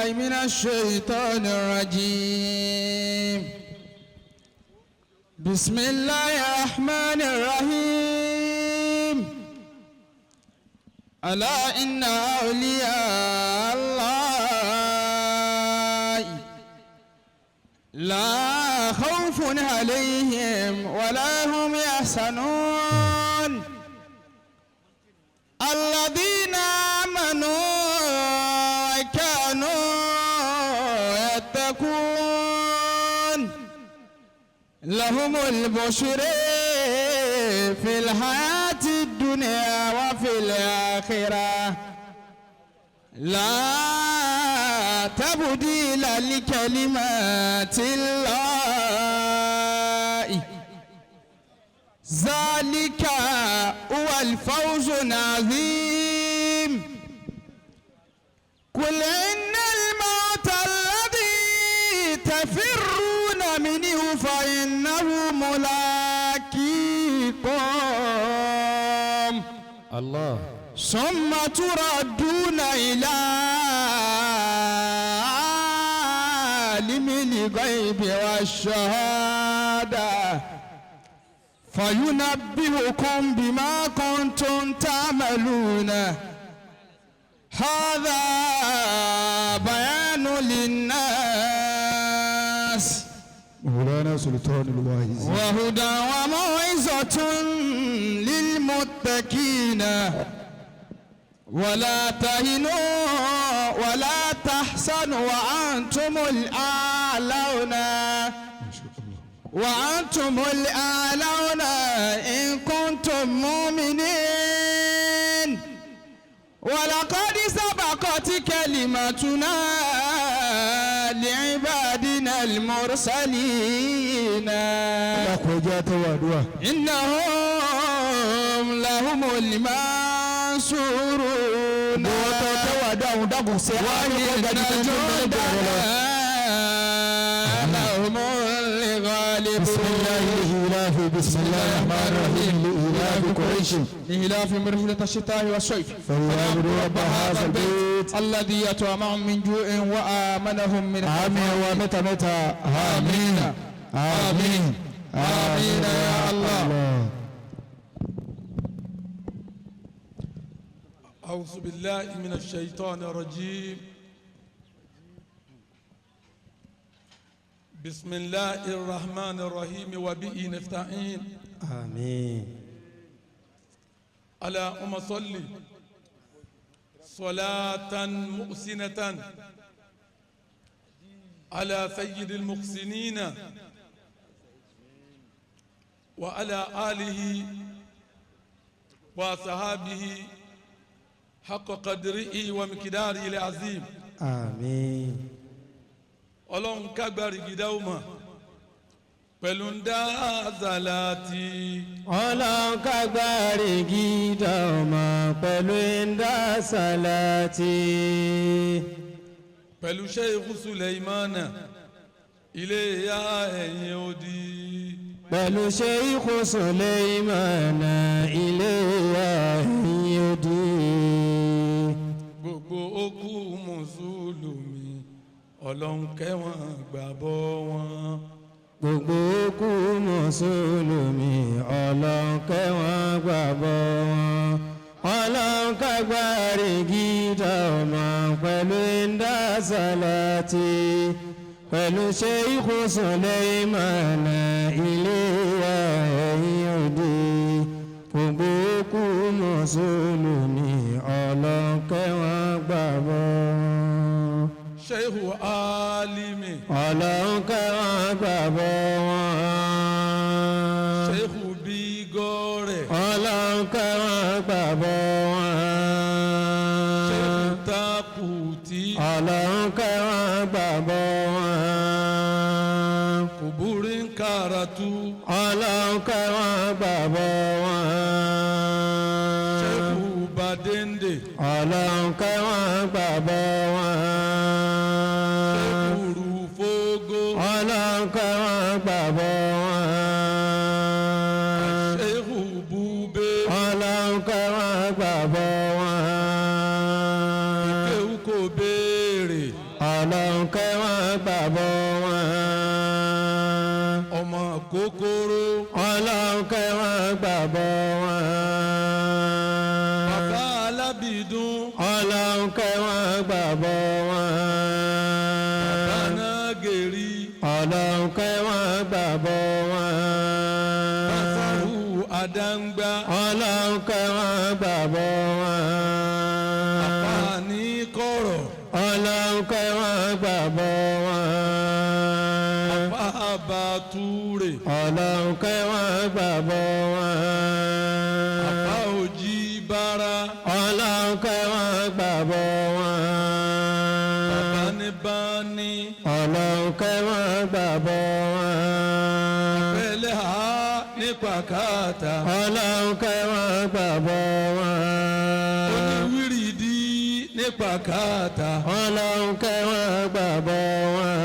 بالله من الشيطان الرجيم بسم الله الرحمن الرحيم ألا إن أولياء الله لا خوف عليهم ولا هم يحزنون الذين آمنوا وكانوا يتقون لهم البشر في الحياة الدنيا وفي الآخرة لا تبديل لكلمات الله ذلك هو الفوز العظيم قل إن الموت الذي تفرون منه فإنه ملاقيكم الله ثم تردون إلى عالم الغيب والشهادة فينبئكم بما كنتم تعملون هذا بيان للناس مولانا سلطان الواعظ وهدى وموعظة للمتقين ولا تهنوا ولا تحزنوا وأنتم الأعلون وأنتم الأعلون إن كنتم مؤمنين ولقد سبقت كلمتنا لعبادنا المرسلين إنهم لهم المنصورون وإن جندنا لهم الغالبون بسم الله الرحمن الرحيم لإلاف قريش لإلاف مرحلة الشتاء والصيف فليعبدوا رب هذا البيت الذي يطعمهم من جوع وآمنهم من آمين ومتى آمين آمين آمين يا الله. أعوذ بالله من الشيطان الرجيم بسم الله الرحمن الرحيم وبه نستعين آمين. اللهم صل صلاة محسنة على سيد المحسنين وعلى آله وصحابه حق قدره ومقداره العظيم آمين. Ọlọ́run kágbárí gidá ó mọ̀ pẹ̀lú ń dá àzàlátì. Ọlọ́run kágbárí gidá ó mọ̀ pẹ̀lú ń dá àzàlátì. Pẹ̀lú Sheikh Sulaimana ilé ìyá ẹ̀yìn odi. Pẹ̀lú Sheikh Sulaimana ilé ìyá ẹ̀yìn odi. Gbogbo òkú mùsùlùmí Ọlọ́run kẹ́wọ̀n gbàbọ́ wọn. Gbogbo òkú mùsùlùmí Ọlọ́run kẹ́wọ̀n gbàbọ́ wọn. Ọlọ́run kágbárí gidá ó mọ̀ pẹ̀lú ń dá àzàlátì. Pẹ̀lú Sheikh Sulaimana ilé ìyá ẹ̀yìn odi. Gbogbo òkú mùsùlùmí Ọlọ́run kẹ́wọ̀n gbàbọ́ wọn. Sheikh Alimi Ọlọ́run kẹ́wọ̀n gbàbọ́ wọn. Sheikh Bigore Ọlọ́run kẹ́wọ̀n gbàbọ́ wọn. Sheikh Takuti Ọlọ́run kẹ́wọ̀n gbàbọ́ wọn. Kuburin Karatu Ọlọ́run kẹ́wọ̀n gbàbọ́ wọn. Sheikh Badende Ọlọ́run kẹ́wọ̀n gbàbọ́ wọn. Sheikh Rufogo Ọlọ́run kẹ́wọ̀n gbàbọ́ wọn. Sheikh Bube Ọlọ́run kẹ́wọ̀n gbàbọ́ wọn. Kéwú kò béèrè ọlọ́run kẹ́ wọn gbàgbọ́ wọn. ọmọ kòkòrò ọlọ́run kẹ́ wọn gbàgbọ́ wọn. bàbá alábìdún ọlọ́run kẹ́ wọn gbàgbọ́ wọn. bàbá nágèrí ọlọ́run kẹ́ wọn gbàgbọ́ wọn. bàfáwù àdàngbà ọlọ́run kẹ́ wọn gbàgbọ́ wọn. bàbá ní kọ̀rọ̀ ọlọ́run kẹ́ wọn gbàgbọ́ wọn. bàbá bàtúrè ọlọ́run kẹ́ wọn gbàgbọ́ wọn. bàbá òjì bára ọlọ́run kẹ́ wọn gbàgbọ́ wọn. bàbá ní bání ọlọ́run kẹ́ wọn gbàgbọ́ wọn. pẹ̀lẹ́ ha ní pàkátà ọlọ́run kẹ́ wọn gbàgbọ́ wọn. oníwìrìdí ní pàkátà ọlọ́run kẹ́ wọn gbàgbọ́ wọn.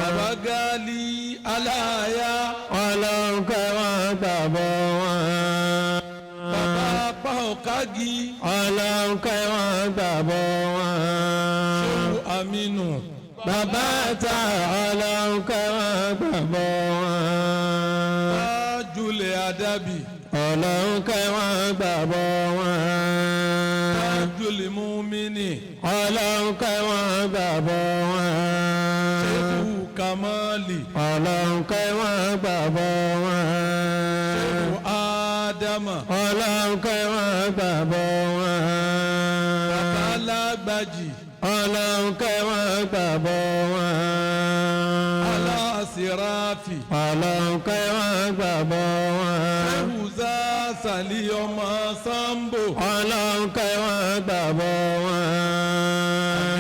bàbá gáálí aláya ọlọ́run kẹ́ wọn gbàgbọ́ wọn. bàbá pàókági ọlọ́run kẹ́ wọn gbàgbọ́ wọn. ṣòwò àmínú bàbá ta ọlọ́run kẹ́ wọn gbàgbọ́ wọn. tájúlẹ̀ àdábì ọlọ́run kẹ́ wọn gbàgbọ́ wọn. tájúlẹ̀ múmínì ọlọ́run kẹ́ wọn gbàgbọ́ wọn. ṣẹ́kù kàmáàlì ọlọ́run kẹ́ wọn gbàgbọ́ wọn. ṣẹ́kù ádámà ọlọ́run kẹ́ wọn gbàgbọ́ wọn. bàbá alágbàjì ọlọ́run kẹ́ wọn gbàgbọ́ wọn. aláṣíráfì ọlọ́run kẹ́ wọn gbàgbọ́ wọn. ẹ̀wùzá sàlí ọmọ sambo ọlọ́run kẹ́ wọn gbàgbọ́ wọn.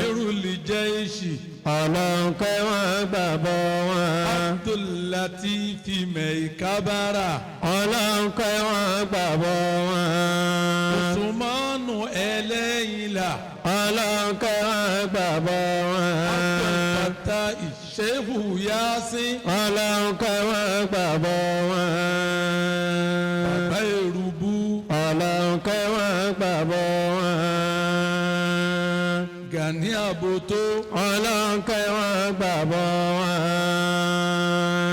irúlì jẹ́ èṣì ọlọ́run kẹ́ wọn gbàgbọ́ wọn. abdullatifi mẹ́ìkábára ọlọ́run kẹ́ wọn gbàgbọ́ wọn. usumanu ẹlẹ́yìnlá ọlọ́run kẹ́ wọn gbàgbọ́ wọn. abdulfata ìṣẹ́hù yásín ọlọ́run kẹ́ wọn gbàgbọ́ wọn. bàbá èrúbú ọlọ́run kẹ́ wọn gbàgbọ́ wọn. gani àbótó ọlọ́run kẹ́ wọn gbàgbọ́ wọn.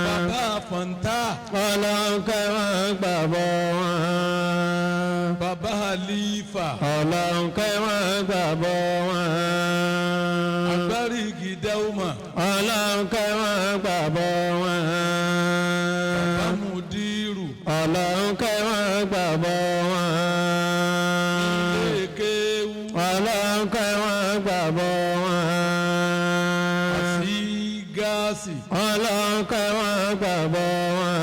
bàbá fọ̀ntà ọlọ́run kẹ́ wọn gbàgbọ́ wọn. bàbá halifa ọlọ́run kẹ́ wọn gbàgbọ́ wọn. agbárígi dẹ́wùmá ọlọ́run kẹ́ wọn gbàgbọ́ wọn. bàbá mudiru ọlọ́run kẹ́ wọn gbàgbọ́ wọn. lékewu ọlọ́run kẹ́ wọn gbàgbọ́ wọn. àti gáàsì ọlọ́run kẹ́ wọn gbàgbọ́ wọn.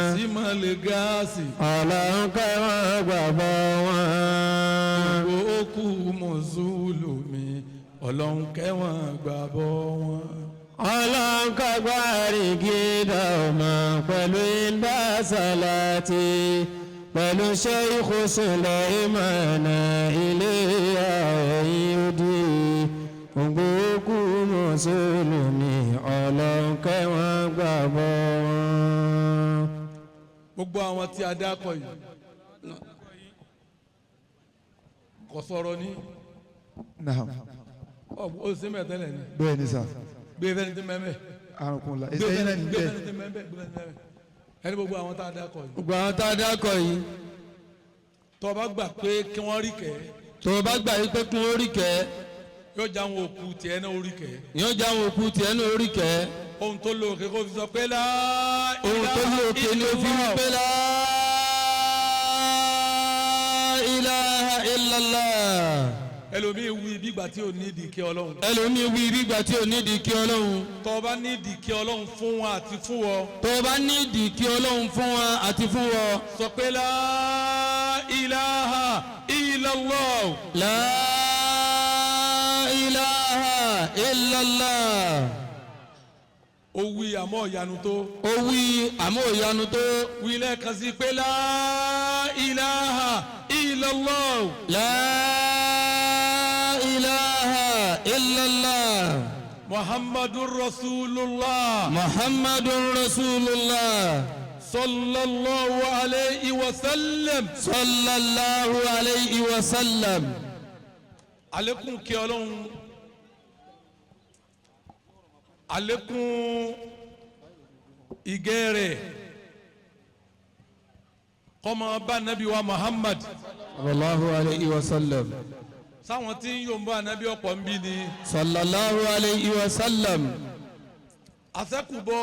àti mọ̀lẹ́ gáàsì ọlọ́run kẹ́ wọn gbàgbọ́ wọn. gbogbo okú mùsùlùmí ọlọ́run kẹ́wọ̀n gbàbọ́ wọn. ọlọ́run kọ́gbárí gídà ọmọ pẹ̀lú ìdá sàlátì pẹ̀lú Sheikh Sulaiman ilé ẹ̀yìn òdì gbogbo okú mùsùlùmí ọlọ́run kẹ́wọ̀n gbàgbọ́ wọn. gbogbo àwọn tí a dákọ̀ yìí kò sọ̀rọ̀ ní Naam. ó sì mẹ́tẹ́lẹ̀ ní Bẹ́ẹ̀ ni sà. gbé fẹ́ni tí mẹ́mẹ́ Àrùnkùnlá. gbé Ẹ̀yin náà fẹ́ni ní tí bẹ́ẹ̀. mẹ́mẹ́ ẹni gbogbo àwọn tá a dákọ̀ yìí. gbogbo àwọn tá a dákọ̀ yìí tó o bá gbà pé kí wọ́n rí kẹ́ tó o bá gbà yí pé kún orí kẹ́ yóò já àwọn òkú tiẹ̀ náà orí kẹ́ yóò já àwọn òkú tiẹ̀ ní orí kẹ́ ohun tó lóòkè kó fi sọ pé lá ohun tó ní òkè ni ó fi ń pè la ilaha illallah. ẹlòmíì wí bí ìgbà tí ò ní ìdí kí ọlọ́run. ẹlòmíì wí bí ìgbà tí ò ní ìdí kí ọlọ́run. tó o bá ní ìdí kí ọlọ́run fún wọn àti fún wọn. tó o bá ní ìdí kí ọlọ́run fún wa àti fún wa. sọ pé lá ilaha illallah. la ilaha illallah. ó wí àmọ́ ìyanu tó. ó wí àmọ́ ìyanu tó. wí lẹ́ẹ̀kan sí pé lá ilaha illallah. la ilaha illallah. muhammadur rasulullah. muhammadur rasulullah. sallallahu alayhi wa sallam. sallallahu alayhi wa sallam. àlékún kí Ọlọ́run àlékún ìgẹ́ rẹ̀ kó máa bá Nábì wa Muhammad sallallahu alayhi wa sallam. sáwọn tí ń yòǹbó ànábì ọ̀pọ̀ ń bí ni. sallallahu alayhi wa sallam. àṣẹ́kùbọ̀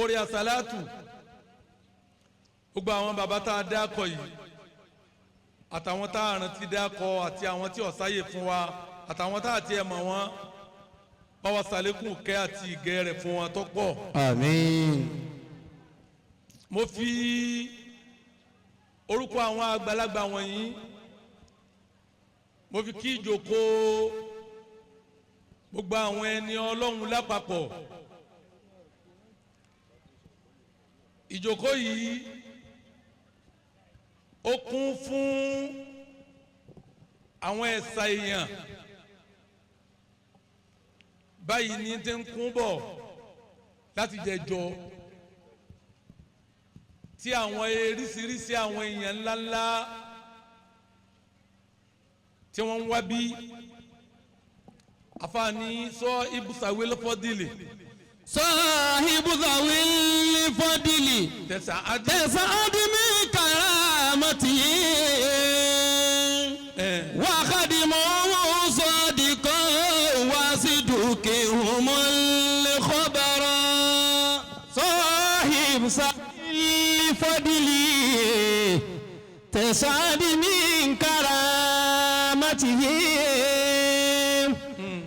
orí àsálàtù gbogbo àwọn bàbá tá a dákọ̀ yìí àtàwọn tá a rántí dákọ̀ àti àwọn tí ọ̀sáyè fún wa àtàwọn tá a tiẹ̀ mọ̀ wọ́n báwa sàlékún kẹ́ àti ìgẹ́ rẹ̀ fún wọn tó pọ̀. àmín. mo fi orúkọ àwọn àgbàlagbà wọ̀nyí mo fi kí ìjókòó gbogbo àwọn ẹni Ọlọ́run lápapọ̀. ìjókòó yìí ó kún fún àwọn ẹ̀sà èèyàn báyìí ní ti ń kún bọ̀ láti jẹjọ tí àwọn eríṣiríṣi àwọn èèyàn ńláńlá tí wọ́n ń wá bí afaani sọ ibùsàwé lọ́fọ́dìlì. صاحب ذوي الفضل تسعد من كرامته وخدمه صادقا وصدقهم الخبر صاحب الفضل تسعد من كرامته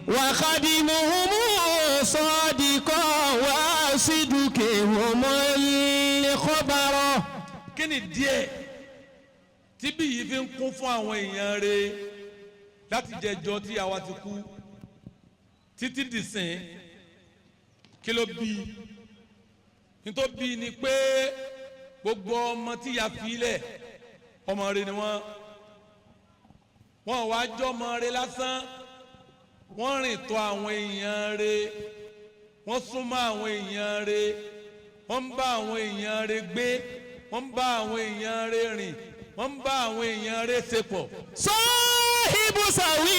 وخدمهم صادقا وصدقهم الخبر. kí ni díẹ̀ tí bí yìí fi ń kún fún àwọn èèyàn rẹ̀ láti jẹjọ tí àwa ti kú títí dìsìn kí ló bí nítorí bí ni pé gbogbo ọmọ tí ya filẹ̀ ọmọ rẹ̀ ni wọ́n wá jọ ọmọ rẹ̀ lásán wọ́n rìn tọ̀ àwọn èèyàn rẹ̀ wọ́n súnmọ́ àwọn èèyàn rẹ̀ wọ́n ń bá àwọn èèyàn rẹ̀ gbé wọ́n ń bá àwọn èèyàn rẹ̀ rìn wọ́n ń bá àwọn èèyàn rẹ̀ ṣepọ̀. صاحب ذوي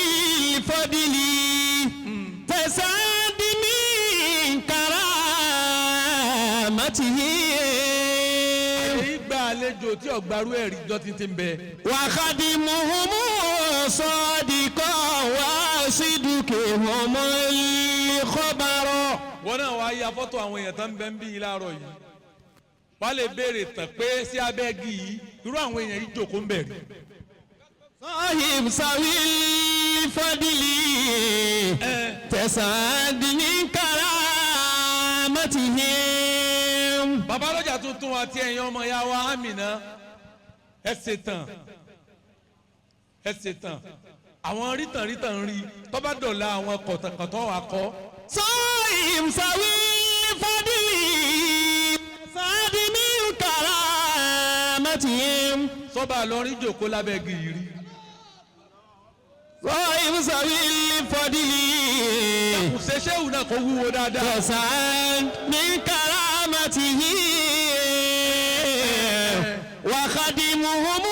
الفضل تسعد من كرامته. èyí gba àlejò tí ọ̀gbárù ẹ̀rí jọ ti ń bẹ. وخدمهم صادقا وصدقهم الخبر. wọ́n náà wá ya fọ́tò àwọn èèyàn tó ń bẹ ń bí yìí láàárọ̀ yìí wọ́n lè béèrè tán pé sí abẹ́gi yìí irú àwọn èèyàn yìí jòkó ń bẹ̀ rí. صاحب ذوي الفضل تسعد من كرامته. bàbá Lojatuntun àti ẹ̀yin ọmọ ya wa Amina ẹ ṣetán àwọn rítàn rí tó bá dọ̀la àwọn kọ̀tọ̀kọ̀tọ̀ wà kọ́. صاحب ذوي الفضل تسعد من كرامته. sọ́ba lọ́rin jòkó lábẹ́ gìrì. صاحب ذوي الفضل kò ṣe ṣéwù náà kó wúwo dáadáa. تسعد من كرامته وخدمهم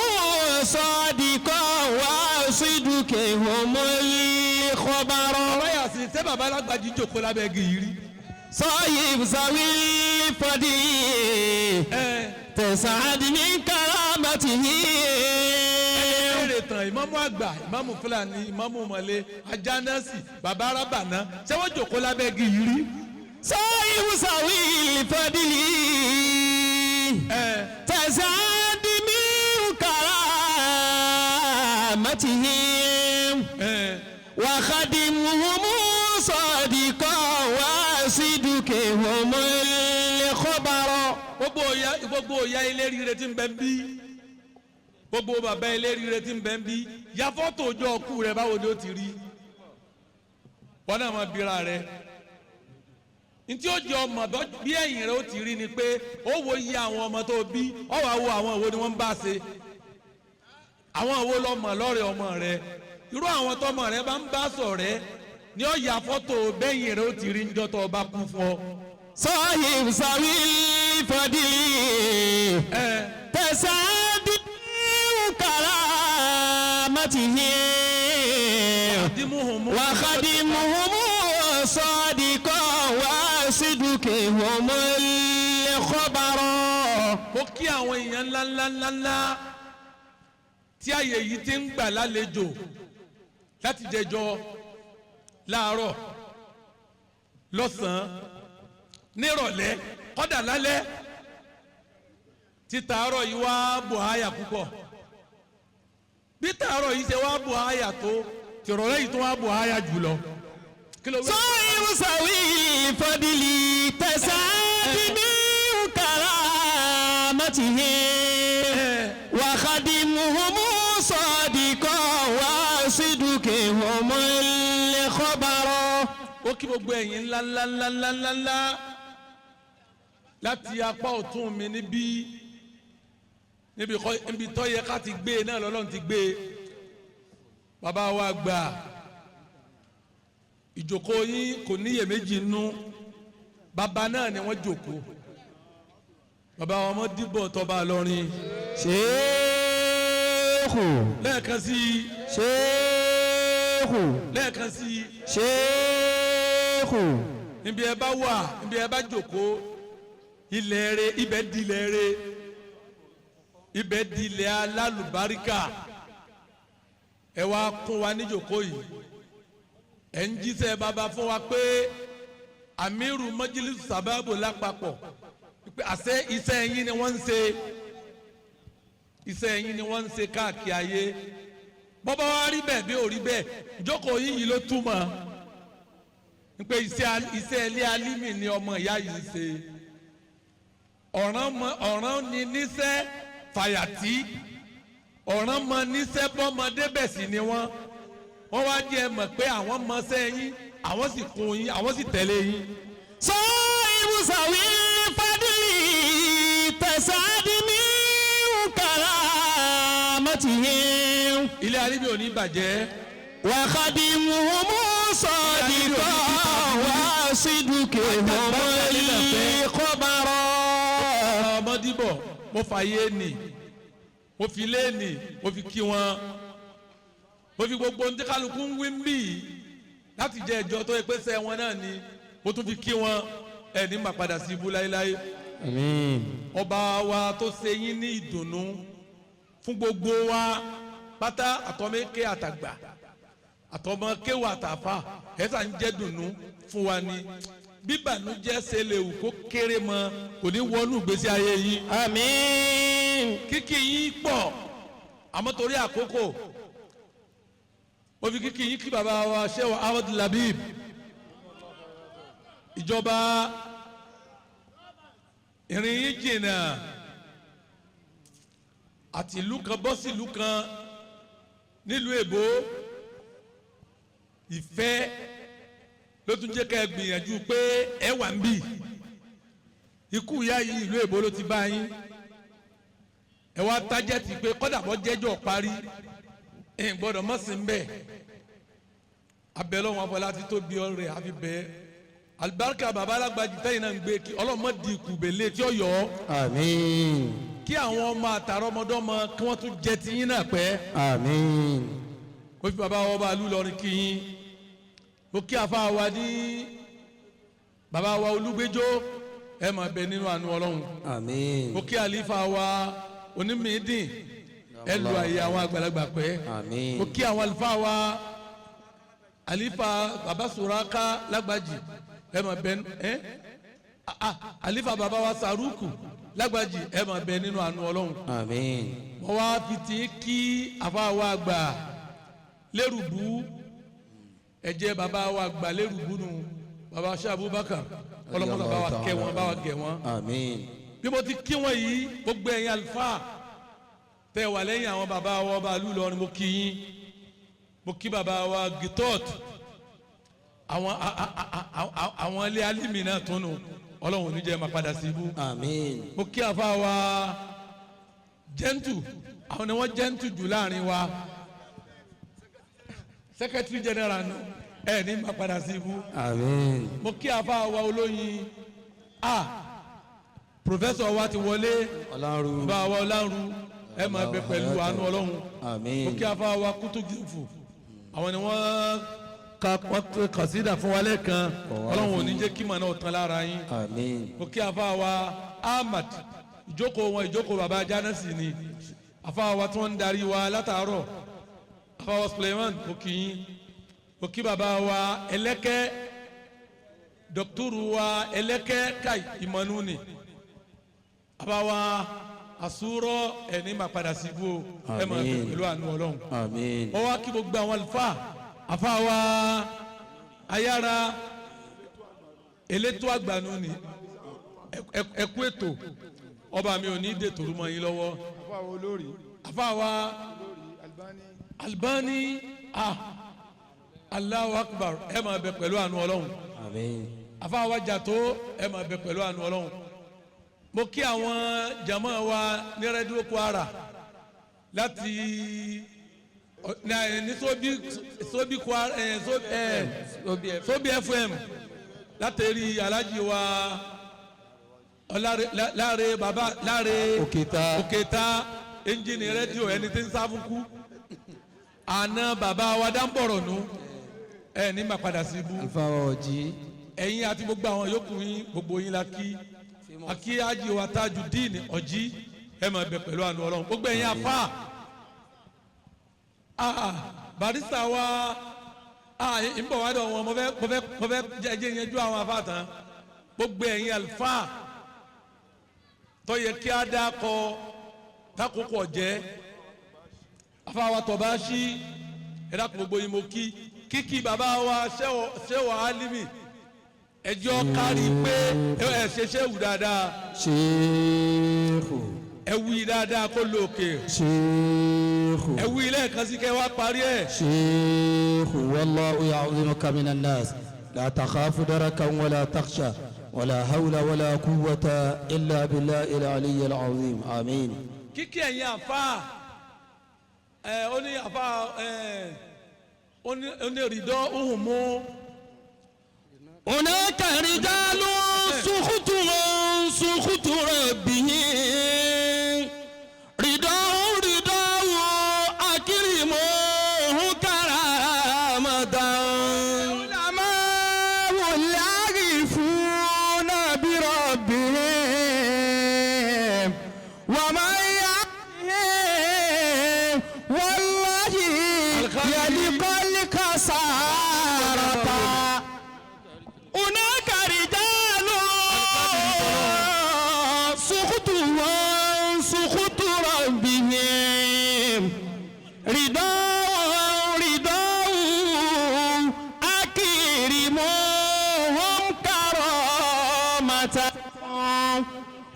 صادقا وصدقهم الخبر. ọ̀rọ̀ yà sí ṣé bàbá alágbàjì jòkó lábẹ́ gìrì. صاحب ذوي الفضل تسعد من كرامته. ẹ̀rẹ̀ tán ìmáàmù àgbà ìmáàmù Fúlàní ìmáàmù Mọ̀lẹ́ Ajánásì bàbá arábàná ṣé wọ́n jòkó lábẹ́ gìrì. صاحب ذوي الفضل تسعد من كرامته وخدمهم صادقا وصدقهم الخبر. gbogbo ìyá eléríire tí ń bẹ ń bí gbogbo bàbá eléríire tí ń bẹ ń bí ya fọ́tò ọjọ́ ọkú rẹ báwo ni ó ti rí wọn náà máa bíra rẹ ntí ó jẹ ọmọ bí ẹ̀yìn rẹ ó ti rí ni pé ó wo iye àwọn ọmọ tó bí ó wàá wo àwọn ìwo ni wọ́n ń bá ṣe àwọn ìwo lọmọ lọ́rẹ̀ ọmọ rẹ irú àwọn tọmọ rẹ bá ń bá ṣọ̀rẹ́ ni ó ya fọ́tò bẹ́yìn rẹ ó ti rí njọ́ tó bá kú fún ọ. صاحب ذوي الفضل تسعد من كرامته khadimuhum sadiqan wa sidqihum al-khabara. Mo kí àwọn èèyàn ńláńláńláńlá tí àyè yìí ti ń gbà lálejò láti jẹjọ láàárọ̀ lọ́sàn-án nírọ̀lẹ́ kọ́dà lálẹ́ tí tàárọ̀ yìí wá bùháyà púpọ̀ bí tàárọ̀ yìí ṣe wá bùháyà tó tìrọ̀lẹ́ yìí tó wá bùháyà jùlọ. sọ́yìn sàwí fadìlì tẹ̀sán-dìbí karamatihi wa khadimuhum sadiqan wa sidqihum al-khabara. Ó kí gbogbo ẹ̀yin ńláńláńláńláńlá láti apá ọ̀tún mi níbi tó yẹ ká ti gbé náà lọ́lọ́run ti gbé. Bàbá wa gbà ìjókòó yín kò níyèméjì nú bàbá náà ni wọ́n jókòó. Bàbá wa mọ́ dìbò tọ́ba lọ́rin. Sheikhu. Lẹ́ẹ̀kan sí i. Sheikhu. Lẹ́ẹ̀kan sí i. Sheikhu. Níbi ẹ bá wà níbi ẹ bá jókòó ilẹ̀ rẹ ibẹ̀ di ilẹ̀ rẹ ibẹ̀ di ilẹ̀ alálùbáríkà. Ẹ wá kún wa níjókòó yìí. Ẹ ń jíṣẹ́ bàbá fún wa pé Amiru Majlis Sábàbò lápapọ̀ pé àṣẹ iṣẹ́ yín ni wọ́n ń ṣe iṣẹ́ yín ni wọ́n ń ṣe káàkiri ayé bọ́bá wa rí bẹ́ẹ̀ bí ò rí bẹ́ẹ̀ ìjókòó yín yìí ló túmọ̀ pé iṣẹ́ ilé alímì ni ọmọ ìyá yìí ṣe ọ̀ràn ni níṣẹ́ fàyàtì ọ̀ràn mọ níṣẹ́ bọ́mọdé bẹ̀ sí ni wọ́n wá jẹ́ mọ̀ pé àwọn mọṣẹ́ yín àwọn sì kún yín àwọn sì tẹ̀lé yín. sọ ibùsàwí fadìlì tẹ̀sán-dìbí karamatihi. ilé alíbi ò ní bàjẹ́. wa khadimuhum sadiqan wa sidqihum al-khabara. ọmọdébọ̀ mo fàyè nì mo fi lé nì mo fi kí wọn mo fi gbogbo ní kálukú ń wí ń bì í láti jẹ ìjọ tó yẹ pé sẹ́ wọn náà ni mo tún fi kí wọn ẹ̀ ní mà padà sí ibú láéláé. Àmín. Ọba wa tó ṣe yín ní ìdùnnú fún gbogbo wa pátá àtọ́mẹ́kẹ́ àtàgbà àtọ́mọ́kéwà àtàfà ẹ̀sà ń jẹ́ dùnnú fún wa ni bíbànújẹ́ ṣe lè wù kó kéré mọ́ kò ní wọnú ìgbésí ayé yín. Àmín. Kíkì yín pọ̀ àmọ́ torí àkókò mo fi kíkì yín kí bàbá wa Sheikh Ahmad Labib ìjọba ìrìn yín jìnnà àti ìlú kan bọ́ sí ìlú kan nílùú èbó ìfẹ́ ló tún jẹ́ ká ẹ gbìyànjú pé ẹ wà ń bì ikú ìyá yìí ìlú èbó ló ti bá yín ẹ wá tájẹ́tì pé kọ́dà bọ́ jẹ́jọ́ parí ẹ̀ ń gbọ́dọ̀ mọ̀ sí ń bẹ̀ abẹ́lẹ́ wọn afọlá ti tó bí ọ̀rẹ́ àfi bẹ́ẹ̀ alibarika baba alagbaji tẹ́yìn náà ń gbé kí ọlọ́mọ di kùbẹ̀lẹ́ tí ó yọ ọ́. Àmín. Kí àwọn ọmọ àtàrà ọmọdọ́mọ kí wọ́n tún jẹ ti yín náà pẹ́. Àmín. Mo fi bàbá wa Bàálù lọrin kí yín mo kí àfa wa ní bàbá wa Olúgbẹ́jọ́ ẹ máa bẹ nínú àánú Ọlọ́run. Àmín. Mo kí àlífà wa Onímìídìn ẹ lu àyè àwọn àgbàlagbà pẹ́. Àmín. Mo kí àwọn àlífà wa àlífà bàbá Sùráká Lágbàjì ẹ máa bẹ àlífà bàbá wa Sàrúkù Lágbàjì ẹ máa bẹ nínú àánú Ọlọ́run. Àmín. Mo wá fi ti kí àfa wa gbà lérùbù ẹ̀jẹ̀ bàbá wa gbà lérùbù nù bàbá Sheikh Abubakar ọlọ́mọdé bá wa kẹ́ wọn bá wa gẹ̀ wọn. Àmín. Bí mo ti kí wọn yìí gbogbo ẹ̀yin àlùfáà tẹ́ wà lẹ́yìn àwọn bàbá wa Bàálù lọrin mo kí yín mo kí bàbá wa Gitot àwọn ilé alímì náà tún nù Ọlọ́run ò ní jẹ́ máa padà sí ibú. Àmín. Mo kí àfa wa Jẹ́ntù àwọn ni wọ́n Jẹ́ntù jù láàrin wa Secretary General nù ẹ̀ ní máa padà sí ibú. Àmín. Mo kí àfa wa Olóyin Professor wa ti wọlé Ọlọ́run. bá wa Ọlọ́run ẹ máa bẹ pẹ̀lú àánú Ọlọ́run. Àmín. Mo kí àfa wa Kútùgìfù àwọn ni wọ́n kàsídà fún wa lẹ́ẹ̀kan ọlọ́run ò ní jẹ́ kí màá náà tán lára yín. àmín. mo kí afa wa Ahmad ìjókòó wọn ìjókòó baba Jánásì ni afa wa tí wọ́n ń darí wa látàárọ̀ afa wa Suleiman mo kí yín mo kí baba wa Ẹlẹ́kẹ́ dọ́kítọ́rù wa Ẹlẹ́kẹ́ káì ìmọ̀nù ni afa wa Asúrọ̀ ẹni máa padà sí ibú ẹ máa bẹ pẹ̀lú àánú ọlọ́run. àmín. wọ́n wá kí gbogbo àwọn àlùfáà afa wa ayára elétò àgbànú ni ẹkú ètò ọba mi ò ní dé tòrúmọ yín lọ́wọ́ afa wo olórí afa wa Albani Allahu Akbar ẹ máa bẹ pẹ̀lú àánú ọlọ́run. àmín. afa wa Jàtó ẹ máa bẹ pẹ̀lú àánú ọlọ́run. mo kí àwọn jama wa ní rédíò Kwara láti ní Sobi Kwara Sobi FM látẹ̀rí Alhaji wa láre baba láre òkèta ẹnjìnì rédíò ẹni tí ń sáfùkú àná baba wa dáńbọ̀rọ̀ nù ẹ ní ma padà sí ibú. alfawa ọjí. ẹ̀yin àti gbogbo àwọn yòókù yín gbogbo yín la kí akí Haji wa Tajudeen ọjí ẹ máa bẹ pẹ̀lú àánú ọlọ́run gbogbo ẹ̀yin afa barista wa ń bọ̀ wá dọ̀ wọn mo fẹ́ jẹ́ yẹn ju àwọn afa tán gbogbo ẹ̀yin alfa tó yẹ kí a dá kọ takoko jẹ́ afa wa tọba sí ẹ̀dá gbogbo yín mo kíkí baba wa ṣẹ́wọ̀ alimi ẹjọ́ kárí pé ẹ ṣe ṣéwù dáadáa. ṣéèkù. ẹ wí dáadáa kó lókè. ṣéèkù. ẹ wí lẹ́ẹ̀kan sí kẹ́ wá parí ẹ̀. ṣéèkù wallahu ya'zimuka minan nas la takhafu darakan wala takhsha wala hawla wala quwwata illa billahi al-aliyyil azim amin. kíkí ẹ̀yin àfa ó ní àfa ó ní rìdọ́ ohun mú. هناك رجال سخط ربهم رداه أكرموه كرامة علماء العارفون بربهم ومن يعلم والله يلق الكسارة هناك رجال سخط ربهم رداه أكرمهم كرامة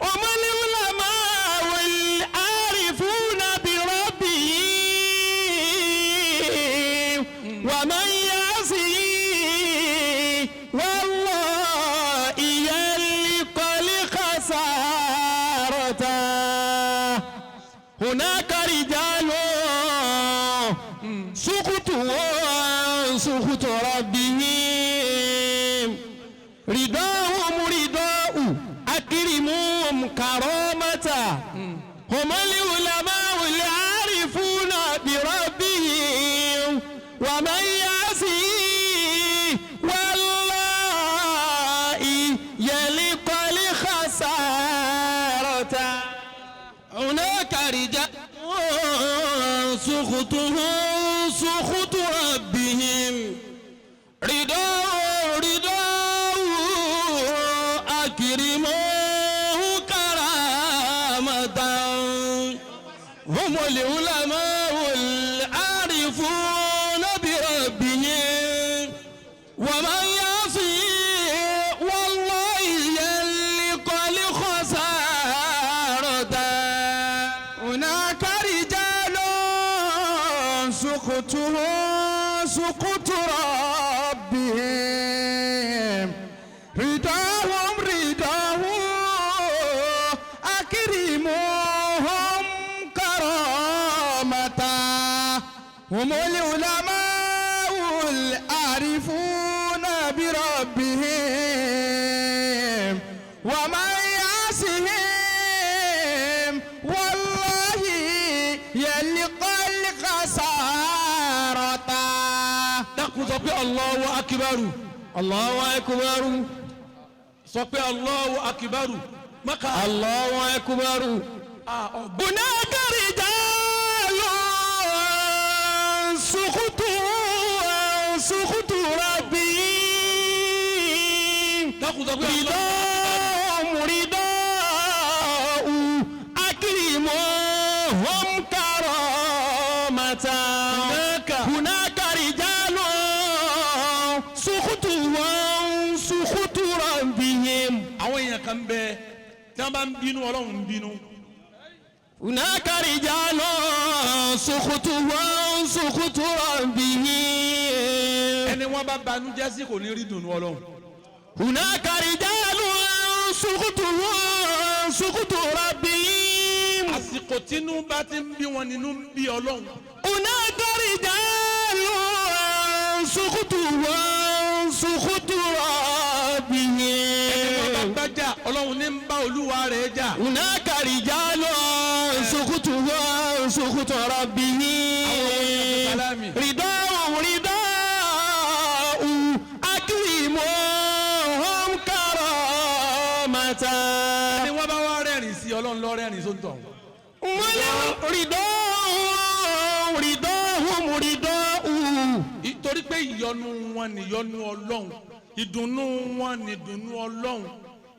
هم العلماء والعارفون بربهم ومن يعصي والله يلق الخسارة هناك رجال سخط ربهم رداهم رداء أكرمهم كرامة هم العلماء العارفون بربهم ومن يعصي والله يلق الخسارة هناك رجال سخط ربهم رداء أكرموه كرامة هم العلماء العارفون بربهم ومن يعصي والله يلق الخسارة هناك رجال سخط ربهم رداهم أكرموهم كرامة هم العلماء العارفون بربهم ومن يعصهم والله يلقى الخسارة sọ pé Allahu akibaru. Allahu akbar. sọ pé Allahu akibaru. maka. Allahu akbar. Hunaka rijalun sukutu rabbi. dákun sọ pé ridau akrimuhum karamatan. Hunaka rijalun sukutu rabbihim. àwọn èèyàn kan bẹ tí wọn bá ń bínú Ọlọ́run ń bínú. Hunaka rijalun sukutu rabbihim. ẹni wọn bá banújẹ́ sí kò ní rí dùnú Ọlọ́run. Hunaka rijalun sukutu rabbihim. àsìkò tínú bá ti ń bí wọn nínú ń bí Ọlọ́run. Hunaka rijalun sukutu rabbihim. ẹni wọn bá bájà Ọlọ́run ní ń bá Olúwa rẹ̀ jà. Hunaka rijalun sukutu rabbihim. Ridau akrimuhum karamatan. ẹni wọn bá wá rẹ́rìn sí Ọlọ́run lọ rẹ́rìn sóńtọ̀. torí pé ìyọ́nú wọn ni ìyọ́nú Ọlọ́run, ìdùnnú wọn ni ìdùnnú Ọlọ́run,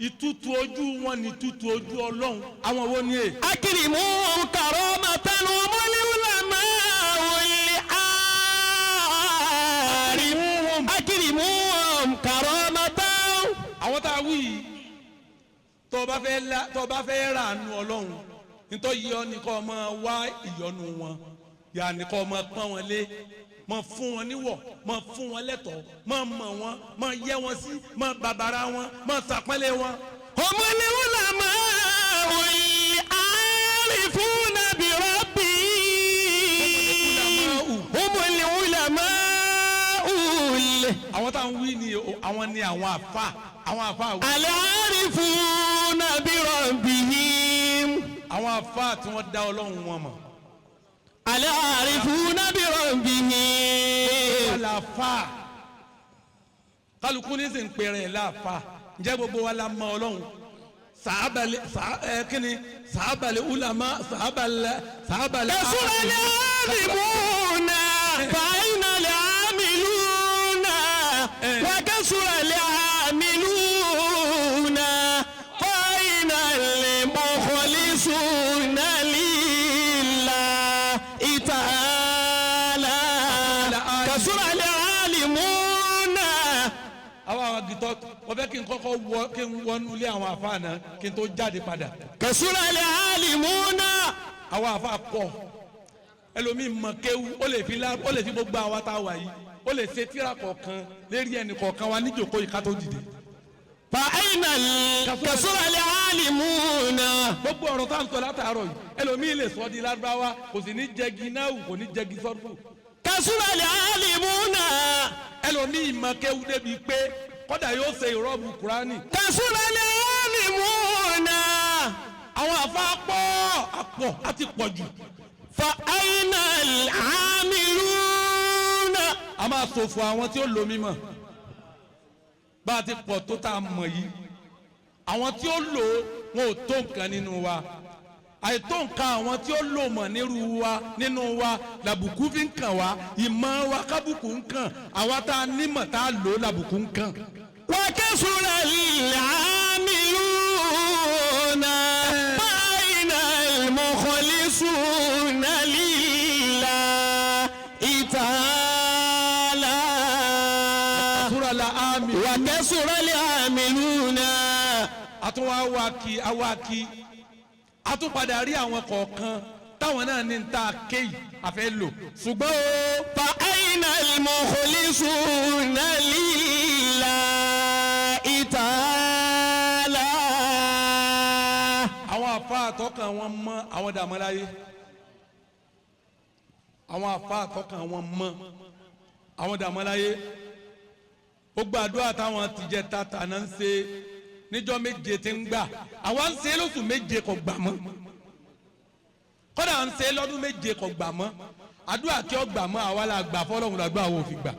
ìtútù ojú wọn ni ìtútù ojú Ọlọ́run. àwọn wo ni e. akrimuhum karamatan humul ulama'ul arifun. akrimuhum karamatan. àwọn tá a wí yìí tó o bá fẹ́ ràánú Ọlọ́run nítorí yíyọ ni kò máa wá ìyọ́nú wọn, yà ni kò máa pọ́n wọn lé, máa fún wọn níwọ̀, máa fún wọn lẹ́tọ̀ọ́, máa mọ̀ wọn, máa yẹ wọn sí, máa bàbàrà wọn, máa ṣàpọ́nlé wọn. humul ulama'ul arifuna bi rabbihim. humul ulama'ul. àwọn tá à ń wí ni àwọn ni àwọn àfa wí. al-arifuna bi rabbihim. àwọn àfa tí wọ́n dá Ọlọ́run wọn mọ̀. al-arifuna bi rabbihim. wọ́n la fa kálukú ní sì ń pèrè láàfa ǹjẹ́ gbogbo wa la mọ Ọlọ́run. sàábàlẹ̀ ulama sàábàlẹ̀. kasurali alimuna fa'inali amiluna wa kasurali amiluna fa'inali mukhlisuna lillahi ta'ala. kasurali alimuna. àwọn agitọ́ wọ́n fẹ́ kí n kọ́kọ́ wọnú ilé àwọn àfa náà kí n tó jáde padà. kasurali alimuna. àwọn àfa pọ̀ ẹlòmíì mọ̀ kéwú ó lè fi gbogbo àwa tá a wà yìí ó lè ṣe tíra kọ̀ọ̀kan lérí ẹnì kọ̀ọ̀kan wa níjòkó yìí ká tó dìde. kasurali alimuna. gbogbo ọ̀rọ̀ tá à ń sọ látàárọ̀ yìí ẹlòmíì lè sọ di lárúbáwá kò sì ní jẹgi náà kò ní jẹgi sọ́dún. kasurali alimuna. ẹlòmíì mọ̀ kéwú débi pé kọ́dà yóò ṣe ìrọ́bù kúránì. kasurali alimuna. àwọn àfa àpọ̀ àti pọ̀ jù. fa aina al-amiluna. a máa ṣòfò àwọn tí ó lo mímọ̀ bá a ti pọ̀ tó tá a mọ̀ yìí àwọn tí ó lò wọn ò tó nǹkan nínú wa àìtó nǹkan àwọn tí ó lò mọ̀ nínú wa làbùkù fi ń kàn wá ìmọ̀ wa kábùkù ń kàn àwa tá a nímọ̀ tá a lò làbùkù ń kàn. wa kasurali amiluna. mukhlisuna lillahi ta'ala. wa kasurali amiluna. àtúnwá awáki àtúnpadà rí àwọn kọ̀ọ̀kan táwọn náà ní ta kéyì àfẹ́ lò ṣùgbọ́n o. fa aina al-mukhlisuna lillahi ta'ala. àwọn àfa àtọ́kàn wọn mọ́ àwọn dàmọ́láyé àwọn àfa àtọ́kàn wọn mọ́ àwọn dàmọ́láyé gbogbo àdúrà táwọn tìjẹ tata náà ń ṣe níjọ́ méje tí ń gbà àwa ń ṣe lóṣù méje kò gbà mọ́ kódà ń ṣe lọ́dún méje kò gbà mọ́ àdúrà kí ó gbà mọ́ àwa la gbà fọlọ́hún làdúrà wo fi gbà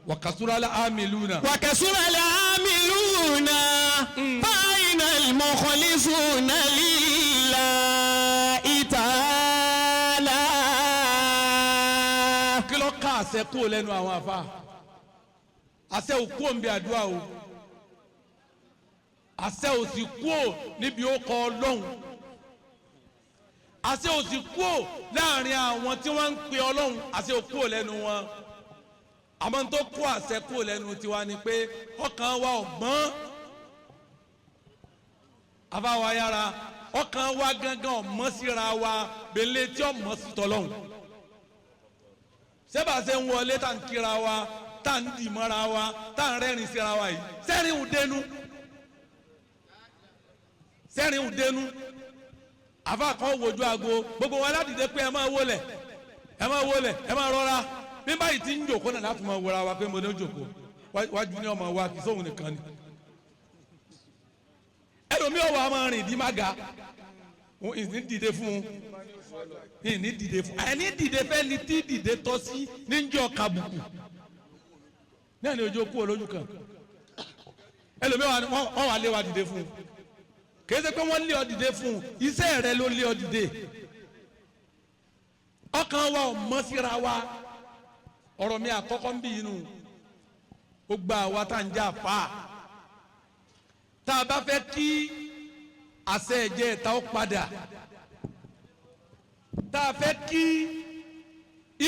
وكسر العاملون وكسر العاملون فأين المخلصون لله تعالى kí ló ká àṣẹ kúrò lẹ́nu àwọn àfa àṣẹ ò kúrò níbi àdúrà o àṣẹ ò sì kúrò níbi ó kọ Ọlọ́run àṣẹ ò sì kúrò láàrin àwọn tí wọ́n ń pe Ọlọ́run àṣẹ ò kúrò lẹ́nu wọn àmọ́ tó kó àṣẹ kúrò lẹ́nu tiwa ni pé ọkàn wa ọ̀gbọ́n àbáwa yára ọkàn wa gángan ọ̀mọ́ síra wa bẹ̀lẹ́ tí ọ̀mọ́ sí tọ́lọ́hún sẹ́bà ṣe ń wọlé tá à ń kíra wa tá à ń dì mọ́ra wa tá à ń rẹ́rìn síra wa yìí sẹ́rìn ò dénú àfa kan wojú aago gbogbo wa ládìde pé ẹ máa wọlé ẹ máa rọra bí báyìí ti ń jòkó náà láti máa wọra wa pé mo ní jòkó wájú ní ọmọ wa kì í sóhun nìkan ni ẹlòmíì ọwọ́ a máa rìn dí má ga ìní dìde fún ẹni dìde fẹ́ ni tí dìde tọ́ sí níjọ́ kàbùkù náà ni ojú kú olójú kan ẹlòmíì wọ́n wà lé wa dìde fún kì í ṣe pé wọ́n lé ọ dìde fún iṣẹ́ rẹ ló lé ọ dìde ọkàn wa ò mọ́ síra wa ọ̀rọ̀ mi àkọ́kọ́ ń bí inú gbogbo àwa tá ń jà fà tá a bá fẹ́ kí àṣẹ ẹ̀jẹ̀ ẹ̀ta ó padà tá a fẹ́ kí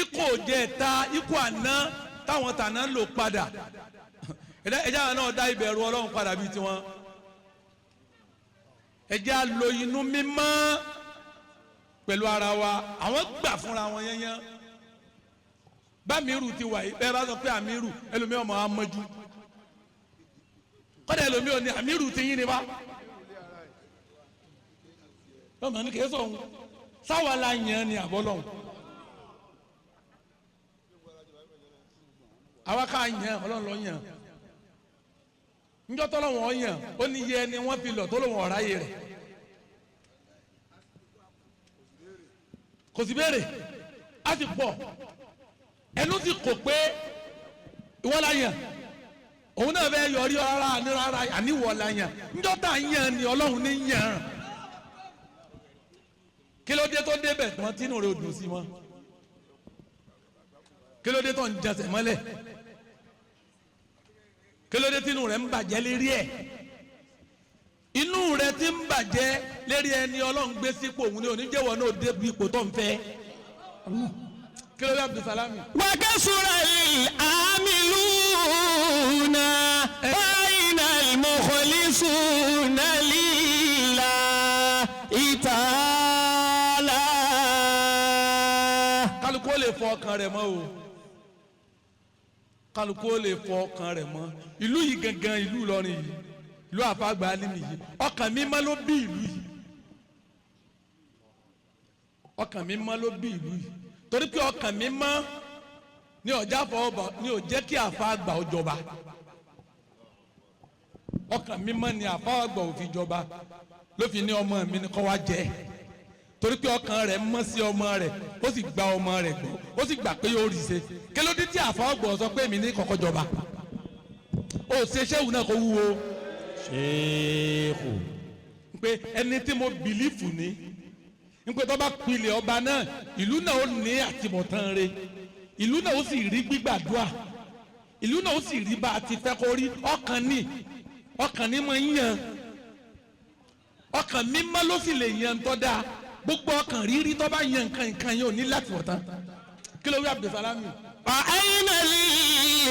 ikú òjẹ̀ ẹ̀ta ikú àná táwọn tàná ń lò padà ẹ̀jẹ̀ àwọn náà dá ìbẹ̀rù Ọlọ́run padà bíi tiwọn ẹ̀jẹ̀ á lo inú mímọ́ pẹ̀lú ara wa àwọn gbà fúnra wọn yẹnyẹn bámiru ti wà yìí bẹ́ẹ̀ bá sọ pé àmírù ẹlòmíì ọmọ amọ́jú kọ́dà ẹlòmíì ò ní àmírù ti yín ni wá lọ́mọ ní kìí sọ̀hún sáwà la yàn ni àbọ̀lọ́hún àwa ká yàn Ọlọ́run lọ yàn njọ́ tọ́lọ́wọ́n yàn ó ní yẹ ni wọ́n fi lọ tó lọ́wọ́n ọ̀rá yẹ rẹ̀ kò sí béèrè á ti pọ̀ ẹnu ti kò pé ìwọ la yàn òun náà fẹ́ yọrí rárá ní rárá àníwọ̀ la yàn njọ́ tá a yàn ni Ọlọ́run ní yàn kí ló dé tó débẹ̀ tán tínú rẹ̀ ò dùn sí mọ́ kí ló dé tó ń jẹsẹ̀ mọ́lẹ̀ kí ló dé tínú rẹ̀ ń bàjẹ́ lérí ẹ̀ inú rẹ̀ ti ń bàjẹ́ lérí ẹni Ọlọ́run gbé sípò òun ní oníjẹ́wọ̀ náà débi ipò tó ń fẹ́ kí ló dé Abdulsalami. wàkẹ́sùrà àmìlúùnà báyìí al-mukhlisuna lillahi ta'ala. kálukú ó lè fọ ọkàn rẹ̀ mọ́ o kálukú ó lè fọ ọkàn rẹ̀ mọ́ ìlú yìí gangan ìlú Ìlọrin yìí ìlú àfàgbà alimi yìí ọkàn mímọ́ ló bí ìlú yìí ọkàn mímọ́ ló bí ìlú yìí torí pé ọkàn mímọ́ ní ọjà fọwọ́bà ní ò jẹ́ kí àfàgbà ó jọba ọkàn mímọ́ ni àfàgbà ò fi jọba ló fi ní ọmọ mi ni kó wá jẹ torí pé ọkàn rẹ̀ mọ́ sí ọmọ rẹ̀ ó sì gba ọmọ rẹ̀ gbọ́ ó sì gbà pé yóò rí ṣe kí ló dé tí àfàgbà sọ pé èmi ní kọ́kọ́ jọba ó ṣe ṣéwù náà kó wúwo ṣéèkù pé ẹni tí mo bìlífù ní nípa tó bá pilẹ̀ ọba náà ìlú náà ó ní àtìmọ̀tán rẹ̀ ìlú náà ó sì rí gbígbàdúrà ìlú náà ó sì rí bá a ti fẹ́ kó rí ọkàn ní máa ń yàn ọkàn mímọ́ ló sì lè yàn tó dáa gbogbo ọkàn rírí tó bá yàn nǹkan yẹn ò ní láti wọ̀ tán kí ló wí Abdulsalami. أين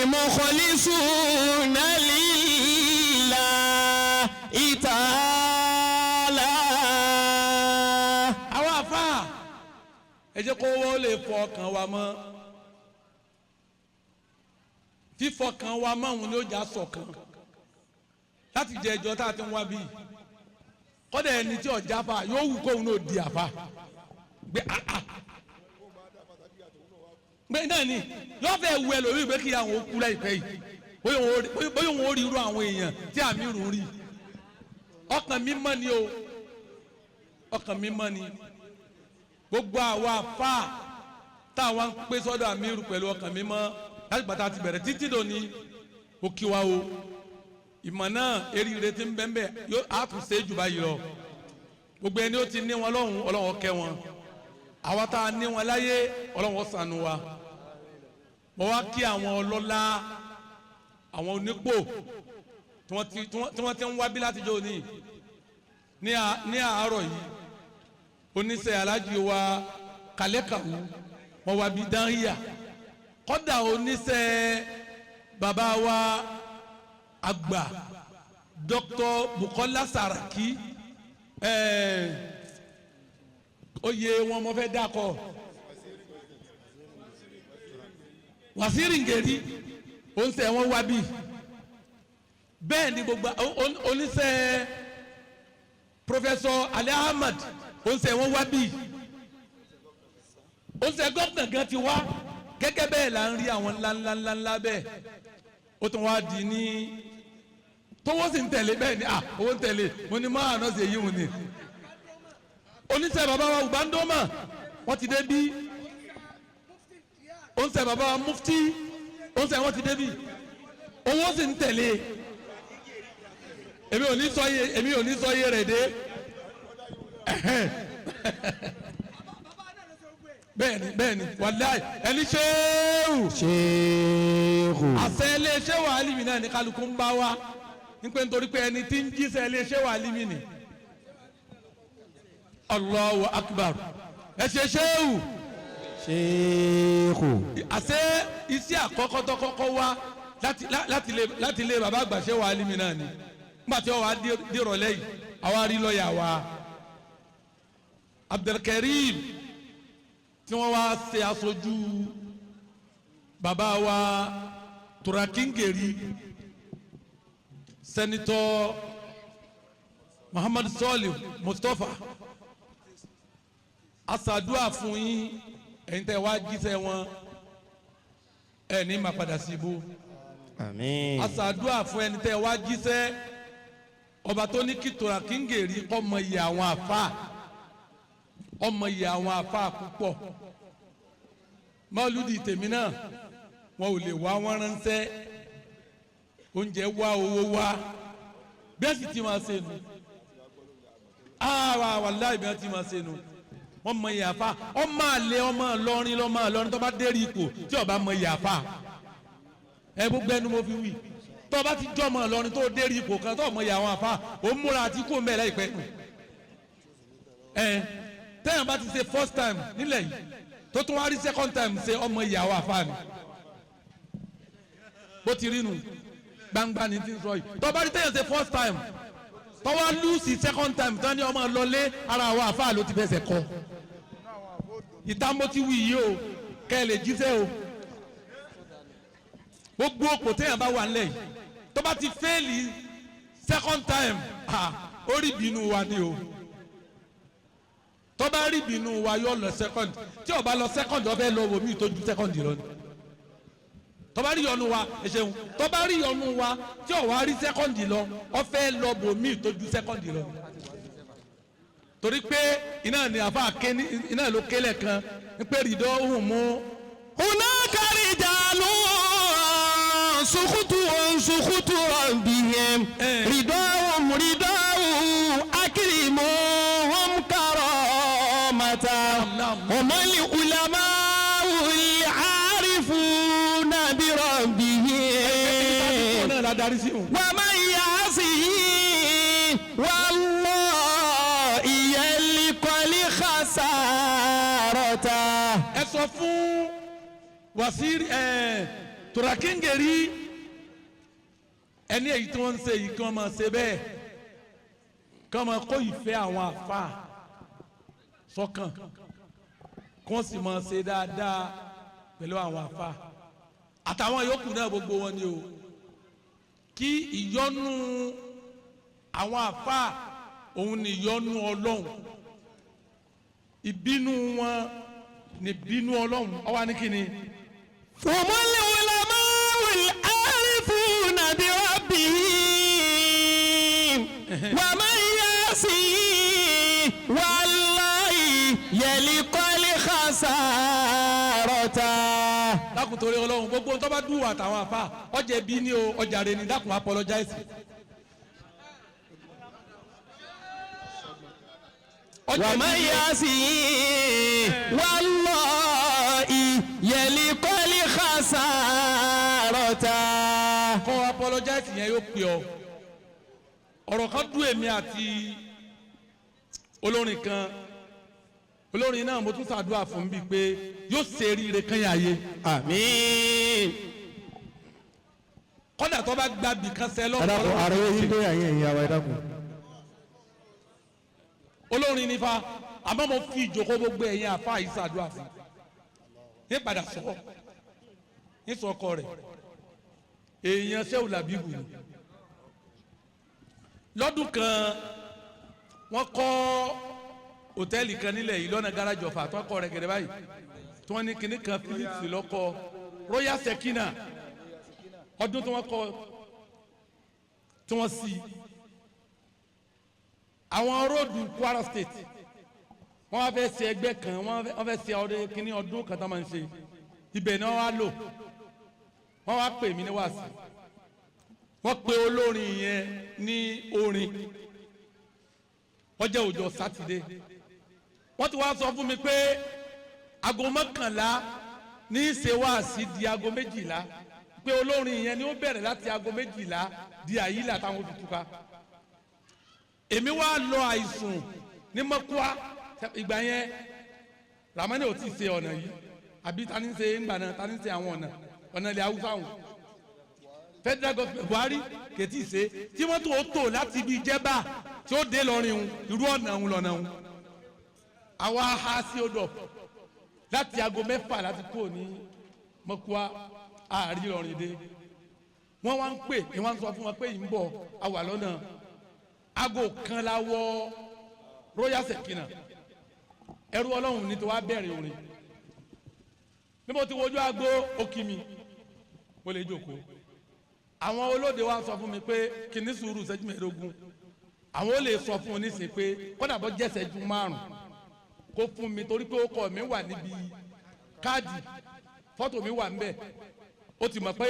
المخلصون لله تعالى. àwọn àfáà ẹ jẹ́ kó wọ́n lè fọ ọkàn wa mọ́ fífọkàn wa mọ́ òun ni ó jà ṣọ̀kan láti jẹ ẹjọ́ tá a ti ń wá bí kọ́dà ẹni tí ọ̀já fa yóò wù kóun náà di àfa gbé gbé náà ni yóò fẹ́ wù ẹ lórí ìgbé kí àwọn okú láìpẹ́ yìí bóyá òun ó rí irú àwọn èèyàn tí àmì rùn rí ọkàn mímọ́ ni o ọkàn mímọ́ ni gbogbo àwa àfa táwa ń pé sọ́dọ̀ àmì rù pẹ̀lú ọkàn mímọ́ láti gbàtà ti bẹ̀rẹ̀ títí dòní ó kí wa o ìmọ̀ náà eríire ti ń bẹ́ẹ̀ yóò á tún ṣe jù báyìí lọ gbogbo ẹni ó ti ní wọn lọ́hùn Ọlọ́hun kẹ́ wọn àwa tá a ní wọn láyé Ọlọ́hun ṣàánú wa mo wá kí àwọn ọlọ́lá àwọn onípò tí wọ́n ti ń wá bí láti jọ òní ní àárọ̀ yìí oníṣẹ́ alájí wa kàlẹ́kàwú wọ́n wá bí dáhìyà kọ́dà oníṣẹ́ bàbá wa àgbà Dr. Bukola Saraki oyè wọn mo fẹ́ dákọ̀ Wàsíìrì Ngèrí oníṣẹ́ wọn wá bí bẹ́ẹ̀ ni gbogbo oníṣẹ́ Professor Ali Ahmad oníṣẹ́ wọn wá bí oníṣẹ́ gómìnà gan ti wá gẹ́gẹ́ bẹ́ẹ̀ là ń rí àwọn ńláńláńlá bẹ́ẹ̀ ó tún wá di ní tówó sì ń tẹ̀lé bẹ́ẹ̀ ni owó ń tẹ̀lé mo ní máa náà ṣe yí wọn ni oníṣẹ́ bàbá wa Ubandoma wọ́n ti dé bí oníṣẹ́ bàbá wa Mufti oníṣẹ́ wọ́n ti dé bí owó sì ń tẹ̀lé èmi ò ní sọ iye rẹ̀ dé bẹ́ẹ̀ni wàláì ẹni ṣéèrù àṣẹ ilé ṣéwà alimi náà ní kálukú ń bá wa nípa nítorí pé ẹni tí ń jíṣẹ́ ilé ṣéwà alimi ni Allahu akbar ẹ ṣe ṣéèrù àṣẹ iṣẹ́ àkọ́kọ́ tó kọ́kọ́ wá láti lé bàbá àgbà ṣéwà alimi náà ni nígbà tí wọ́n wá dìrọ̀lẹ́ yìí àwa rí lọ́ọ̀yà wa Abdulkarim tí wọ́n wá ṣe aṣojú bàbá wa Turakingeri Sẹ́nitọ́ Muhammad Salih Mustapha aṣàdúrà fún yín ẹ̀yin tẹ́ wá jíṣẹ́ wọn ẹ̀ ní máa padà sí ibú àmín aṣàdúrà fún ẹni tẹ́ wá jíṣẹ́ ọba tó ní kí Turakingeri kọ́ mọ iye àwọn àfáà ọmọ iye àwọn àfáà púpọ̀ mọ́lúdì tèmi náà wọn ò lè wá wọn ránṣẹ́ oúnjẹ wá owó wá bẹ́ẹ̀ sì ti máa ṣe nu wàláhì bẹ́ẹ̀ ti máa ṣe nu wọ́n mọ iye àfáà ọmọ àlẹ́ ọmọ Ìlọrin tó bá dérí ipò tí ọba mọ iye àfáà ẹ gbogbo ẹnu mo fi wí tó bá ti jọ́ ọmọ Ìlọrin tó dérí ipò kan tó mọ iye àwọn àfáà ó múra àti kó mẹ́lẹ́ ìpẹ́ tẹ́yàn bá ti ṣe first time nílẹ̀ yìí tó tún wá rí second time ṣe ọmọ ìyàwó àfáàní bó ti rí nu gbangba ni ti ń sọ yìí tó bá rí tẹ́yàn ṣe first time tó wá lùsì second time tán ní ọmọ lọlé ara àwọn àfáà ló ti fẹsẹ̀ kọ ìtàmó ti wí yìí o kẹ́ ẹ lè jíṣẹ́ o gbogbo òpò tẹ́yàn bá wà nílẹ̀ yìí tó bá ti fẹ́ẹ̀lì second time ó rí ìbínú wa ni o tó bá rí ìbínú wa yóò lọ second tí ó bá lọ second ó fẹ́ lọ wò mí ìtọ́jú second lọ ni tó bá rí yọnu wa ẹ ṣeun tó bá rí yọnu wa tí ó wá rí second lọ ó fẹ́ lọ wò mí ìtọ́jú second lọ ni torí pé iná ni àfa kéni iná ló kélé kan ń pè rìdọ́ òun mú. hunaka rijalun sukutu bihim ridahum akrimuhum karamata humul ulama'ul arifuna bi rabbihim wa man ya'sihi wallahi yalqal khasarata. ẹ sọ fún Wàsíìrì Turakingeri ẹni èyí tí wọ́n ń ṣe yìí kí wọ́n máa ṣe bẹ́ẹ̀ kí wọ́n máa kó ìfẹ́ àwọn àfa sọ́kàn kí wọ́n sì máa ṣe dáadáa pẹ̀lú àwọn àfa àtàwọn yòókù náà gbogbo wọn ni o kí ìyọ́nú àwọn àfa òun ni ìyọ́nú Ọlọ́run ìbínú wọn ni ìbínú Ọlọ́run ó wà ní kíni. humul ulama'ul arifuna bi rabbihim wa man ya'sihi wallahi yalqal khasarata. dákun torí Ọlọ́run gbogbo tó bá dùn àtàwọn àfa ọjà bí ní o ọjà rẹ ní dákun apologize. ومن يعصي والله يلق الخسارة. kọ́ apologize yẹn yóò pè ọ́ ọ̀rọ̀ kan dùn èmi àti olórin kan olórin náà mo tún ṣàdúrà fún bí pé yóò ṣe rire kan yàyé àmín. kọ́dà tó bá gba bìkan sẹ́ lọ́wọ́. ẹ dákun ààrẹ yìí dé àyè ìyàwó ẹ dákun. olórin nífa àmọ́ mo fi ìjókòó gbogbo ẹ̀yin àfa yìí ṣàdúrà fún ní padà sọ ní sọkọ rẹ̀ èèyàn sẹ́wù làbíbù ni lọ́dún kan wọ́n kọ́ hòtẹ́ẹ̀lì kan nílẹ̀ yìí lọ́nà gáràjì ọ̀fà tó kọ́ rẹ̀ gẹ̀dẹ̀ báyìí tí wọ́n ní kinní kan Philips lọ́kọ́ Royal Sekina ọdún tí wọ́n kọ́ tí wọ́n sí àwọn róòdù Kwara State wọ́n wá fẹ́ ṣe ẹgbẹ́ kan wọ́n fẹ́ ṣe ọdún kinní ọdún kan tó máa ń ṣe ibẹ̀ ni wọ́n wá lò wọ́n wá pè mí ní wàásù wọ́n pe olórin yẹn ní orin wọ́n jẹ́ ọjọ́ sátidé wọ́n ti wá sọ fún mi pé aago mọ́kànlá ní í ṣe wáàsí di aago méjìlá pé olórin yẹn ni ó bẹ̀rẹ̀ láti aago méjìlá di àyílà táwọn fi túká èmi wá lọ àìsùn ní mọ́kúá ìgbà yẹn Ramani ò tí ì ṣe ọ̀nà yìí àbí tani ń ṣe ńgbà náà tani ń ṣe àwọn ọ̀nà ilẹ̀ haúsá wọn federal government Buhari kètì ṣe tí wọ́n tó láti ibi Jẹ́bà tí ó dé lọ́rin òun irú ọ̀nà òun lọ́nà òun àwa ha sí odò láti aago mẹ́fà láti kó ní mọ́kúá àárí lọ́rin dé wọ́n wá ń pè ní wọ́n sọ fún wọn pé yìí ń bọ̀ àwà lọ́nà aago kan la wọ Royal Sekina ẹrú Ọlọ́run ní tí wàá bẹ̀rẹ̀ orin níbo tí wojú aago okimi mo lè jókòó àwọn olóde wa sọ fún mi pé kí ní sùúrù ṣẹ́jú mẹ́ẹ̀ẹ́dógún àwọn ó lè sọ fún un nísìnyí pé kódà bọ́ jẹ́ ṣẹ́jú márùn kó fún mi torí pé ó kọ́ mi wà níbi káàdì fọ́tò mi wà ńbẹ̀ ó ti mọ̀ pé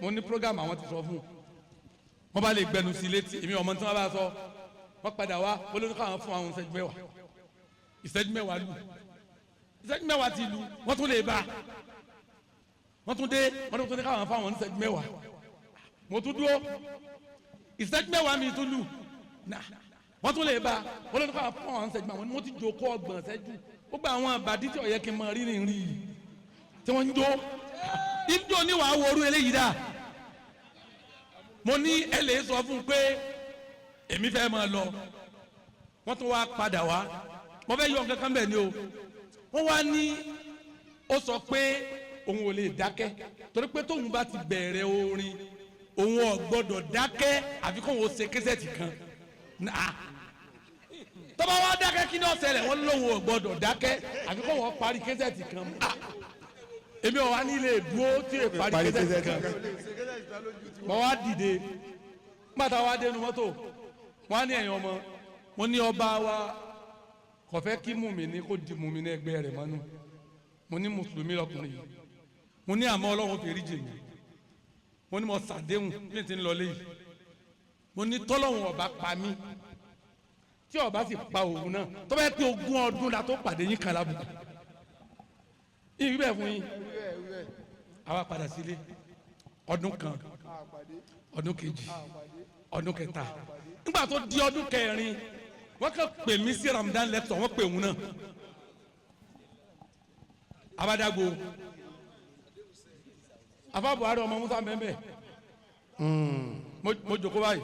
mo ní program àwọn ti sọ fún un wọ́n bá lè gbẹnu sí létí èmi ọmọ tí wọ́n bá sọ wọ́n padà wá olórí káwọn fún àwọn ìṣẹ́jú mẹ́wàá lù ìṣẹ́jú mẹ́wàá ti lù wọ́n tún lè bá wọ́n tún dé wọ́n tún ní káwọn fún àwọn ìṣẹ́jú mẹ́wàá mo tún dúró ìṣẹ́jú mẹ́wàá mi tún lù wọ́n tún lè bá wọ́n lè káwọn fún àwọn ìṣẹ́jú mẹ́wàá mo ti jókòó ọgbọ̀n ìṣẹ́jú ó gba àwọn àbàdí tí ó yẹ kí n máa rí rìn rí tí wọ́n ń jó ìjó ní wàá wo orú eléyìí dá mo ní ẹ lè sọ fún un pé èmi fẹ́ máa lọ wọ́n tún wá padà wá mo fẹ́ yọ nǹkan kan bẹ́ẹ̀ ni o wọ́n wá ní ó sọ pé òun ò lè dákẹ́ torí pé tóun bá ti bẹ̀rẹ̀ orin òun ò gbọ́dọ̀ dákẹ́ àfi kóun ó ṣe késẹ́ẹ̀tì kan tọ́ba wá dákẹ́ kí ni ó ṣẹlẹ̀ wọ́n lóun ò gbọ́dọ̀ dákẹ́ àfi kóun ó parí késẹ́ẹ̀tì kan èmi ò wá nílé dúró tí ò parí késẹ́ẹ̀tì kan mo wá dìde pátá wá dénú mọ́tò wọ́n á ní ẹ̀yìn ọmọ mo ní ọba wa kò fẹ́ kí mùmíní kó di mùmíní ẹgbẹ́ rẹ̀ mọ́nú mo ní mùsùlùmí lọkùnrin yìí mo ní àmọ́ ọlọ́run fèrè jì mí mo ní mo ṣàdéhùn bí n ti ń lọ léyìí mo ní tọ́lọ́run ọba pa mí tí ọba sì pa òun náà tó bá yẹ pé 20 ọdún la tó pàdé yín kan lábùkù ìwé bẹ́ẹ̀ fún yín àwa padà sílé ọdún kan ọdún kejì ọdún kẹta nígbà tó di ọdún kẹrin wọ́n kàn pè mí sí Ramadan lecture wọ́n pè òun náà abadago afa Buhari ọmọ Musa bẹ́ẹ̀ mo jòkó báyìí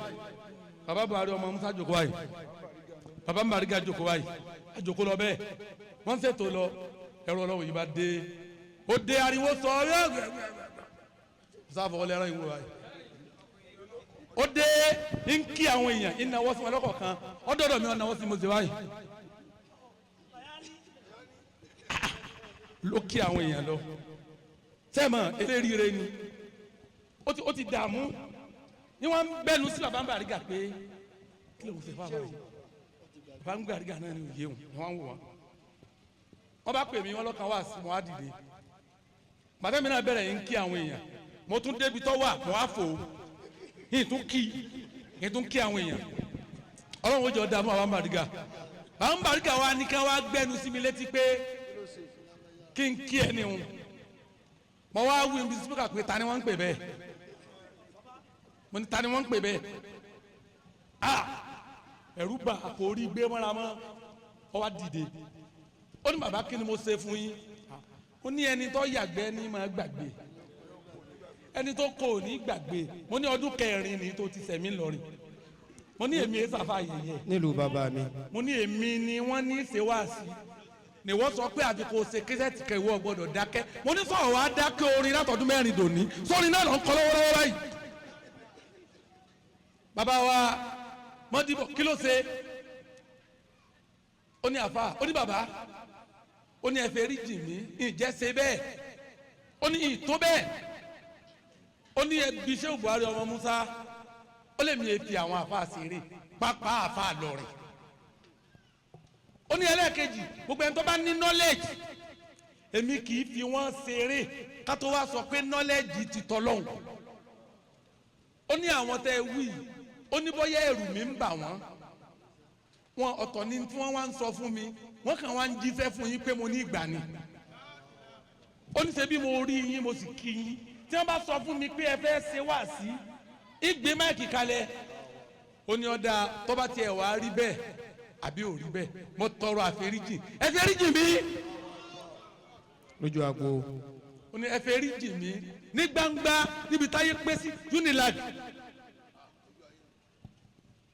baba Buhari ọmọ Musa jòkó báyìí baba Mbariga jòkó báyìí a jòkó lọ bẹ́ẹ̀ wọ́n ṣètò lọ ẹ̀rọ ọlọ́wọ́ yìí bá dé ó dé ariwo sọ ọ́ sáfọ̀ ọlẹ́rán ìwúrọ̀ báyìí ó dé ń kí àwọn èèyàn ìnáwó sí wọn lọ́kọ̀ọ̀kan ọdọ́dọ̀ mi ọ̀nàwó sí mo ṣe báyìí ló kí àwọn èèyàn lọ sẹ́mọ̀ eléríire ni ó ti dààmú ni wọ́n bẹ́nu sí bàbá Mbariga pé kí ló ń ṣe fáwọn yìí bàbá Mbariga náà ni òye wọn ni wọ́n ń wò wọ́n bá pè mí wọ́n lọ́kàn wá sí wọn á dìde bàtà mi náà bẹ̀rẹ̀ yín kí àwọn èèyàn mo tún débi tó wà mo wá fò yín tún kí àwọn èèyàn ọlọ́run ó jọ dààmú àwọn bàrígà wa ní ká wá gbẹ́nu sí mi létí pé kí n kí ẹni hùn mo wá wí ibi sípíkà pé ta ni wọ́n ń pè bẹ́ẹ̀ mo ní ta ni wọ́n ń pè bẹ́ẹ̀ ẹ̀rù bà kò rí gbé mọ́ra mọ́ ọ wá dìde ó ní bàbá kí ni mo ṣe fún yín ó ní ẹni tó yàgbẹ́ ní máa gbàgbé ẹni tó kò ní gbàgbé mo ní ọdún kẹrin ni tó ti sẹ̀mí lọ́rin mo ní èmi ẹ̀sàfà yẹ̀yẹ̀ nílùú bàbá mi. mo ní èmi ni wọ́n ní ṣe wá sí ni wọ́n sọ pé àti kò ṣe késẹ́tì kẹwọ́ gbọ́dọ̀ dákẹ́ mo ní sọ̀rọ̀ wá dákẹ́ orin látọ̀dún mẹ́rin dòní sórin náà lọ ń kọ́ lọ́wọ́lọ́wọ́ báyìí bàbá wa mọ́dìbò kí ló ṣe ó ní àfa ó ní bàbá ó ní ẹ̀fẹ̀ rí jì mí ìjẹ́ ṣe bẹ́ẹ̀ ó ní ìtó bẹ́ẹ̀ ó ní ẹbí Sheikh Buhari ọmọ Musa ó lè mi èfi àwọn àfa ṣeré pápá àfa lọ́rẹ̀ ó ní ẹlẹ́ẹ̀kejì gbogbo ẹni tó bá ní knowledge èmi kì í fi wọ́n ṣeré ká tó wá sọ pé knowledge ti tọ́lọ́hùn ó ní àwọn tẹ́ ẹ wí ó ní bóyá ẹ̀rù mi ń bà wọ́n wọn ọ̀tọ̀ ni tí wọ́n wá ń sọ fún mi wọ́n kàn wá ń jíṣẹ́ fún yín pé mo ní ìgbà ni ó ní ṣe bí mo rí yín mo sì kí yín tí wọ́n bá sọ fún mi pé ẹ fẹ́ ṣe wá sí ìgbé máìkì kalẹ̀ ó ní ọ̀dà tó bá tiẹ̀ wá rí bẹ́ẹ̀ àbí ò rí bẹ́ẹ̀ mo tọrọ àforíjì ẹ foríjì mi lójú agbo. ó ní ẹ foríjì mi ní gbangba níbi táyé pé sí unilag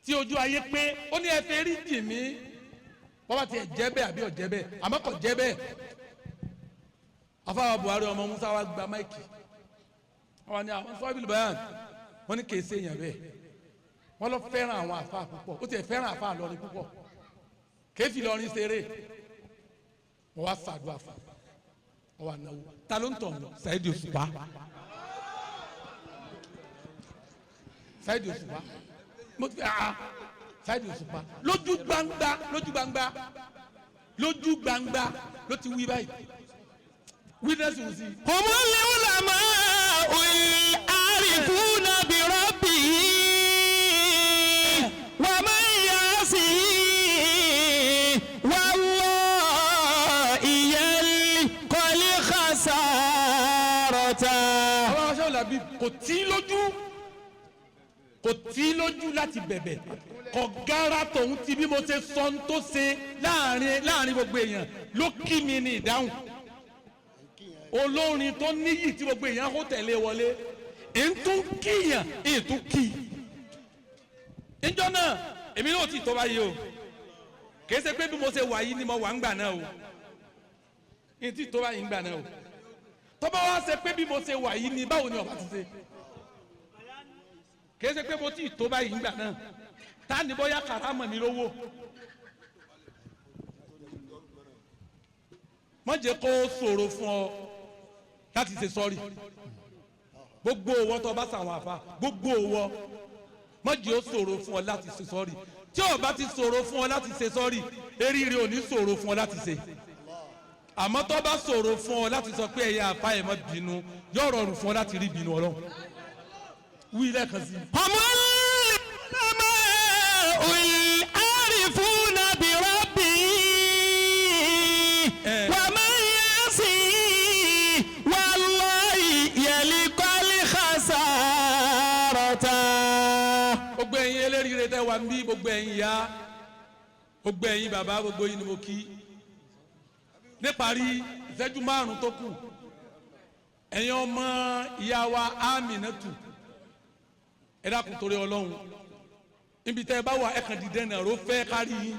tí ojú ayé pé ó ní ẹ foríjì mi wọ́n bá tiẹ̀ jẹ́ bẹ́ẹ̀ àbí ò jẹ́ bẹ́ẹ̀ àmọ́ kò jẹ́ bẹ́ẹ̀ afáwa Buhari ọmọ Musa wa gba máìkì wọ́n ní àwọn Sohibul Bayan wọ́n ní kèé séèyàn bẹ́ẹ̀ wọ́n lọ fẹ́ràn àwọn àfa púpọ̀ ó tiẹ̀ fẹ́ràn àfa lọ́rin púpọ̀ kéfì lọ́rin ṣeré wọ́n wá ṣàdúrà fún wọ́n wá náwó ta ló ń tọ̀ ọ́ Saheed Òṣùpá Saheed Òṣùpá mo ti Saheed Òṣùpá lójú gbangba ló ti wí báyìí witness wò sí. humul ulama'ul arifuna bi rabbihim wa man yasihi wallahi yalqal khasarata. àwọn aṣọ làbí kò tí lójú láti bẹ̀bẹ̀ kò gara tòun ti bí mo ṣe sọ ń tó ṣe láàrin gbogbo èèyàn ló kí mi ní ìdáhùn olórin tó níyì tí gbogbo èèyàn kó tẹ̀lé wọlé ètún kíyàn ètún kí níjọ́ náà èmi náà ti tó báyìí o kìí ṣe pé bí mo ṣe wà yìí ni mo wà ń gbà náà o ní ti tó báyìí ń gbà náà o tó bá wá ṣe pé bí mo ṣe wà yìí ni báwo ni ọba ti ṣe kìí ṣe pé mo ti tó báyìí ń gbà náà tá ní bóyá kàrámọ̀ mi lówó má jẹ́ kó ṣòro fún ọ láti ṣe sọ́ọ̀rì gbogbo owó tó bá sàwọn àfa gbogbo owó má jẹ́ ó ṣòro fún ọ láti ṣe sọ́ọ̀rì tí ó bá ti ṣòro fún ọ láti ṣe sọ́ọ̀rì eríire ò ní ṣòro fún ọ láti ṣe àmọ́ tó bá ṣòro fún ọ láti sọ pé ẹ̀yà àfa ẹ̀ má bínú yóò rọrùn fún ọ láti rí bínú Ọlọ́run wí lẹ́ẹ̀kan sí i. humul arifuna bi rabbihim wa man yasihi wallahi yalqal khasarata. gbogbo ẹ̀yin eléríire tẹ́ wà ń bí gbogbo ẹ̀yin ìyá gbogbo ẹ̀yin bàbá gbogbo yín ni mo kí níparí ìṣẹ́jú márùn-ún tó kù ẹ̀yin ọmọ ìyá wa Aminatu ẹ dákun torí Ọlọ́run níbi tẹ́ ẹ bá wà ẹ kàn dìde nàró fẹ́ kárí yín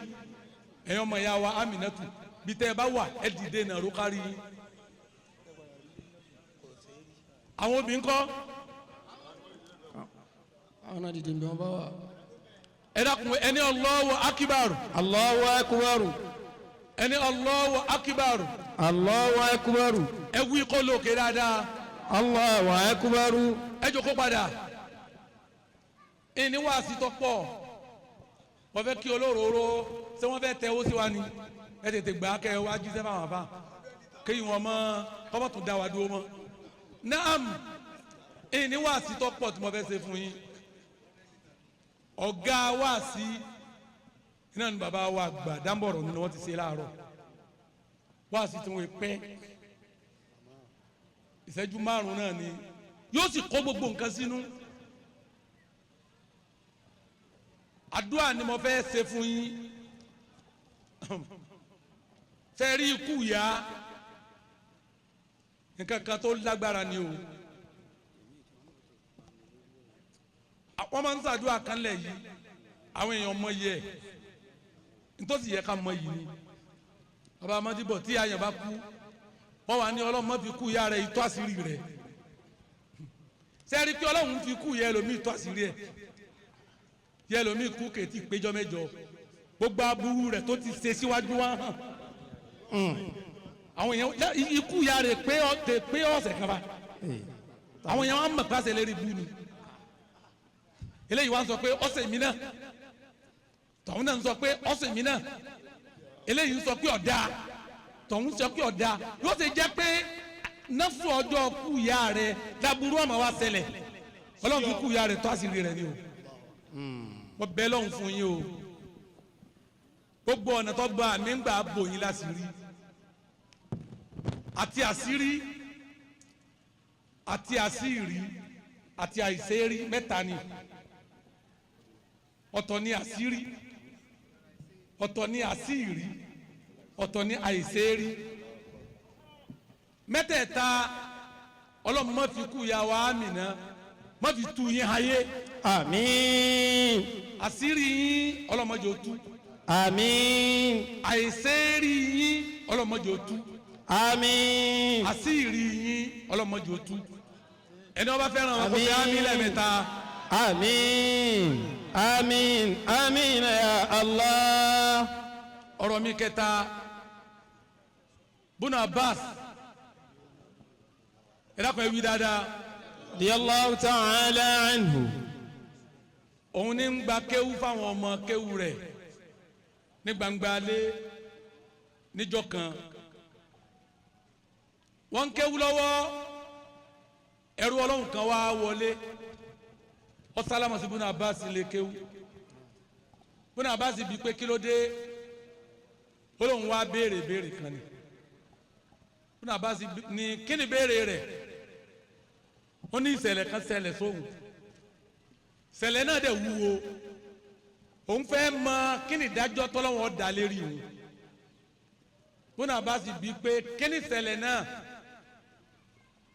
ẹ̀yin ọmọ ìyá wa Aminatu bí tẹ́ ẹ bá wà ẹ dìde nàró kárí yín àwọn obìnrin kọ́ àwọn náà dìde bí wọ́n bá wà. ẹ dákun ẹni Allahu akbar Allahu akbar. ẹni Allahu akbar Allahu akbar. ẹ wí kó lókè dáadáa Allahu akbar. ẹ jókòó padà ìní wá sí tọ́pọ̀ wọ́n fẹ́ kí olóróró ṣé wọ́n fẹ́ tẹ owó sí wa ni ẹ tètè gbà kẹ́ ẹ wá jíṣẹ́ fáwọn àfa kéyìn wọn mọ́ kọ́mọ́ tún dá wa dúró mọ́ naam ẹni wáàsí tó pọ̀ tí mo fẹ́ ṣe fún yín ọ̀gá wáàsí iná ni bàbá wa gbà dáńbọ̀rọ̀ nínú wọn ti ṣe láàárọ̀ wáàsí tí wọ́n pẹ́ ìṣẹ́jú 5 náà ni yóò sì kó gbogbo nǹkan sínú àdúrà ni mo fẹ́ ṣe fún yín fẹ́ rí ikú ìyá nǹkan kan tó lágbára ni o wọ́n máa ń ṣàdúrà kan lẹ̀ yìí àwọn èèyàn mọ iye ẹ̀ nítòsí yẹ ká mọ yìí ni bàbá amadibọ̀ tí àyàn bá kú wọ́n wà ní ọlọ́run má fi kú ìyá rẹ̀ ìtọ́ àṣírí rẹ̀ sẹ́ẹ̀rí pé ọlọ́run fi kú ìyá ẹlòmíì ìtọ́ àṣírí ẹ̀ ìyá ẹlòmíì kú kèétí péjọ mẹ́jọ gbogbo aburú rẹ̀ tó ti ṣe síwájú wá hàn àwọn èèyàn ikú ìyá rẹ̀ pé ọ̀sẹ̀ kan bá àwọn èèyàn wọn mọ̀ pàṣẹ lérí bú ni eléyìí wá ń sọ pé ọ̀sẹ̀ mi náà tọ̀hún náà ń sọ pé ọ̀sẹ̀ mi náà eléyìí ń sọ pé ọ̀dà tọ̀hún sọ pé ọ̀dà yóò ṣe jẹ́ pé náfù ọjọ́ kú ìyá rẹ̀ láburú ọmọ wa ṣẹlẹ̀ ọlọ́run fi kú ìyá rẹ̀ tó àṣírí rẹ̀ ni o wọ́n bẹ́ lọ́hùn fún yín o gbogbo ọ̀nà tó gba àmì ń gbà bò yín láṣìírí àti àṣírí àti àṣírí àti àìṣeérí mẹ́ta ni ọ̀tọ̀ ni àṣírí ọ̀tọ̀ ni àṣírí ọ̀tọ̀ ni àìṣeérí mẹ́tẹ̀ẹ̀ta ọlọ́run má fi kú ya wa Àmínà má fi tú yín ayé àmín àṣírí yín ọlọ́run má jẹ́ ó tú àmín àìṣeérí yín ọlọ́run má jẹ́ ó tú àmín àṣírí yín ọlọ́run má jẹ́ ó tú ẹni wọ́n bá fẹ́ràn wọn kó fi àmín lẹ́ẹ̀mẹ́ta àmín àmín àmín ya Allah. ọ̀rọ̀ mi kẹta Bùnà Abbas ẹ̀dá kan wí dáadáa radiyallahu ta'ala anhu. òun ní ń gba kéwú fáwọn ọmọ kéwú rẹ̀ ní gbangba lé níjọ́ kan wọ́n ń kéwú lọ́wọ́ ẹrú ọlọ́run kan wá wọlé ó sálámà sí Bùnà Abbas lè kéwú Bùnà Abbas bí pé kí ló dé ó lóun wá béèrè kan ni Bùnà Abbas ní kí ni béèrè rẹ̀ ó ní ìṣẹ̀lẹ̀ kan ṣẹlẹ̀ sóhun ṣẹlẹ̀ náà dẹ̀ wúwo òun fẹ́ mọ kí ni ìdájọ́ tọ́lọ́wọ́ dá lérí òun Bùnà Abbas bí pé kí ni ìṣẹ̀lẹ̀ náà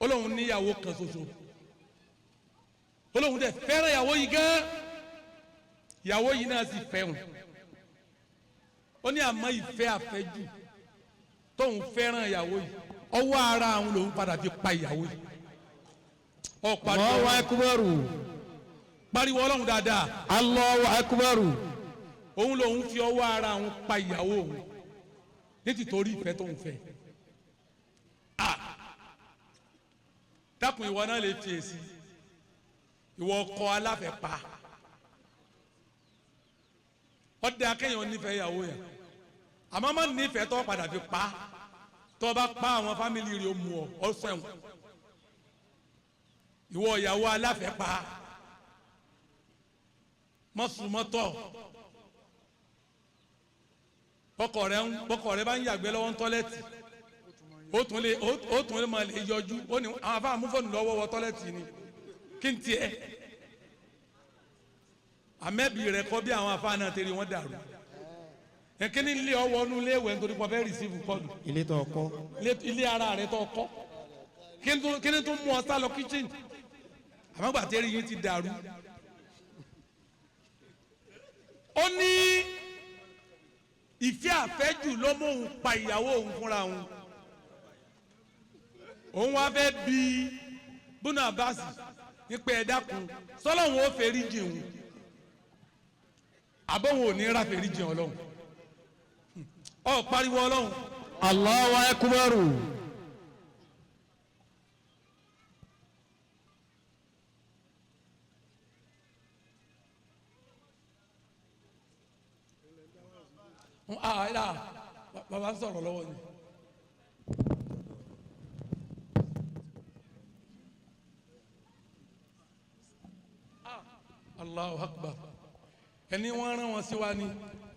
ó lóun níyàwó kan ṣoṣo ó lóun dẹ̀ fẹ́ràn ìyàwó yìí gan ìyàwó yìí náà sì fẹ́ wọn ó ní àmọ́ ìfẹ́ àfẹ́jù tóun fẹ́ràn ìyàwó yìí ọwọ́ ara àwọn lòun padà fi pa ìyàwó yìí Allahu akbaru. pariwo ọlọ́run dáadáa Allahu akbaru. òun lòun fi ọwọ́ ara àwọn pa ìyàwó òun nítorí ìfẹ́ tóun fẹ́ dákun ìwọ náà lè fi èsì ìwọ ọkọ aláfẹ̀pá ọdẹ akẹ́yìn nífẹ̀ẹ́ ìyàwó yẹn àmọ́ má nífẹ̀ẹ́ tó padà fi pa tó bá pa àwọn fámìlì rẹ̀ ó mú ọ sẹ́wọ̀n ìwọ ìyàwó aláfẹ̀pá mọ́sùmọ́tọ̀ bọ́kọ̀ rẹ̀ bá ń yàgbẹ́ lọ́wọ́ ń tọ́lẹ́tì ó tún lè máa lè yọjú ó ní àwọn afáà mú fóònù lọ́wọ́ wọ tọ́lẹ́tì ni kí n tiẹ̀ àmẹ́bí rẹ̀ kọ́ bí àwọn afáà náà tẹ̀lé wọn dàrú ẹ̀kíní ilé ọwọ́ inú ilé ìwẹ̀ nítorí pọ̀ fẹ́ rìsíìfù kọlù ilé tó kọ́. ilé ara rẹ̀ tó kọ́ kí ni tó mú ọ sá lọ kíchìn àmọ́gbà tẹ́rì yín ti dàrú ó ní ìfẹ́ àfẹ́jù ló mú òun pa ìyàwó òun fúnra òun wá fẹ́ bí Bùnà Abbas nípa ẹ dákun sọlọ́run ó fẹ́ rí jìn òun àbọ̀wò ò ní ra fẹ́ rí jìn ọlọ́run ọ pariwo ọlọ́run. Allahu akbaru. Bàbá ń sọ̀rọ̀ lọ́wọ́ ni Allahu akbar ẹni wọ́n rán wọn sí wa ni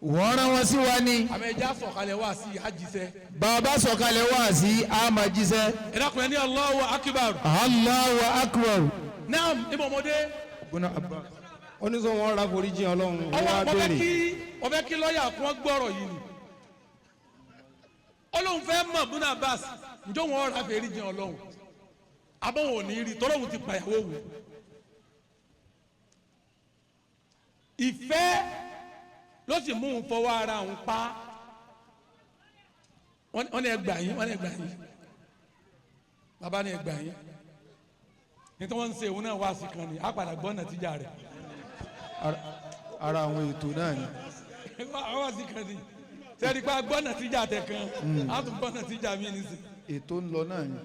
wọ́n rán wọn sí wa ni àmọ́ ẹja sọ̀kalẹ̀ wá sí àjíṣẹ́ bàbá sọ̀kalẹ̀ wá sí àmàjíṣẹ́. ẹ dákun ẹni Allahu akbar Allahu akbar. naam ibọmọdé bùnà àbá oníṣòwò wọn ra foríjì Ọlọ́run ọwọ́ wá béèrè. ọbẹ̀ kí lọ́ọ̀yà kún gbọ́rọ̀ yìí ni Ọlọ́run fẹ́ mọ̀ bùnà Abbas njọ́ wọn ra fèrè jìn Ọlọ́run abọ́wọ̀n ò ní rí tọ́lọ́hun ti pàyàwó wò ìfẹ́ ló sì mú un fọwọ́ ara òun pa wọ́n ní ẹgbà yín bàbá ní ẹgbà yín nítorí wọ́n ń ṣe òun náà wá sí kan ní àpàdà gbọ́ nàtíjà rẹ̀ ara àwọn ètò náà ni. wá sí kan ní sẹ́ni pa gbọ́ nàtíjà tẹ̀ kan á tún gbọ́ nàtíjà mí ní sí. ètò ń lọ náà ni.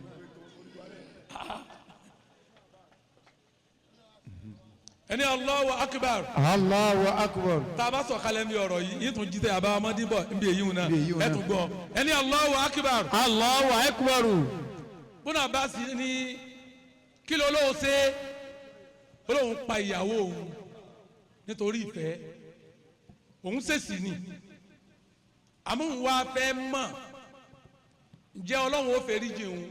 ẹni Allahu akbar. Allahu akbar. tá a bá sọ kalẹ̀ ní ọ̀rọ̀ yìí yìí tún jí tẹ àbá ọmọdé bọ̀ níbi èyí wọn náà ẹ tún gbọ́ ẹni Allahu akbar. Allahu akbar. bùnà Abbas ní kí ló lóun ṣe olóhùn pa ìyàwó òun nítorí ìfẹ́ òun ṣèṣì ni àmọ́ òun wá fẹ́ mọ̀ ǹjẹ́ Ọlọ́run ó fẹ́ríjì òun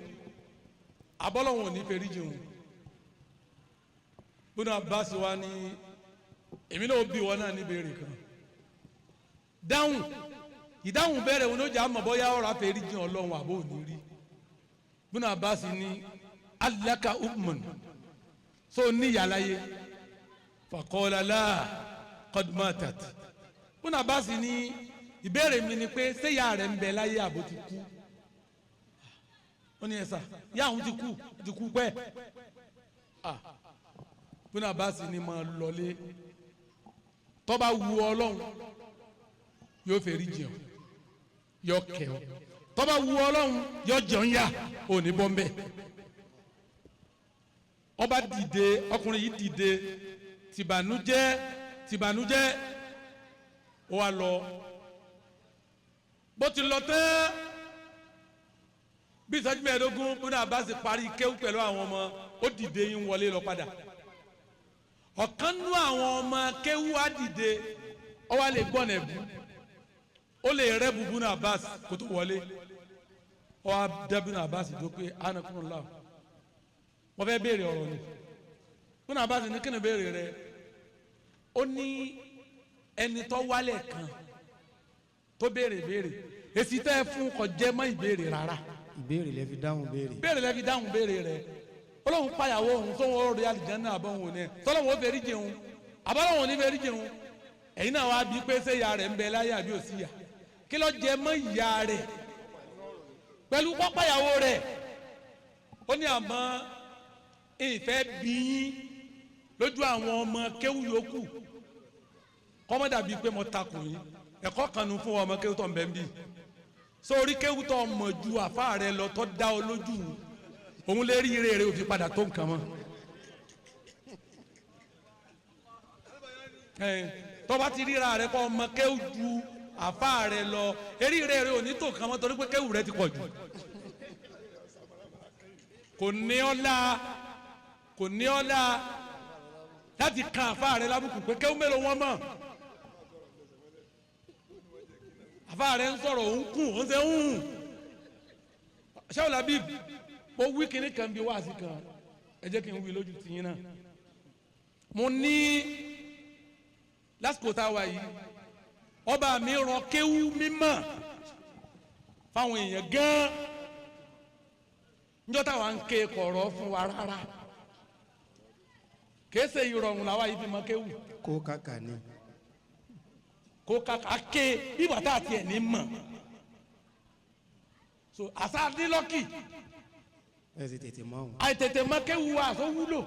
àbọ́lọ́run ò ní fẹ́ríjì òun. bùnà Abbas wa ní èmi náà bí wọn náà ní béèrè kan ìdáhùn bẹ̀rẹ̀ wọn ló jà mọ̀ bóyá ọ̀rọ̀ àfẹ́ríjì Ọlọ́run àbó ò ní rí. bùnà Abbas ní alaka ummun so ní yàláyé faqala la qad matat. bùnà Abbas ní ìbéèrè mi ni pé ṣé ìyá rẹ̀ ń bẹ láyé àbó ti kú. ó ní ẹ̀sà ìyá òun ti kú pẹ́. bùnà Abbas ní máa lọlé tó bá wu Ọlọ́run yóò fẹ́rí jẹun yóò kẹ́ ọ tó bá wu Ọlọ́run yóò jẹun yá ò ní bọ́m̀bẹ́. ọba dìde ọkùnrin yìí dìde tìbànújẹ́ ó wá lọ bó ti lọ tán bí ìṣẹ́jú mẹ́ẹ̀ẹ́dógún bùnà Abbas parí kéwú pẹ̀lú àwọn ọmọ ó dìde yín wọlé lọ padà. ọ̀kan nú àwọn ọmọ kéwú á dìde ó wá lè gbọ́n ẹ̀bù ó lè rẹ́ bùnà Abbas kó tó wọlé ó wá dẹ́ bùnà Abbas tó pé anakunla wọ́n fẹ́ béèrè ọ̀rọ̀ ni bùnà Abbas ní kíni béèrè rẹ ó ní ẹni tó wálẹ̀ kan tó béèrè èsì tẹ́ fún kò jẹ́ mọ́ ìbéèrè rárá ìbéèrè lẹ fi dáhùn béèrè rẹ Ọlọ́run pàyàwó òun tó wọ́n rí àlìjánnà àbọ̀wọ̀n ní ẹ̀ tọ́lọ́wọ́n fẹ́rí jẹun àbọ̀lọ́wọ́n ní fẹ́rí jẹun ẹ̀yin náà wá bí pé ṣé ìyá rẹ̀ ń bẹ láyé àbí òsì yá kí ló jẹ mọ́ ìyá rẹ̀ pẹ̀lú pọ́pàyàwó rẹ̀ ó ní àmọ́ ìfẹ́ bí yín lójú àwọn ọmọ kéwú yòókù kọ́mọ́dà bíi pé mo takùn yín ẹ̀kọ́ kanu fún ọmọ kéwú tó ń bẹ ń bì sórí kéwú tó mọ̀ ju àfa rẹ̀ lọ tó dá ọ lójú òun lè rí ire rẹ̀ òfin padà tó nǹkan mọ́ tọ́ba ti ríra rẹ̀ kọ́ ọmọ kéwú ju àfa rẹ̀ lọ eré ire rẹ̀ ò ní tó nǹkan mọ́ torí pé kéwú rẹ̀ ti pọ̀ jù kò ní ọ́lá láti kan àfa rẹ̀ lábùkù pé kéwú mélòó wọn mọ̀ àfa rẹ̀ ń sọ̀rọ̀ òun kùn òun ṣe ń hùn ṣé ọ̀la bíi mo wí kíní kan bí wáàsí kan ẹ jẹ́ kí n wí lójú tìyín náà mo ní lásìkò tá a wà yìí ọba mi rán kéwú mímọ́ fáwọn èèyàn gan níjọ́ táwa ń ké kọ̀rọ̀ fún wa rárá kéésè ìrọ̀rùn làwa yìí fi mọ kéwú kó kàkà ni kó kàkà ké bí bàtà tiẹ̀ ní mọ̀ so àṣà nílọ́kì ẹ sì tètè mọ òun. àìtètè mọ kéwu wa àtó wúlò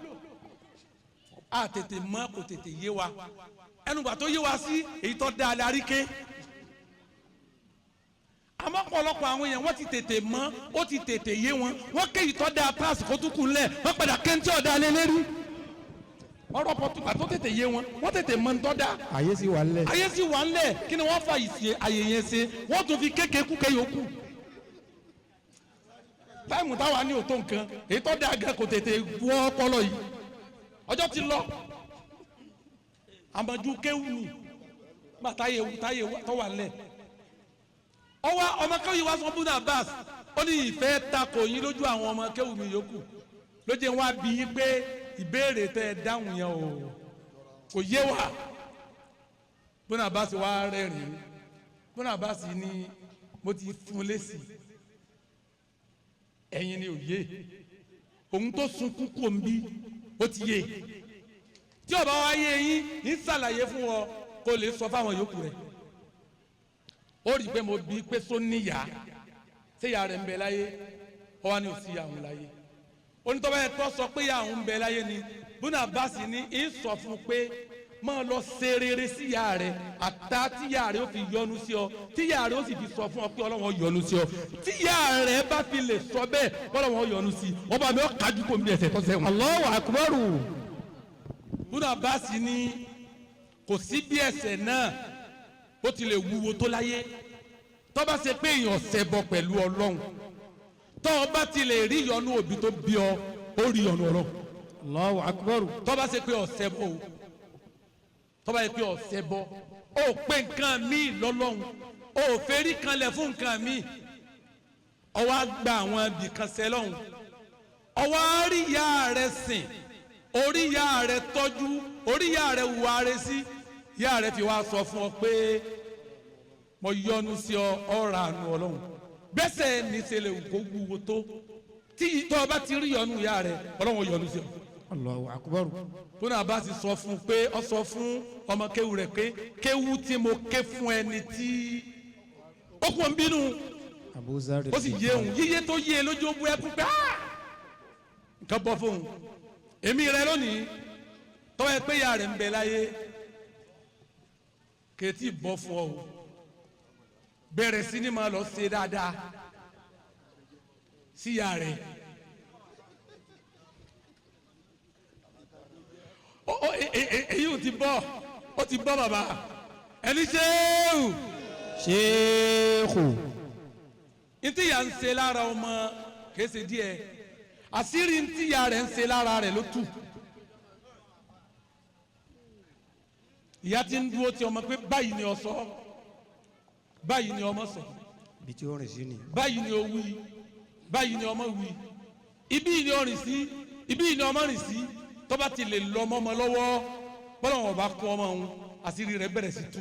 àtètè mọ kò tètè yé wa ẹnugbà tó yé wa sí èyí tó dáa lárí ké àmọ́ ọ̀pọ̀lọpọ̀ àwọn èèyàn wọ́n ti tètè mọ ó ti tètè yé wọn wọ́n ké èyí tó dáa pass kó tún kù ńlẹ̀ wọ́n padà kéńtì ọ̀dà lé lérí ọ̀rọ̀ pọ̀tùpà tó tètè yé wọn wọ́n tètè mọ ńtọ́ dáa ayé sì wà ńlẹ̀. ayé sì wà ńlẹ̀ kí ni wọ́n fa ìsì àyè yẹn ṣe wọ́n tún fi kéke kú kéyòókù táìmù táwa ní òtó nǹkan èyí tó dáa gan kò tètè wọ́ ọpọlọ yìí ọjọ́ ti lọ àmọ̀jú kéwù ni táyé tó wà lẹ̀ ọwọ́ ọmọ kéwù yìí wá sọ fún Abbas ó ní ìfẹ́ takò yín lójú àwọn ọmọ kéwù mi yòókù ló jẹ́ wá bí yín pé ìbéèrè tẹ́ ẹ dáhùn yẹn o kò yé wa bùnà Abbas wá rẹ́rìn bùnà Abbas ní mo ti fún lésì ẹ̀yin ni ò yé òun tó sunkún kò ń bí ó ti yé tí ọba wa yé yín ní sàlàyé fún ọ kó lè sọ fáwọn yòókù rẹ ó rí i pé mo bí pé só níyà séyà rẹ ń bẹ láyé ọ wá ní òsì àwọn láyé onítọ́ba yẹn tó sọ pé ìyá àwọn ń bẹ láyé ni bùnà Abbas ní í sọ fún pé máa lọ ṣe rere sí ìyá rẹ àtà tí ìyá rẹ ó fi yọ́nú sí ọ tí ìyá rẹ ó sì fi sọ fún ọ pé Ọlọ́run yọ́nú sí ọ tí ìyá rẹ bá fi lè sọ bẹ́ẹ̀ Ọlọ́run yọ́nú sí ọba mi ó kájú kó mi ẹsẹ̀ tó sẹ́wọ̀n. Allahu akbar. bùnà Abbas ní kò sí bí ẹ̀ṣẹ̀ náà ó ti lè wúwo tó láyé tó bá ṣe pé èèyàn ṣẹbọ pẹ̀lú Ọlọ́run tó o bá ti lè rí ìyọ́nú òbí tó bí ọ ó rí ìyọ́nú Ọlọ́run. Allahu akbar. tó bá ṣe pé ọ̀sẹ̀ bọ̀ o tó bá yẹ pé ọ̀sẹ̀ bọ̀ o pé nǹkan míì lọ́lọ́run o fẹ́rí kanlẹ̀ fún nǹkan míì ọwọ́ gba àwọn ibì kan sẹ́lọ́hún ọwọ́ rí ìyá rẹ̀ sìn orí ìyá rẹ̀ tọ́jú orí ìyá rẹ̀ wùwà rẹ̀ sí ìyá rẹ̀ fi wá sọ fún ọ pé mo yọ́nú sí ọ ọ̀rọ̀ àánú Ọlọ́run gbèsè ní ṣẹlẹ̀ kó wúwo tó tí tó o bá ti rí yọ́nú ìyá rẹ̀ Ọlọ́run yọ́nú sí ọ. Allahu akbar. bùnà Abbas sọ fún pé ọ sọ fún ọmọ kéwù rẹ̀ pé kéwù tí mo ké fún ẹni tí ó kún ń bínú ó sì yé òun yíyé tó yé lójú ó bú ẹkún pé nǹkan bọ́ fóun èmi rẹ lónìí tọ́wọ́ ẹ pé ìyá rẹ̀ ń bẹ láyé kèétí bọ́ fún ọ o bẹ̀rẹ̀ sí ni máa lọ ṣe dáadáa sí ìyá rẹ̀. èyí ò ti bọ́ ó ti bọ́ bàbá ẹni ṣéèwù. ṣéèkù. ntíyà ń ṣe lára ọmọ kìí ṣe díẹ̀ àṣírí ntíyà rẹ̀ ń ṣe lára rẹ̀ ló tù. ìyá ti ń dúró ti ọmọ pé báyìí ni ọ sọ báyìí ni ọmọ sọ bí tí ó rìn sí ni. báyìí ni ó wí báyìí ni ọmọ wí ibí ni ó rìn sí ibí ni ọmọ rìn sí tọ́ba ti lè lọ ọmọ lọ́wọ́ bọ́lá wọn bá kún ọmọ òun àṣírí rẹ̀ bẹ̀rẹ̀ sí tú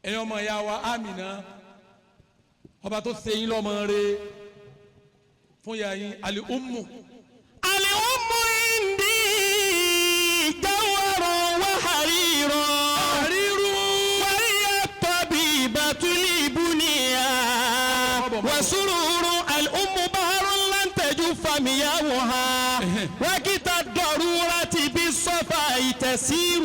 ẹ̀yin ọmọ ìyá wa Amina ọba tó ṣe yín lọ́mọ rẹ̀ fún ìyá yín al-ummu. al-ummu indi jawharun wa harirun wa hiya tabibatu libuniya wa sururun al-ummu bahrun lan tajuffa miyahuha وكتا الضرورة بالصفاء تسير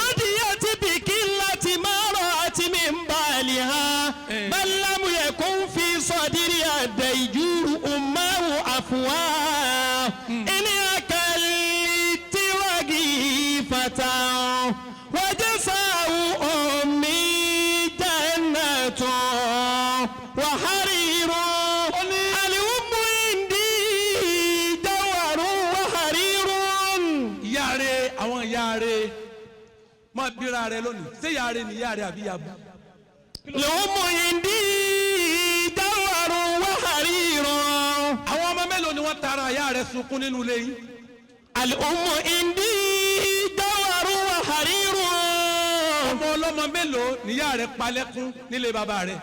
رديت بكلة ما رأت من بالها بل لم يكن في صدرها الديجور أمه أفواه إن أكلت وقيفة وجزاء أمي جنة وحرير yaare ma bira rẹ lónìí ṣé yaare ni yaare àbí yabu. lọ́mọ indi jawharun wa harirun. àwọn ọmọ mélòó ni wọ́n tara yaare sunkún nínú ilé yìí. al-ummu indi jawharun wa harirun. ọmọ ọlọ́mọ mélòó ni yaare palẹ́kún nílé bàbá rẹ̀.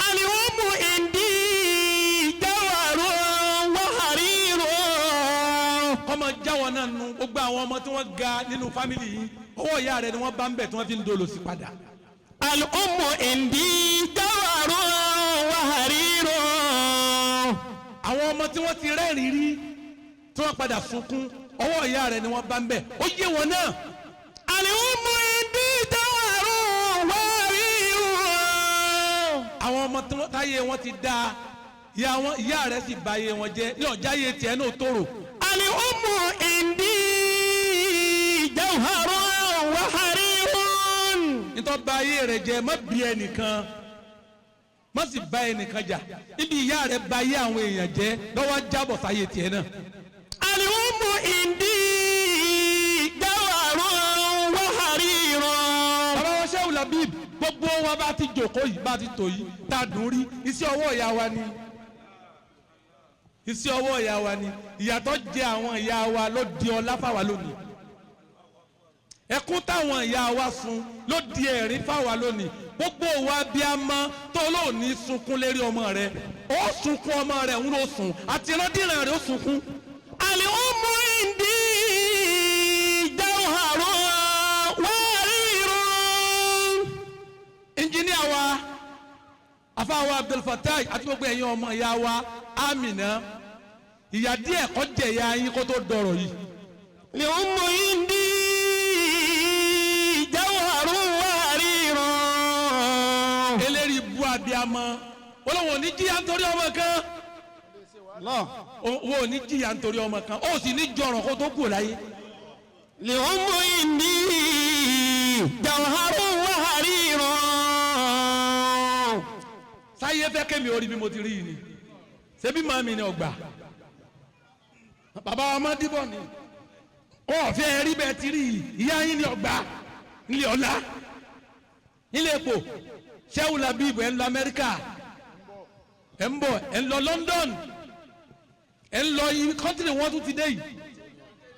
al-ummu indi jawharun wa harirun. kọ́mọ jáwọ́ náà nu gbogbo àwọn ọmọ tí wọ́n ga nínú fámìlì yìí ọwọ́ ìyá rẹ̀ ni wọ́n bá ń bẹ̀ tí wọ́n fi ń dolo sí padà. al-ummu indi jawharun wa harirun. àwọn ọmọ tí wọ́n ti rẹ́rìn rí tí wọ́n padà sunkún ọwọ́ ìyá rẹ̀ ni wọ́n bá ń bẹ̀ ó yé wọn náà. al-ummu indi jawharun wa harirun. àwọn ọmọ tí wọ́n táyé wọn ti dáa ìyá rẹ̀ sì bà ayé wọn jẹ́ ní ọjà ayé tiẹ̀ náà tóró. al-ummu indi jawharun wa harirun. nítorí bà ayé rẹ̀ jẹ́ má bí ẹnìkan má sì bá ẹnìkan jà ibi ìyá rẹ̀ bà ayé àwọn èèyàn jẹ́ lọ́wọ́ jábọ̀ sáyé tiẹ̀ náà. al-ummu indi jawharun wa Habib gbogbo wa bá ti jókòó yìí bá ti tò yìí tá a dùn rí iṣẹ́ ọwọ́ ìyá wa ni iṣẹ́ ọwọ́ ìyá wa ni ìyàtọ̀ jẹ àwọn ìyá wa ló di ọlá fáwa lónìí ẹkún táwọn ìyá wa sun ló di ẹ̀rín fáwa lónìí gbogbo wa bí a mọ tó lóòní sunkún lérí ọmọ rẹ ó sunkún ọmọ rẹ ń lọ sùn àti ìrandíran rẹ ó sunkún. àlè ó mú ìdí jawharu wàrírun. ẹnjìníà wa afáwa Abdul Fatai àti gbogbo ẹ̀yin ọmọ ìyá wa Amina ìyá díẹ̀ kọ́ jẹ̀ ya yín kó tó dọ̀rọ̀ yìí. lè ó mú ìdí jawharu wàrírun. eléyìí bu abiyamọ olówó ní jìyà nítorí ọmọ kan wo ní jìyà nítorí ọmọ kan ó sì ní jọrọ kó tó kú láyé. lè ó mú ìdí jawharu wàrírun. sáyé fẹ́ kémi orí bí mo ti rí yìí ni ṣebí màmí ni ọgbà bàbá ọmọ dìbò ni ọ̀fẹ́ rí bẹ́ẹ̀ ti rí yìí ìyá yín ni ọgbà nílé ọ̀la nílé epo Sheikh Labib ẹ̀ ń lọ Amẹ́ríkà ẹ̀ ń bọ̀ ẹ̀ ń lọ London ẹ̀ ń lọ yìí kọ́ńtìrì wọn tún ti dé yìí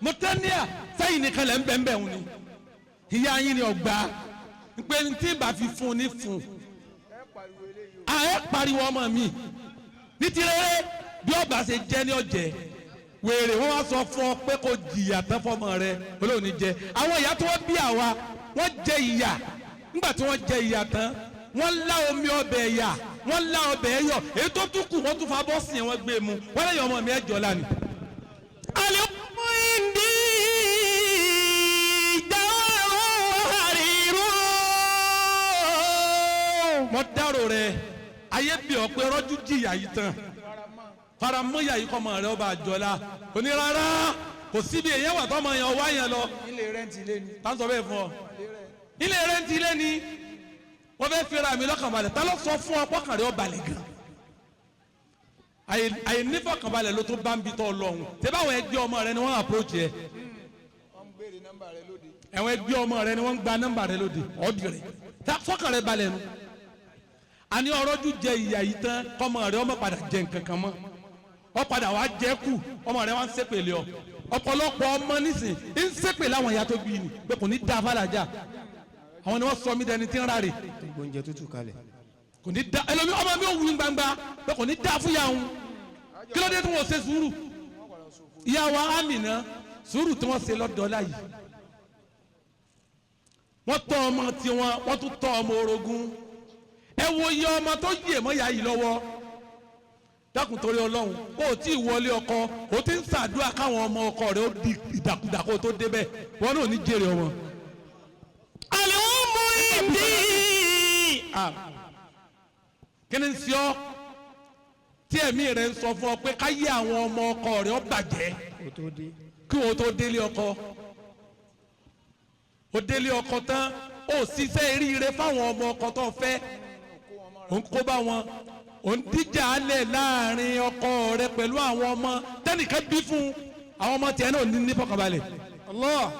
Mauritania sẹ́yìn nìkan lẹ̀ ń bẹ̀ ń bẹ̀ wọn ni ìyá yín ni ọgbà pé tí bá fi fún ní fún ẹ pariwo ọmọ mi ní ti rere bí ọba ṣe jẹ ní ọjẹ wèrè wọn wá sọ fún ọ pé kò jìyà tán fọmọ rẹ olóòní jẹ àwọn ìyá tó wọn bí àwa wọn jẹ ìyà nígbà tí wọn jẹ ìyà tán wọn lá omi ọbẹ̀ ẹ̀yà wọn lá ọbẹ̀ ẹ̀yọ̀ èyí tó tún kù wọn tún fa bọ́ọ̀sì yẹn wọn gbé mu wọn lẹ́yìn ọmọ mi ẹ̀jọ̀ lánìí. àlè ó mú ìdí jawharu wàrírun. mo dárò rẹ ayé bí ọ pé rọ́jú jìyà yìí tán faramọ́yà yìí kọ́ mọ̀ rẹ ọba àjọlá òní rárá kò síbi èyàn wà tọ́mọ yẹn ọwọ́ yẹn lọ. ilé rẹ́ǹtì ilé ni. tá ń sọ bẹ́ẹ̀ fún ọ ilé rẹ́ǹtì ilé ni wọ́n fẹ́ fẹ́ra mi lọ́kànbalẹ̀ tá ló sọ fún ọ pọ́kàn rẹ ọbalẹ̀ gan àyè nífọ̀kànbalẹ̀ ló tó bá ń bi tọ́ lọ́hùn tẹ́ báwọn ẹgbẹ́ ọmọ rẹ ni wọ́n approach yẹ ẹ̀wọ̀n ẹgbẹ́ ọmọ rẹ ni wọ́n gba nọ́mbà rẹ lóde ọ̀dì rẹ fọ́kàn rẹ balẹ̀ nu àní ọrọ́jú jẹ ìyà yìí tán kọ́mọ rẹ ọmọ padà jẹ nǹkan kan mọ́ ọ padà wá jẹ kù ọmọ rẹ wá ń ṣépèlé ọ ọ̀pọ̀lọpọ̀ ọmọ nísìn ń ṣépèlé àwọn ìyá tó bí ni pé kò ní dá fàlàjà àwọn ni wọ́n sọ mí dẹni tí ń rárẹ̀ gbogbo oúnjẹ tútù kalẹ̀. kò ní dá ẹlòmí ọmọ mi ò wù ní gbangba pé kò ní dá fúyà òun kí ló dé tí wọ́n ṣe sùúrù ìyá wa Amina sùúrù tí wọ́n ṣe lọ́dọọlá yìí wọ́n tọ́ ọmọ tiwọn wọ́n tún tọ́ ọmọ orogún ẹ wo iye ọmọ tó yè mọ́ ìyá yìí lọ́wọ́ dákun torí Ọlọ́run kó o tí ì wọlé ọkọ o ti ń ṣàdúrà káwọn ọmọ ọkọ rẹ ó di ìdàkudà kó o tó débẹ̀ wọn náà ò ní jèrè ọmọ. àlè ó mú ìdí. kí ni ń ṣe ọ́ tí ẹ̀mí rẹ̀ ń sọ fún ọ pé káyé àwọn ọmọ ọkọ rẹ ó bàjẹ́ kí wọ́n tó délé ọkọ ó délé ọkọ tán ó ṣiṣẹ́ eríire fáwọn ọmọ ọkọ tó fẹ́ ó ń kó bá wọn ó ń díjà alẹ̀ láàrin ọkọ rẹ pẹ̀lú àwọn ọmọ tẹ́nìkan bí fún àwọn ọmọ tiẹ̀ náà ní fọkànbalẹ̀. Allah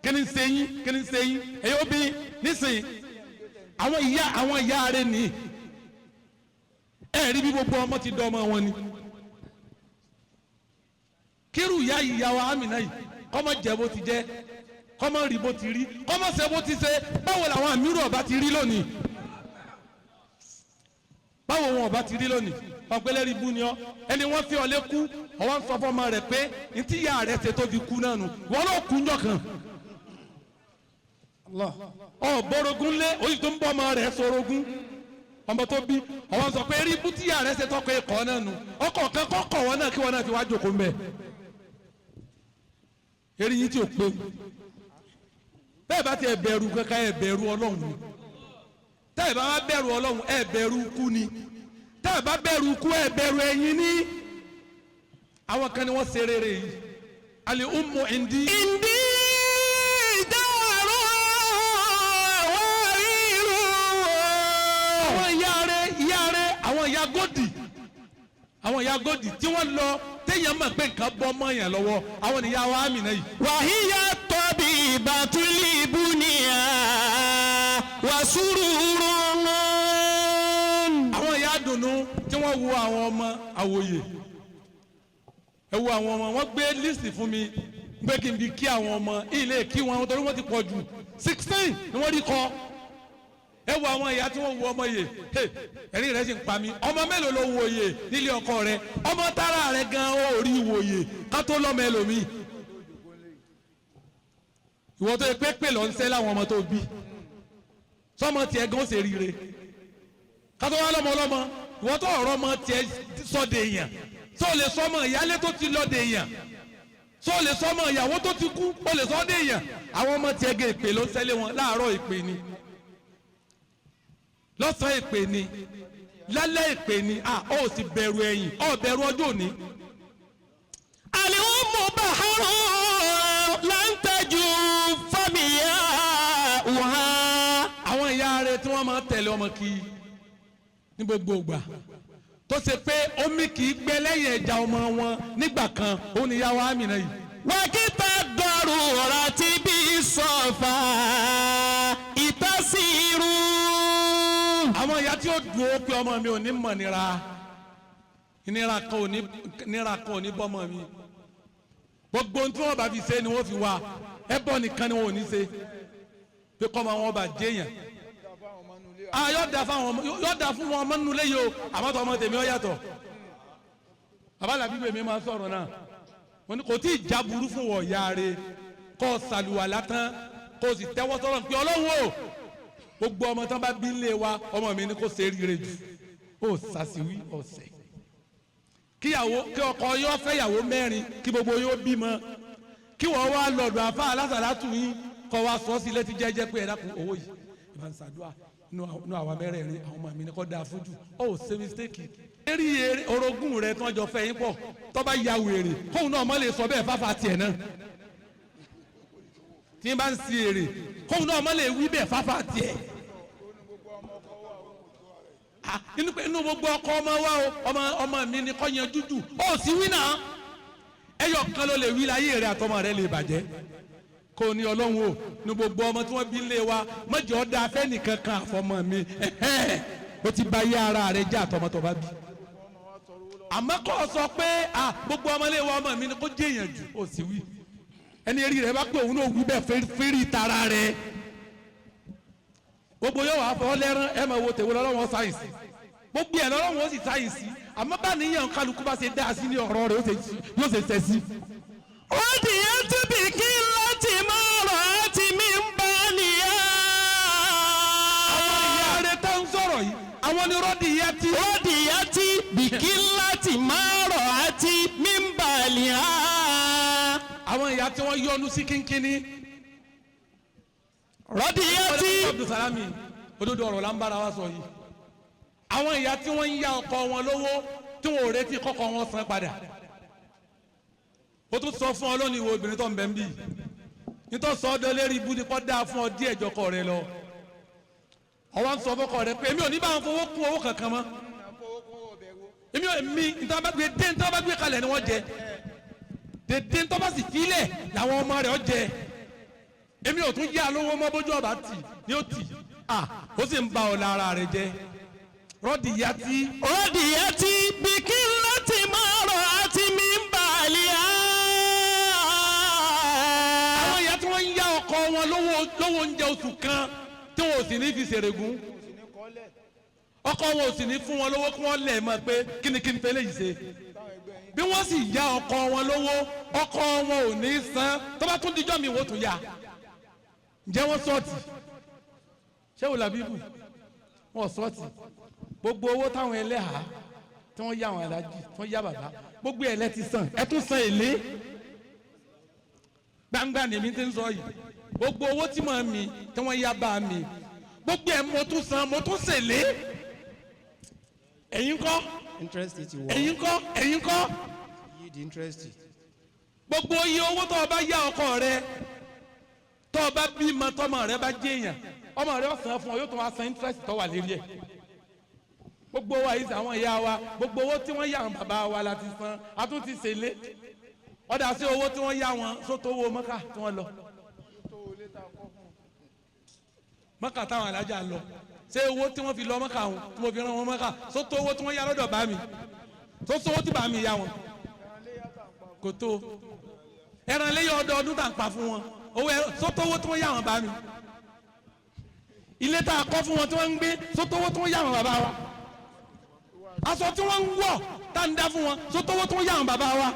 kí ni ń ṣe yín kí ni ń ṣe yín èyí ó bí nísìnyí àwọn ìyá rẹ nìyí ẹ rí bí gbogbo ọmọ ti dọ́ ọmọ wọn ni kírù ìyá ìyàwó Amina yìí kọ́mọ jẹ́ bó ti jẹ́ kọ́mọ rí bó ti rí kọ́mọ ṣe bó ti ṣe báwo làwọn àmírù ọba ti rí lónìí báwo wọn ọba ti rí lónìí ọ̀pẹ̀lẹ̀ rí bú ni ọ ẹni wọ́n fi ọlé kú ọwọ́ ń sọ fọmọ rẹ̀ pé ntí ìyá rẹ̀ ṣe tó fi kú náà nù wọn ló kú njọ́ kan ọ bọ́rọ̀gún lé oyin tó ń bọ́ ọmọ rẹ̀ sọ̀rọ̀gún ọmọ tó bí ọwọ́ sọ pé rí bú tí ìyá rẹ̀ ṣe tọ́kọ ẹ̀kọ́ náà nù ọkọ̀ kan kọ́kọ̀ wọn náà kí wọn náà ti wá jókòó mbẹ́ eré yín tí ò pé bẹ́ẹ̀ bá ti ẹ̀ bẹ̀rù kankan ẹ̀ bẹ̀rù Ọlọ́run ni tẹ́ẹ̀ bá wá bẹ̀rù Ọlọ́run ẹ̀ bẹ̀rù kú ni tẹ́ẹ̀ bá bẹ̀rù kú ẹ̀ bẹ̀rù ẹ̀yìn ni àwọn kan ni wọ́n ṣe rere yìí àlè ummu indi. ìdí dawharu wàrírun. àwọn ìyá rẹ̀ àwọn ìyá gòdì tí wọ́n lọ téèyàn mọ̀ pé nǹkan bọ́ mọ́ yẹn lọ́wọ́ àwọn ìyá wa Amina yìí. wàhíyá tabibatul bunya وسرور àwọn ìyá dùnú tí wọ́n wo àwọn ọmọ àwòyè ẹ wo àwọn ọmọ wọn gbé lísì fún mi pé kí n bí kí àwọn ọmọ ilé kí wọn torí wọ́n ti pọ̀ jù 16 ni wọ́n rí kọ́ ẹ wo àwọn ìyá tí wọ́n wo ọmọ yè ẹ̀rín rẹ̀ sì ń pa mí ọmọ mélòó ló wo yè nílé ọkọ rẹ̀ ọmọ tára rẹ̀ gan ó rí wo yè ká tó lọ́mọ ẹlòmíì ìwọ tó yẹ pé lọ ń sẹ́ láwọn ọmọ tó bí sọmọ tiẹ̀ gan ó ṣe rire ká tó wá lọ́mọ ọlọ́mọ ìwọ tó ọ̀rọ̀ ọmọ tiẹ̀ sọ́dẹ̀ èèyàn tó lè sọmọ ìyálé tó ti lọ́dẹ̀ èèyàn tó lè sọmọ ìyàwó tó ti kú ó lè sọ́dẹ̀ èèyàn àwọn ọmọ tiẹ̀ gan èpè ló ń sẹ́lé wọn láàárọ̀ èpè ni lọ́sàn-án èpè ni lálẹ́ èpè ni ó sì bẹ̀rù ẹ̀yìn ó bẹ̀rù ọjọ́ òní. الأم بحر لن تجوف مياؤها. àwọn ìyá rẹ̀ tí wọ́n máa tẹ̀lé ọmọ kì í ní gbogbo ìgbà tó ṣe pé omi kì í gbẹ lẹ́yìn ẹja ọmọ wọn nígbà kan òun ni ìyá wa Amina yìí. وكتا الضرورة بالصفا تسير. àwọn ìyá tí ó dùn ó pé ọmọ mi ò ní mọ̀ ìnira kan ò ní bọ́mọ mi gbogbo ohun tí wọ́n bá fi ṣe ni wọ́n fi wá ẹbọ nìkan ni wọ́n ò ní ṣe pé kọ́ ọmọ wọn bá jẹ́yàn yóò da fún wọn ọmọ nínú léyìí o àmọ́ tó ọmọ tèmi ó yàtọ̀ babalábí bèmí máa sọ̀rọ̀ náà wọ́n ní kò tí ì já burú fún wọ̀ ya re kọ́ sàlùwàlá tán kó sì tẹ́wọ́ sọ̀rọ̀ pé Ọlọ́run o gbogbo ọmọ tán bá bí lé wa ọmọ mi ni kò ṣe rire jù ó sàṣìwí ọ̀sẹ̀ kí ọkọ yóò fẹ́ ìyàwó mẹ́rin kí gbogbo yóò bímọ kí wọ́n wá lọ́dọ̀ àfa alásàlátù yín kọ́ wa sọ sí létí jẹ́jẹ́ pé ẹ̀dá kun owó yìí ìbá ń ṣàdúrà inú àwa mẹ́rẹ̀ẹ̀rin àwọn ọmọ mi ni kò dáa fújù ó ṣe mistake eré orogún rẹ tí wọ́n jọ fẹ́ yín pọ̀ tó bá ya wèrè kóun náà mọ́ lè sọ bẹ́ẹ̀ fáfá tiẹ̀ náà tí n bá ń si èrè kóun náà mọ́ lè wí bẹ́ẹ̀ fáfá tiẹ̀ inú gbogbo ọkọ ọmọ wa o ọmọ mi ni kọ́ yẹn dúdú ó sì wí náà ẹyọ kan ló lè wí láyé rẹ àtọmọ rẹ lè bàjẹ́ kò ní Ọlọ́run o ní gbogbo ọmọ tí wọ́n bí lé wa mọ̀jọ́ da afẹ́nìkan kan àfọmọ mi o ti ba yé ara rẹ jẹ́ àtọmọ tó bá bí àmọ́ kọ́ sọ pé gbogbo ọmọ lé wa ọmọ mi ni kò jẹ́ èèyàn jù ó sì wí ẹni eré rẹ bá pé òun náà wí bẹ́ẹ̀ fẹ́rí tara rẹ gbogbo yóò wá fọ́ lẹ́rán ẹ máa wo tèwé lọ́wọ́ sáyẹ̀nsì gbogbo ẹ̀ lọ́wọ́ ó sì sáyẹ̀nsì àmọ́ bá níyàn kálukú bá ṣe dá sí ní ọ̀rọ̀ rẹ̀ yóò ṣe tẹ̀ sí. ó di yẹn tó bí kí láti máa rọ̀ ẹ́ ti mí ń bá nìyá. àwọn ìyá rẹ̀ tá ń sọ̀rọ̀ yìí àwọn ni rọ́ọ̀dì yẹn ti. rọ́ọ̀dì yẹn ti bí kí láti máa rọ̀ ẹ́ ti mí ń bá nìyá. àwọn ìyá tí wọ́n yọnu sí kínkínní. rọ́ọ̀dì yẹn ti. Abdulsalami òdodo ọ̀rọ̀ la ń bára wa sọ yìí àwọn ìyá tí wọ́n ń yá ọkọ wọn lówó tí wọn ò retí kọ́kọ́ wọn san padà ó tún sọ fún ọ lónìí wo obìnrin tó ń bẹ ń bí nítorí sọ ọdọ lérí ibú ni kò dáa fún ọ díẹ̀ jọkọ rẹ lọ ọwọ́ ń sọ fọkọ rẹ pé èmi ò ní bá wọn fowó kún owó kankan mọ́ èmi ò nítorí bá gbé dé nítorí bá gbé kalẹ̀ ni wọ́n jẹ dédé nítorí bá sì filẹ̀ làwọn ọmọ rẹ̀ ọ jẹ èmi ò tún yá lówó mọ́ bójú ọba tì ní ó tì ó sì ń ba ọ̀la ara rẹ̀ jẹ́ rọ́ọ̀dì yàtí bí kí láti máa rọ̀ àti mi ń bà lè á. àwọn ìyá tí wọ́n ń yá ọkọ wọn lówó oúnjẹ oṣù kan tí wọn ò sì ní fi ṣèrègùn ọkọ wọn ò sì ní fún wọn lówó kí wọ́n lẹ̀ mọ́ pé kíni fẹ́lẹ́ yìí ṣe bí wọ́n sì yá ọkọ wọn lówó ọkọ wọn ò ní san tó bá tún dijọ́ mi wọ́n tún yá ǹjẹ́ wọ́n sọ́ọ̀tì ṣé wò làbíbù wọ́n sọ́ọ̀tì gbogbo owó táwọn ẹlẹ́hà tí wọ́n yá àwọn alájì tí wọ́n yá bàbá gbogbo ẹ̀ lẹ́ ti san ẹ tún san èlé gbangba nìmi ti ń sọ yìí gbogbo owó tí mo mi tí wọ́n yá bá mi gbogbo ẹ̀ mo tún san mo tún ṣèlé ẹ̀yin kọ́ ẹ̀yin kọ́ gbogbo iye owó tó o bá yá ọkọ rẹ tó o bá bímọ tọmọ rẹ bá jẹyàn ọmọ rẹ ọ̀sán fún ọ yóò tún wá san interest tó wà lérí ẹ̀ gbogbo wa yìí àwọn ìyá wa gbogbo owó tí wọ́n yá àwọn bàbá wa la ti san a tún ti ṣèlé ọ̀dà sí owó tí wọ́n yá wọn sótó owó mọ́kà tí wọ́n lọ. Mọ́kà táwọn alájà lọ ṣé owó tí wọ́n fi lọ Mọ́kà wọn tí mo fi rán wọn Mọ́kà sótó owó tí wọ́n yá lọ́dọ̀ bá mi tó sówó tí bá mi yá wọn kò tó ẹran léyìn ọdọọdún tá à ń pa fún wọn owó sótó owó tí wọ́n yá wọn bá mi ilé tá a kọ́ fún wọn tí wọ́n ń gbé sótó owó tí wọ́n yá wọn bàbá wa aṣọ tí wọ́n ń wọ̀ tá ń dá fún wọn sótó owó tí wọ́n yá wọn bàbá wa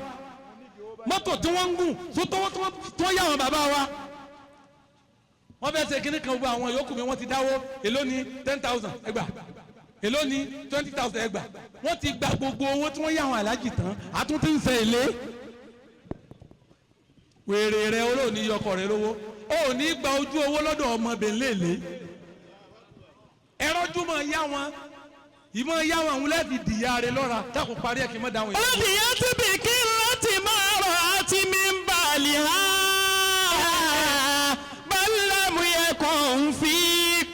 mọ́tò tí wọ́n ń gùn sótó owó tí wọ́n yá wọn bàbá wa wọ́n fẹ́ ṣe kíní kan gbogbo àwọn yòókù mi wọ́n ti dáwó èló ní 10,000 ẹgbà èló ní 20,000 ẹgbà wọ́n ti gba gbogbo owó tí wọ́n yá àwọn alájì tán àtúntí ń ṣe èlé wèrè rẹ olóòní yọkọ rẹ lówó ó ní gba ojú owó lọ́dọ̀ ọmọbìnrin lélẹ̀ ẹrọ́jú mọ̀ yá wọn ìmọ̀ yá wọn àwọn lẹ́ẹ̀dì dìyà rẹ lọ́ra táàkùn parí ẹ̀ kí n mọ̀ dáhùn yìí. olùdíyẹ ti bì kí láti máa rọ̀ àti mi ń balì ha balamu yẹ kàn fi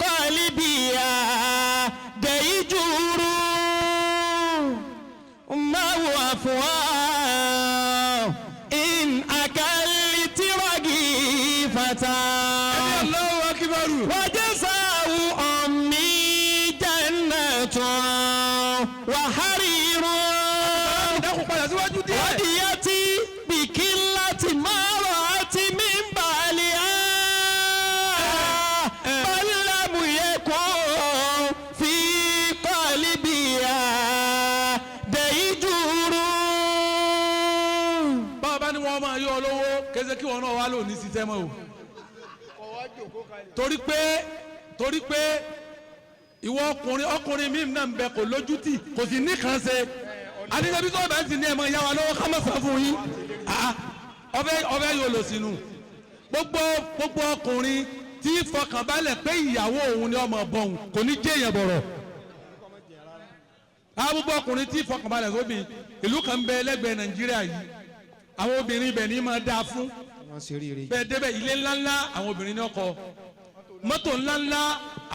kọ́lí bìyà dẹ̀yí jùrù máa wà fún wa in akali tiragi fata. Allahu akbar. wajazahu ummi jannatun wa harirun. dákun padà síwájú díẹ̀. wadiyati bikillati marati min baliha balamu yakun fi qalbiha dayjuru. bàbá ni wọ́n máa yọ ọ lówó kése kí wọn náà wá lò ní sísẹ́mọ̀ o torí pé ìwọ ọkùnrin mi náà ń bẹ kò lójútì kò sì ní kan ṣe adídẹ́bí tó bẹ́ẹ̀ sì ní ẹ̀mọ ìyá wa lọ́wọ́ ká mọ̀ sọ fún yín ọbẹ̀ yóò lò sínú gbogbo ọkùnrin tí fọkànbalẹ̀ pé ìyàwó òun ni ọmọ bọ̀hún kò ní jẹ́ èèyàn bọ̀rọ̀ gbogbo ọkùnrin tí fọkànbalẹ̀ sóbì ìlú kan bẹ lẹ́gbẹ̀ẹ́ Nàìjíríà yìí àwọn obìnrin ibẹ̀ ní máa dáa fún bẹ́ẹ̀ débẹ̀ ilé ńláńlá àwọn obìnrin ní ọkọ mọ́tò ńláńlá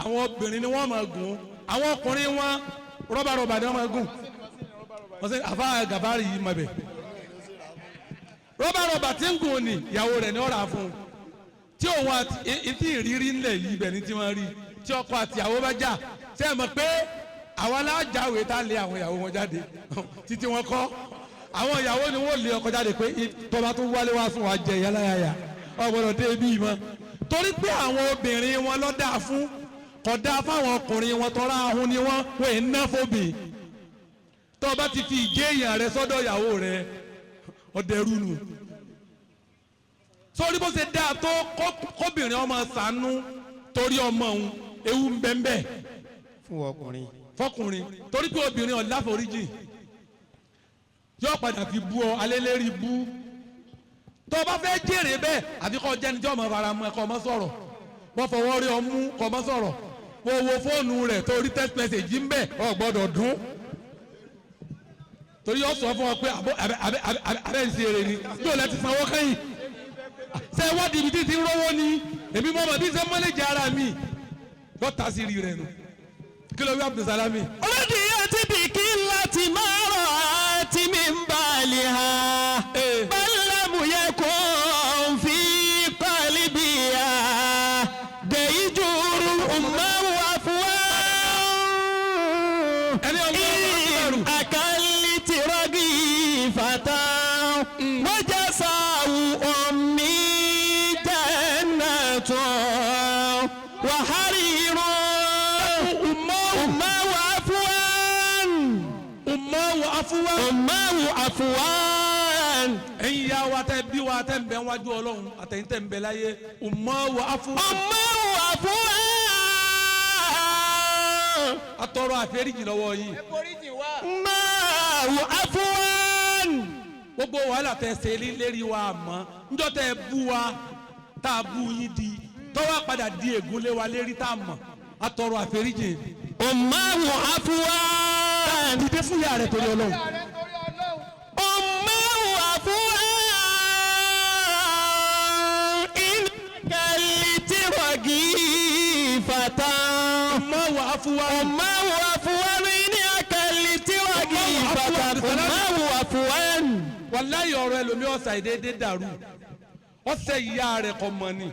àwọn obìnrin ni wọ́n máa gùn àwọn ọkùnrin wọn rọ́bàrọ́bà ni wọ́n máa gùn wọ́n sẹ́ àfa gàbárì yìí máa bẹ̀ rọ́bàrọ́bà tí ń gùn ní ìyàwó rẹ̀ ní ọ̀rà fún un tí òun àti ìrírí ńlẹ̀ yìí ibẹ̀ ní tí wọ́n rí tí ọkọ àti ìyàwó bá jà ṣe é mọ̀ pé àwọn alájàwé tá lé àwọn ìyàwó wọn jáde títí wọn kọ́ àwọn ìyàwó ni wọ́n lé ọkọ jáde pé tọ́ba tó wálé wá fún wa jẹ yálàyàyà ọgbọ́dọ̀ dé bí mọ́ torí pé àwọn obìnrin wọn ló dáa fún kò dáa fáwọn ọkùnrin wọn tọ́ra ahun ni wọ́n ń ná fóbì tọ́ba ti fi ìjẹ́ èèyàn rẹ sọ́dọ̀ ìyàwó rẹ ọ̀dẹ̀rú nù sórí bó ṣe dáa tó kóbìnrin ọmọ ṣàánú torí ọmọ òun ewu ń bẹ́ẹ̀ fún ọkùnrin fọkùnrin torí pé obìnrin ọ̀láforíjì yóò padà fi bú ọ alẹ́lẹ́rìí bú tó o bá fẹ́ jèrè bẹ́ẹ̀ àfi kọ́ jẹ́ni tí ọmọ fara mọ́ ẹ kọ́ ọmọ sọ̀rọ̀ wọ́n fọwọ́ rí ọmú kọ́ ọmọ sọ̀rọ̀ wọ́n wo fóònù rẹ̀ tó rí text message ń bẹ̀ ọ gbọ́dọ̀ dún torí yóò sọ fún ọ pé abẹ́ ń ṣe èrè ni bí o lẹ ti sanwó kẹ́yìn ṣé wọ́n di ibi tí ti ń rówó ni èmi mọ́ ọmọ bí ṣe mọ́lẹ́jì ara mi yóò ta sí rí rẹ̀ nù kí ló wí Abdulsalami. olùdíyẹ ti bì kí láti máa rọ̀ àti mi ń balẹ̀ ha. balamu yẹ kó fi qalbiha dayjuru ummahu afwa. in akaliti ragi fata wajazahu ummi jannatun wa harirun. Ummahu afuwan. ẹ̀yin ya wa tẹ bí wa tẹ ń bẹ wájú Ọlọ́run àtẹ̀yìn tẹ ń bẹ láyé ummahu afuwan. Ummahu afuwan. atọrọ àfẹ́ríjì lọ́wọ́ yìí. Ummahu afuwan. gbogbo wàhálà tẹ ṣe lérí wa mọ́ njọ́ tẹ bú wa tá a bú yín di tọ́wọ́ padà di ègún lé wa lérí tá a mọ̀ atọrọ àfẹ́ríjì. Ummahu afuwan. dìde fún ìyá rẹ torí Ọlọ́run. Ummahu afuwan. innaka litiragifatan. Ummahu afuwan. Ummahu afuwan. innaka litiragifatan. Ummahu afuwan. wàláyé ọ̀rọ̀ ẹlòmí ọ̀sà ìdédé dàrú ọ̀sẹ̀ ìyá rẹ̀ kọ́ mọ́ ni.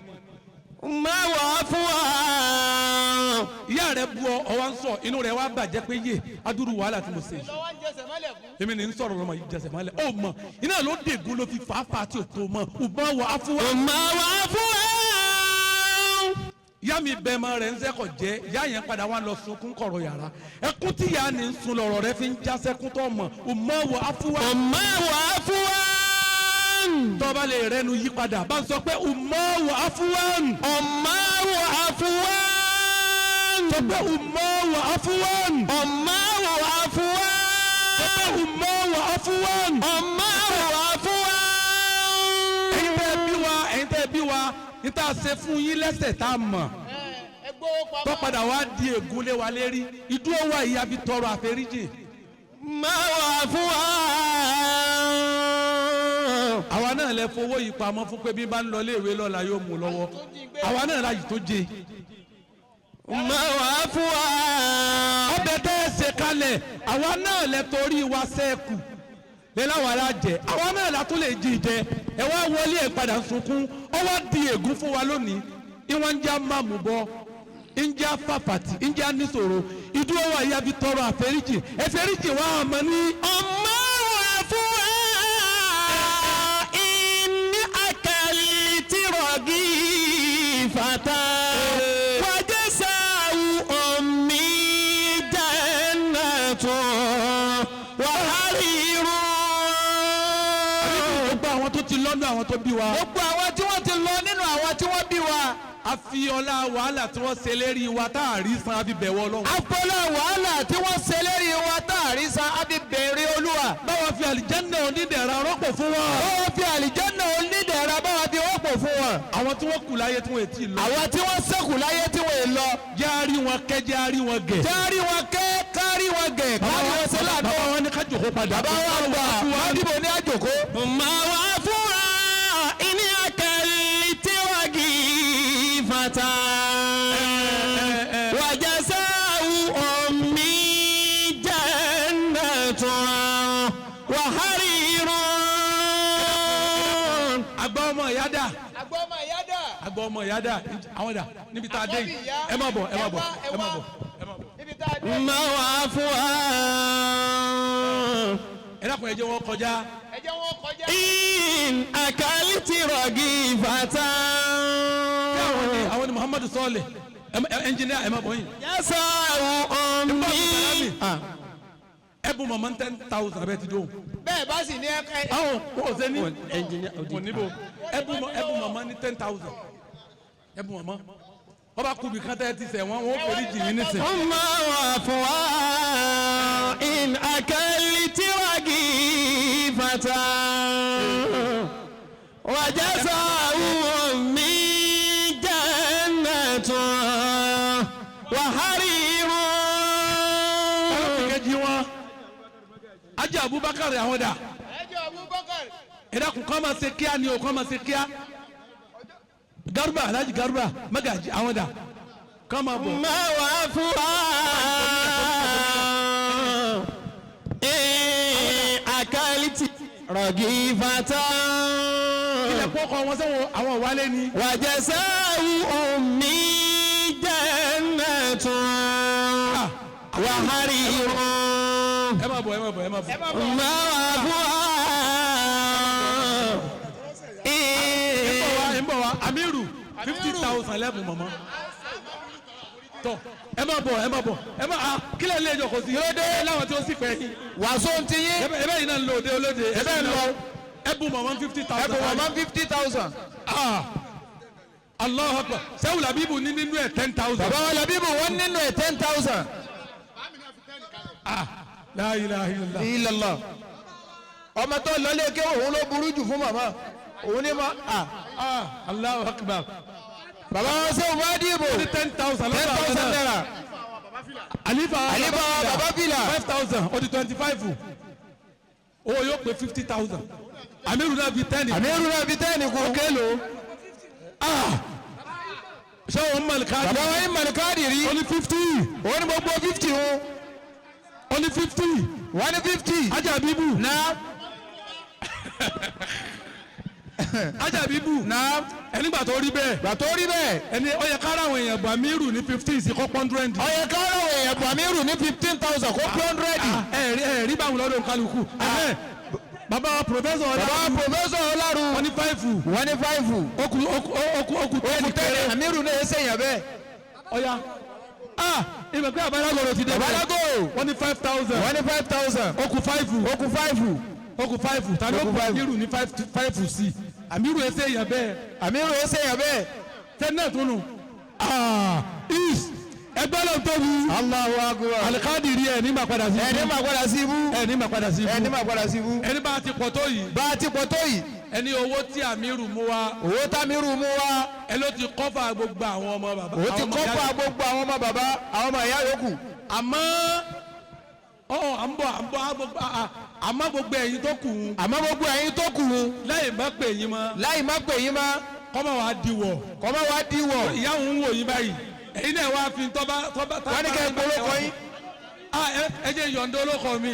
Ummahu afuwan. ìyá rẹ̀ bu ọ wá ń sọ inú rẹ̀ wá bàjẹ́ pé yé adúrú wàhálà tí mo ṣe èmi ní ń sọ̀rọ̀ lọ́mọ yìí jẹsẹ̀ mọ́lẹ̀ ó mọ̀ iná ló dègún ló fi fàáfàá tí o tó mọ̀ ùmọ̀ wà á fún wa. ùmọ̀ wà á fún wa. ìyá mi bẹ́ẹ̀ máa rẹ̀ ń sẹ́kọ̀ jẹ́ ìyá yẹn padà wá lọ sunkún kọ̀rọ̀ yàrá ẹkún tí ìyá ni ń sun lọ̀rọ̀ rẹ̀ fi ń já sẹ́kún tó mọ̀ ùmọ̀ wà á fún wa. ùmọ̀ wà á fún wa. tọ́ba lè rẹnu yí padà bá ń sọ pé ùmọ̀ wà á fún wa. ùmọ̀ wà á fún wa. sọ pé ùmọ̀ wà á fún wa. ùmọ̀ wà á fún wa. sọ pé ùmọ̀ wà á fún wa. ùmọ̀ wà á fún wa. ẹ̀yin tẹ́ bí wa níta ṣe fún yín lẹ́sẹ̀ tá a mọ̀ tó padà wá di ègún lé wa lérí ìdúró wa ìyá fi tọrọ àforíjì. máa wà fún wa. àwa náà lè fowó yìí pamọ́ fún pé bí bá ń lọ léèwé lọ́la yóò mú lọ́wọ́ àwa náà láyìí tó jẹ. máa wà fún wa. ọbẹ̀ tẹ́ ẹ ṣe kalẹ̀ àwa náà lè torí wa sẹ́ẹ̀kù lẹ́láwàá la jẹ àwa náà la tó lè jí jẹ ẹ wá wọlé ẹ padà sunkún ọ wá di ègún fún wa lónìí ìwọ̀n ń já máàmù bọ́ ń já fàfàtì ń já níṣòro ìdúró wa ìyá fi tọrọ àforíjì ẹ̀fẹ̀ríjì wa àmọ́ ní. ọmọ wà fún wa. ìní àkàlì tìrọ̀gì fàtà. wàjẹ́ sáwù ọ̀mí dáná tó wàhálì irú. gbogbo àwọn tó ti lọ́nà àwọn tó bí wa. gbogbo àwọn tí wọ́n ti lọ nínú àwọn tí wọ́n bí wa. a fi ọlá wàhálà tí wọ́n ṣe lérí wa tá a rí san a fi bẹ̀wọ̀ Ọlọ́run. afọlá wàhálà tí wọ́n ṣe lérí wa tá a rí san a fi bẹ̀rẹ̀ Olúwa. báwa fi àlìjẹ́nà onídẹ̀ra rọ́pò fún wọn. báwa fi àlìjẹ́nà onídẹ̀ra báwa fi rọ́pò fún wọn. àwọn tí wọ́n kù láyé tí wọ́n ti lọ. àwọn tí wọ́n ṣẹ́kù láyé tí wọ́n lọ. járí wọn kẹ́ járí wọn gẹ̀. járí wọn kẹ́ kárí wọn gẹ̀ kárí wọn sẹ́lá tó. bàbá wọn ní ká jòkó padà. bàbá wọn gbà wádìbò ní àjòkó. máa wá fún wa ìní àkàlì tí wọ́n gì í fata. wàjẹsáwù ọ̀mí jannatun wàhálìrún. àgbà ọmọ ìyá dà. àgbà ọmọ ìyá dà. àgbà ọmọ ìyá dà àwọn dà níbi tá a dé yìí ẹ má bọ̀ ẹ má bọ̀ ẹ má bọ̀. níbi tá a dé. máa wá fún wa. ẹ dákun ẹ jẹ́ wọn kọjá. ẹ jẹ́ wọn kọjá. in àkàlì tìrọ̀gì fata. àwọn ni Muhammadu sọ́ọ̀lẹ̀ ẹnjìnìá ẹ má bọ̀ yìí. yẹ́sàwù ọ̀mí. ẹ bù mọ̀mọ́ 10,000 abẹ́ ti dóhùn. bẹ́ẹ̀ bá sì ní ẹ. àwọn kò ṣe ní oníbò ẹ bù mọ̀mọ́ ní 10,000 ẹ bù mọ̀mọ́ wọ́n bá kúbi kan tẹ́ ti sẹ̀ wọ́n wọ́n fèrè jì yín nísìn. ọmọ wà fún wa in àkàlì tìrọ̀gì fata. wàjẹ́sàwù ọ̀mí jannatun wàhálìrún. kejì wọn ajé Abubakar àwọn dà ẹ jẹ́ Abubakar. ẹ dákun kọ́ máa ṣe kíá ni o kọ́ máa ṣe kíá Garba Alhaji Garba Magaji àwọn dà kọ́ máa bọ̀. máa wà fún wa àkàlì tìrọ̀gì fata. ilẹ̀ kọ́kọ́ wọn sẹ́wọ̀n àwọn wálé ni. wàjẹsáwù ọ̀mí jannatun wàhálìrún. ẹ má bọ̀ ẹ má bọ̀ ẹ má bọ̀. máa wà fún wa. ń bọ̀ wá Amiru 50,000 lẹ́bùn mọ̀mọ́. tọ́ ẹ má bọ̀ ẹ má bọ̀ ẹ má kílẹ̀ ilé ìjọ kò sí yóò dé láwọn tí ó sì pẹ́ yín. wàásù ti yín. ẹ bẹ́ẹ̀ yìí náà ń lo òde olóde. ẹ bẹ́ẹ̀ lọ. ẹ bù mọ̀mọ́ 50,000. ẹ bù mọ̀mọ́ 50,000. Allahu Akbar sẹ́wù làbíbù ní nínú ẹ̀ 10,000. bàbá wa làbíbù wọ́n nínú ẹ̀ 10,000. La ilaha illallah. illallah. ọmọ tó lọlé ké òun ló burú jù fún màmá òun ní ma. Allahu Akbar. bàbá wa sẹ́wọ̀n bá dìbò. ní 10,000 lọ́dọ̀ 10,000 naira. Alifa bàbá fìlà. 5,000 ó di 25. owó yóò pé 50,000. Amiru náà fi 10. àmì náà fi 10 kú. kélo. ṣé o ń mọ̀lìkádì. bàbá wa ń mọ̀lìkádì rí. ó ní 50. òun ní gbogbo 50 wọn. ó ní 50. wọ́n ní 50. ajá bíbù. na. ajabibu Naam. ẹni gbà tó rí bẹ́ẹ̀. Gbà tó rí bẹ́ẹ̀. ẹni ó yẹ kára àwọn èèyàn bàmírù ní 15 sí kọ́ 100. Ó yẹ kára àwọn èèyàn bàmírù ní 15,000 kó 100. ẹ̀rí báwọn lọ́dún kálukú. bàbá pòfẹ́sọ̀ Ọlárun. wọ́n ní 5. Wọ́n ní 5. okù tẹ́lẹ̀. Àmírù náà ṣe èèyàn bẹ́ẹ̀. ọ̀ya ìgbà pé àbálágò ti dé. Àbálágò. wọ́n ní 5,000. Wọ́n ní 5,000. okù 5. tani ó kù àmírù ní 5 sí. àmírù ẹsẹ̀ èèyàn bẹ́ẹ̀. Àmírù ṣe èèyàn bẹ́ẹ̀. tẹ́nẹ̀ tó nù. ẹgbẹ́ ló ń tóbi. Allahu Akbar. alikadiri ẹ̀ ní ma padà sí ibú. Ẹni máa padà sí ibú. ẹni ma padà sí ibú. Ẹni máa padà sí ibú. ẹni bá ti pọ̀ tó yìí. Bá a ti pọ̀ tó yìí. ẹni owó tí àmírù mú wa. Owó támírù mú wá. ẹ ló ti kọ́fà gbogbo àwọn ọmọ bàbá. Ó ti kọ́fà gbogbo àwọn ọmọ bàbá, àwọn ọmọ ìyá yòókù. àmọ́ àmọ́ gbogbo ẹ̀yin tó kù. Àmọ́ gbogbo ẹ̀yin tó kù. láì má pè yín mọ́. Láì má pè yín mọ́. kọ́mọ wa diwọ̀. Kọ́mọ́ wá díwọ̀. ìyá òun wò yín báyìí. ẹ̀yin náà wá fi tọ́ba. Wọ́n ní kẹ́ ẹ gbólókọ yín. ẹ jẹ́ yọ̀ǹda olóko mi.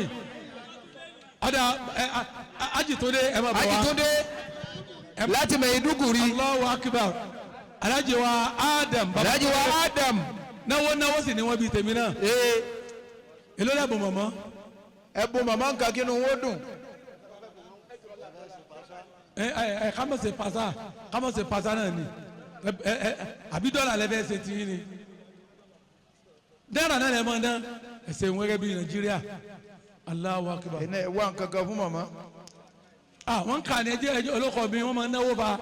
ọ̀dà Ajitunde ẹ má bọ̀ wá. Ajitunde láti Maiduguri. Allahu Akbar. Alhaji wa Adam. Alhaji wa Adam. náwó sì ni wọ́n bí tèmi náà. èló lẹ́bùn mọ̀mọ́. Ẹ̀bùn màmá nǹkan kínú wọn dùn. kámọ̀ ṣe pàṣà náà ni. àbí dọ́là lẹ́fẹ̀ẹ́ ṣe ti ni. náírà náà lẹ́ mọ́ ná. ẹ̀sẹ̀ ìwé bí Nàìjíríà. Allahu Akbar. Ẹ̀nà ẹ̀ wá nǹkan kan fún màmá. wọ́n kà ní ẹjẹ́ olóko mi wọ́n máa náwó ba.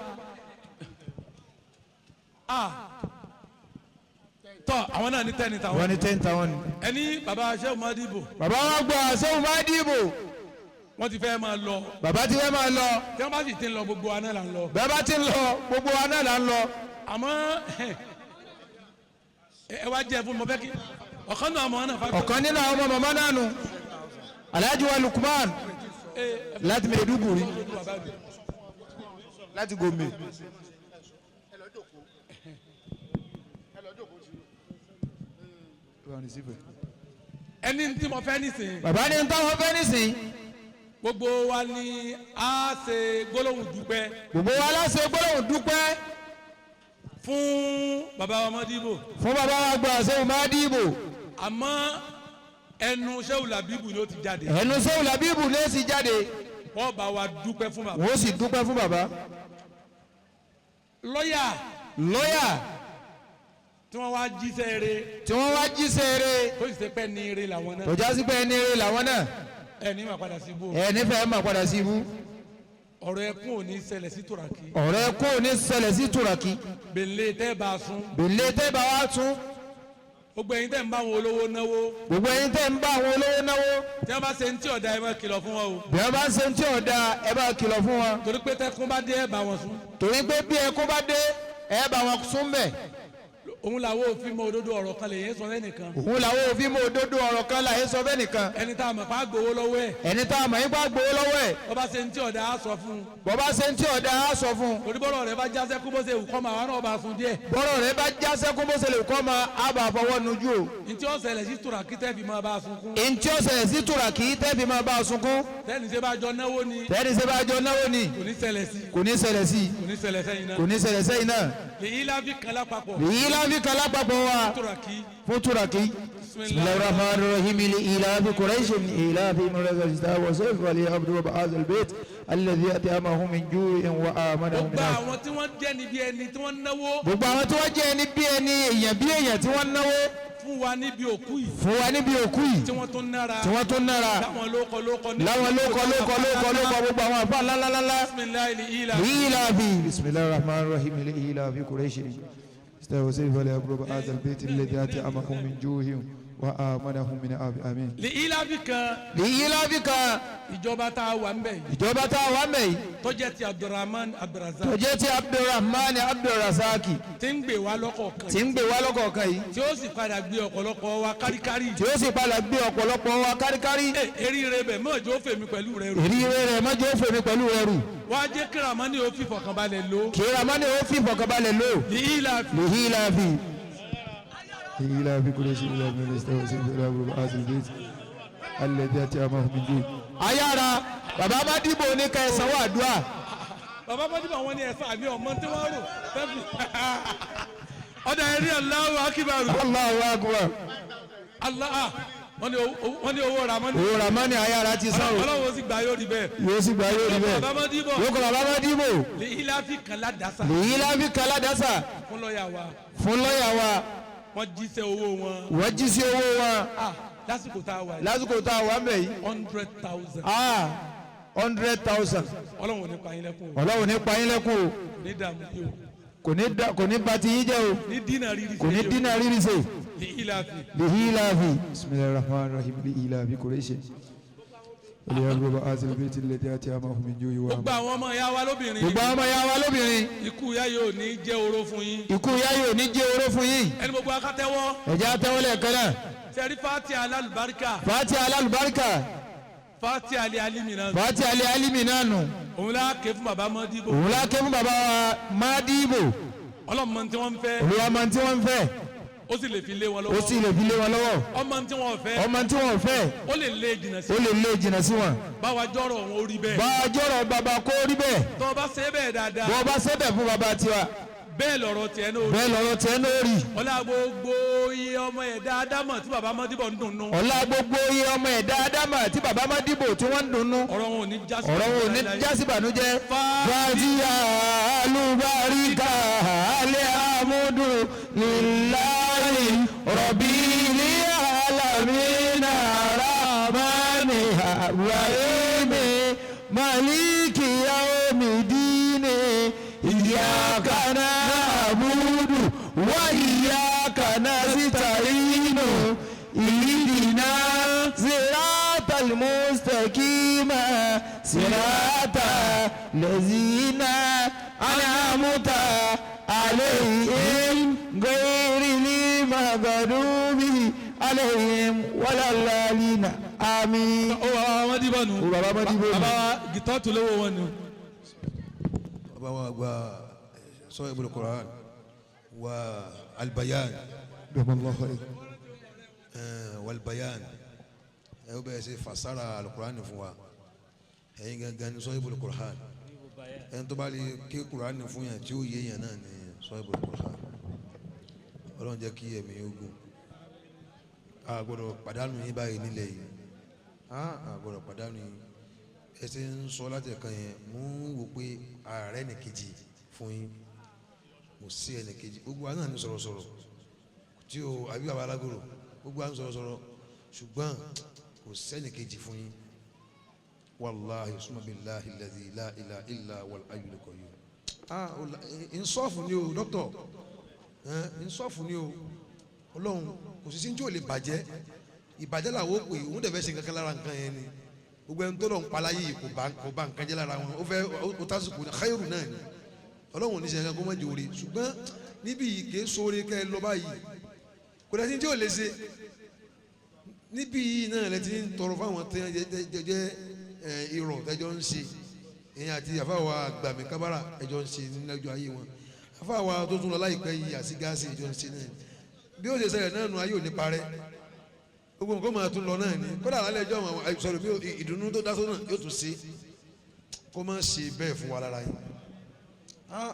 tọ́ àwọn náà ní 10 tàwọn. Wọ́n ní 10,000 ni. ẹni baba Sheikh Madibo. Bàbá wa gbọ́ Sheikh Madibo. wọ́n ti fẹ́ máa lọ. Bàbá ti fẹ́ máa lọ. tí wọ́n bá sì ti ń lọ gbogbo wa náà là ń lọ. Bàbá ti ń lọ gbogbo wa náà là ń lọ. àmọ́ ẹ wá jẹ́ fún mi fẹ́ kí ọ̀kan náà mọ̀ ọ́nà. Ọ̀kan nínú àwọn ọmọ màmá náà nù. Alhaji wa Lukman láti Maiduguri. Láti Gombe. ẹni tí mo fẹ́ nísìnyí. Bàbá ní táwọn fẹ́ nísìn. gbogbo wa ni a ṣe gbólóhùn dúpẹ́. Gbogbo wa láṣẹ gbólóhùn dúpẹ́. fún baba wa Madibo. Fún bàbá wa gbọ́ Sheikh Madibo. àmọ́ ẹnu Sheikh Labibu ni ó ti jáde. Ẹnu Sheikh Labibu ló sì jáde. wọ́n bá wa dúpẹ́ fún baba. Wọ́n sì dúpẹ́ fún bàbá. Lọ́yà tí wọ́n wá jíṣẹ́ eré. tí wọ́n wá jíṣẹ́ eré. tó sì ṣe pẹ́ ní eré làwọn náà. tó jásí pé ẹni eré làwọn náà. ẹni máa padà sí ibú. ẹni fẹ́ máa padà sí ibú. ọ̀rọ̀ ẹkún ò ní ṣẹlẹ̀ sí Tùràkì. ọ̀rọ̀ ẹkún ò ní ṣẹlẹ̀ sí Tùràkì. bèlè tẹ́ bá a sún. bèlè tẹ́ bá wa tún. gbogbo ẹ̀yin tẹ́ ń bá àwọn olówó náwó. gbogbo ẹ̀yin tẹ́ ń bá àwọn olówó náwó. tí wọ́n bá ṣe ń tí ọ̀dà ẹ bá kìlọ̀ fún wọn o. bí wọ́n bá ń ṣe ń tí ọ̀dà ẹ bá kìlọ̀ fún wọn. torí pé tẹ́kún bá dé ẹ bá wọn sún. torí pé bí ẹkún bá dé ẹ bá wọn sún bẹ̀. òun làwọn òfin mọ òdodo ọ̀rọ̀ kan lè yẹn sọ lẹ́nìkan. òun làwọn òfin mọ òdodo ọ̀rọ̀ kan là yẹn sọ fẹ́ nìkan. ẹni tá a mọ̀ fà gbowó lọ́wọ́ ẹ̀. ẹni tá a mọ̀ yín bá gbowó lọ́wọ́ ẹ̀. bọ́ bá ṣe ń tí ọ̀dà á sọ fún un. bọ́ bá ṣe ń tí ọ̀dà á sọ fún un. oníbọ̀rọ̀ rẹ̀ bá jásẹ́ kú bó ṣe wù kọ́ máa wà náà bá sun díẹ̀. bọ́rọ̀ rẹ̀ bá jásẹ́ kú bó ṣe lè kọ́ máa á bá fọwọ́ nujú o. ntí ó ṣẹlẹ̀ sí Tùràkì tẹ́ fi máa bá a sunkún. ntí ó ṣẹlẹ̀ sí Tùràkì tẹ́ fi máa bá a sunkún. tẹ́ni ṣe bá jọ náwó ni. tẹ́ni ṣe bá jọ náwó ni. kò ní ṣẹlẹ̀ sí. kò ní ṣẹlẹ̀ sí. kò ní ṣẹlẹ̀ sẹ́yìn náà. kò ní ṣẹlẹ̀ sẹ́yìn náà. èyí láfi kan lápapọ̀. èyí láfi kan lápapọ̀ wa. Tùràkì. fún Tùràkì. bismillahir rahmanir rahim ilafi quraish ilafi muragazista wa sayf wali abdu wa ba'az albayt alladhi at'amahum min ju'in wa amanahum min gbogbo àwọn tí wọ́n jẹ́ níbi ẹni tí wọ́n náwó. gbogbo àwọn tí wọ́n jẹ́ ẹni bí ẹni èèyàn bí èèyàn tí wọ́n náwó. fún wa níbi òkú yìí. fún wa níbi òkú yìí. tí wọ́n tún nára. tí wọ́n tún nára. láwọn lóko gbogbo àwọn àfa ńláńláńlá. ilafi bismillahir rahmanir rahim ilafi quraish استوصي فلا أبرب هذا البيت الذي أتأمهم من جوعهم وآمنهم من عذاب آمين. لإيلافك ìjọba tá a wà ń bẹ̀ yìí. ìjọba tá a wà ń bẹ̀ yìí. tó jẹ́ ti Abdulrahman Abdulrazak. tó jẹ́ ti Abdulrahman Abdulrazaki. tí ń gbé wa lọ́kọ̀ọ̀kan. tí ń gbé wa lọ́kọ̀ọ̀kan yìí. tí ó sì padà gbé ọ̀pọ̀lọpọ̀ wa káríkárí. tí ó sì padà gbé ọ̀pọ̀lọpọ̀ wa káríkárí. eríire bẹ̀ mọ̀jọ́ fèmí pẹ̀lú rẹ rù. eríire rẹ̀ mọ̀jọ́ fèmí pẹ̀lú rẹ rù. wá jẹ́ kí Ramani ó fi fọkànbalẹ̀ lò. kí Ramani ó fi fọkànbalẹ̀ lò. لإيلافي لإيلاف قريش إلى من استوصي فلا أبرب هذا البيت الذي أتأمهم من جوع. ayára bàbá Madibo ní ká ẹ sanwó àdúrà bàbá mọ́dìbò àwọn ni ẹ̀sán àmì ọmọ tí wọ́n rò tẹ́fì ọ̀dà ẹ̀rí Allahu akbar. Allahu akbar. Allah wọ́n ní owó ramani. owó ramani ayára ti sán o. ọlọ́wọ́ sì gbà yóò rí bẹ́ẹ̀. yóò sì gbà yóò rí bẹ́ẹ̀. bàbá mọ́dìbò. yóò kọ́ bàbá mọ́dìbò. lè ilafi kala dasa. lè ilafi kala dasa. fún lọ́ọ̀yà wa. fún lọ́ọ̀yà wa. wọ́n jíṣẹ́ owó wọn. wọ́n jíṣẹ́ owó wọn. lásìkò tá a wà yìí. lásìkò tá a wà mẹ́ yìí. 100,000. 100,000. ọlọ́run ní pa yín lẹ́kùn o. ọlọ́run ní pa yín lẹ́kùn o. ní dààmú yìí o. kò ní bá ti yín jẹ́ o. ní dínà rírì kò ní dínà rírì sè. lè ilafi. lihilafi bisimilahi rahman rahim lihilafi kureshi olùyàgbọ́ba azilibiti lẹ́tí àti àmàhùn mi jó ìwà. gbogbo àwọn ọmọ ìyá wa lóbìnrin. gbogbo àwọn ọmọ ìyá wa lóbìnrin. ikú ìyá yóò ní jẹ́ oró fún yín. ikú ìyá yóò ní jẹ́ oró fún yín. ẹni gbogbo akátẹ́wọ́. ẹ̀jẹ̀ àtẹ́wọ́lẹ̀ kan náà. sẹ́rí fati alalubarika. fati alalubarika. fati ali alimina. fati ali alimina nù. òun la ké fún baba madibo. òun la ké fún baba madibo. ọlọ́mọ tí wọ́n ń fẹ́. olùwàmọ̀ tí wọ́n ń fẹ́. ó sì lè fi lé wọn lọ́wọ́. ó sì lè fi lé wọn lọ́wọ́. ọmọ tí wọ́n fẹ́. ọmọ tí wọ́n fẹ́. ó lè lé jìnnà sí. ó lè lé jìnnà sí wọn. báwa jọ̀rọ̀ wọn ó rí bẹ́ẹ̀. báwa jọ̀rọ̀ baba kó rí bẹ́ẹ̀. tọ́ bá ṣe bẹ́ẹ̀ dáadáa. bọ́ bá ṣe bẹ́ẹ̀ fún baba tiwa. bẹ́ẹ̀ lọ̀rọ̀ tiẹ̀ n'o rí. bẹ́ẹ̀ lọ̀rọ̀ tiẹ̀ n'o rí. ọlá gbogbo iye ọmọ ẹ̀ dáadáa mọ̀ tí baba madibo ń dùnnú. ọlá gbogbo iye ọmọ ẹ̀ dáadáa mọ̀ tí baba madibo tí wọ́n ń dùnnú. ọ̀rọ̀ wọn ò ní jásí. ọ̀rọ̀ wọn ò ní jásí bànújẹ́. fàtíyà alùbáríkà alẹ́ àmúdù lillahi rabbil alamina rahmani rahimi maliki yaumidini iyyaka na'budu wa iyyaka nasta'in ihdina siratal mustaqim siratal ladzina an'amta alayhim ghayril maghdubi alayhim waladhdallin àmín. ó bàbá madibo nù. ó bàbá madibo nù. bàbá gìtọ́ tó lówó wọn nù. bàbá wa gba Sohibul Quran wa Al-Bayan wal-Bayan ẹ ó bẹ̀rẹ̀ sí fasara Al-Quran fún wa ẹ̀yin gangan ni Sohibul Quran ẹni tó bá lè ké Quran fún yàn tí ó yé yàn náà ni Sohibul Quran ọlọ́run jẹ́ kí ẹ̀mí ogun a gbọ́dọ̀ pàdánù yín báyìí nílẹ̀ yìí a gbọ́dọ̀ pàdánù yín ẹ ti ń sọ láti ẹ̀kan yẹn mú wò pé ààrẹ nìkejì fún yín kò sí ẹnìkejì gbogbo wa náà ní sọ̀rọ̀sọ̀rọ̀ tí o àbí bàbá alágòrò gbogbo wa ní sọ̀rọ̀sọ̀rọ̀ ṣùgbọ́n kò sẹ́nìkejì fún yín wàláhi summa billahi alladhi la ilaha illa wal hayyul qayyum ìsọ́ọ̀fù ni o dọ́kítọ̀ ìsọ́ọ̀fù ni o ọlọ́run kò sí sí ní tí o lè bàjẹ́ ìbàjẹ́ làwọn ó pè òun dẹ̀ fẹ́ ṣe kankan lára nǹkan yẹn ni gbogbo ẹni tó lọ ń palayé yìí kò bá nǹkan jẹ́ lára wọn ó fẹ́ ó tásìkò khairu náà ni ọlọ́run ní sẹ́yìn kó má jòrè ṣùgbọ́n níbi ìké sóore kẹ́ ẹ lọ báyìí kò dẹ̀ sí tí ò lè ṣe níbi náà lẹ ti ń tọrọ fáwọn tẹ́ jẹ́ irọ́ tẹ́jọ́ ń ṣe èyàn àti àfáwà gbàmí kábàrà ẹjọ́ ń ṣe nílẹ́jọ́ ayé wọn àfáwà tó tún lọ láìpẹ́ yìí àti gáàsì ẹjọ́ ń ṣe náà bí ó ṣe ṣẹlẹ̀ náà nu ayé ò ní parẹ́ gbogbo nǹkan máa tún lọ náà ni kódà lálẹ́ ẹjọ́ àwọn àìsọ̀rọ̀ bí ìdùnnú tó dá tó náà yóò tún ṣe kó má ṣe bẹ́ẹ̀ fún wa lára yìí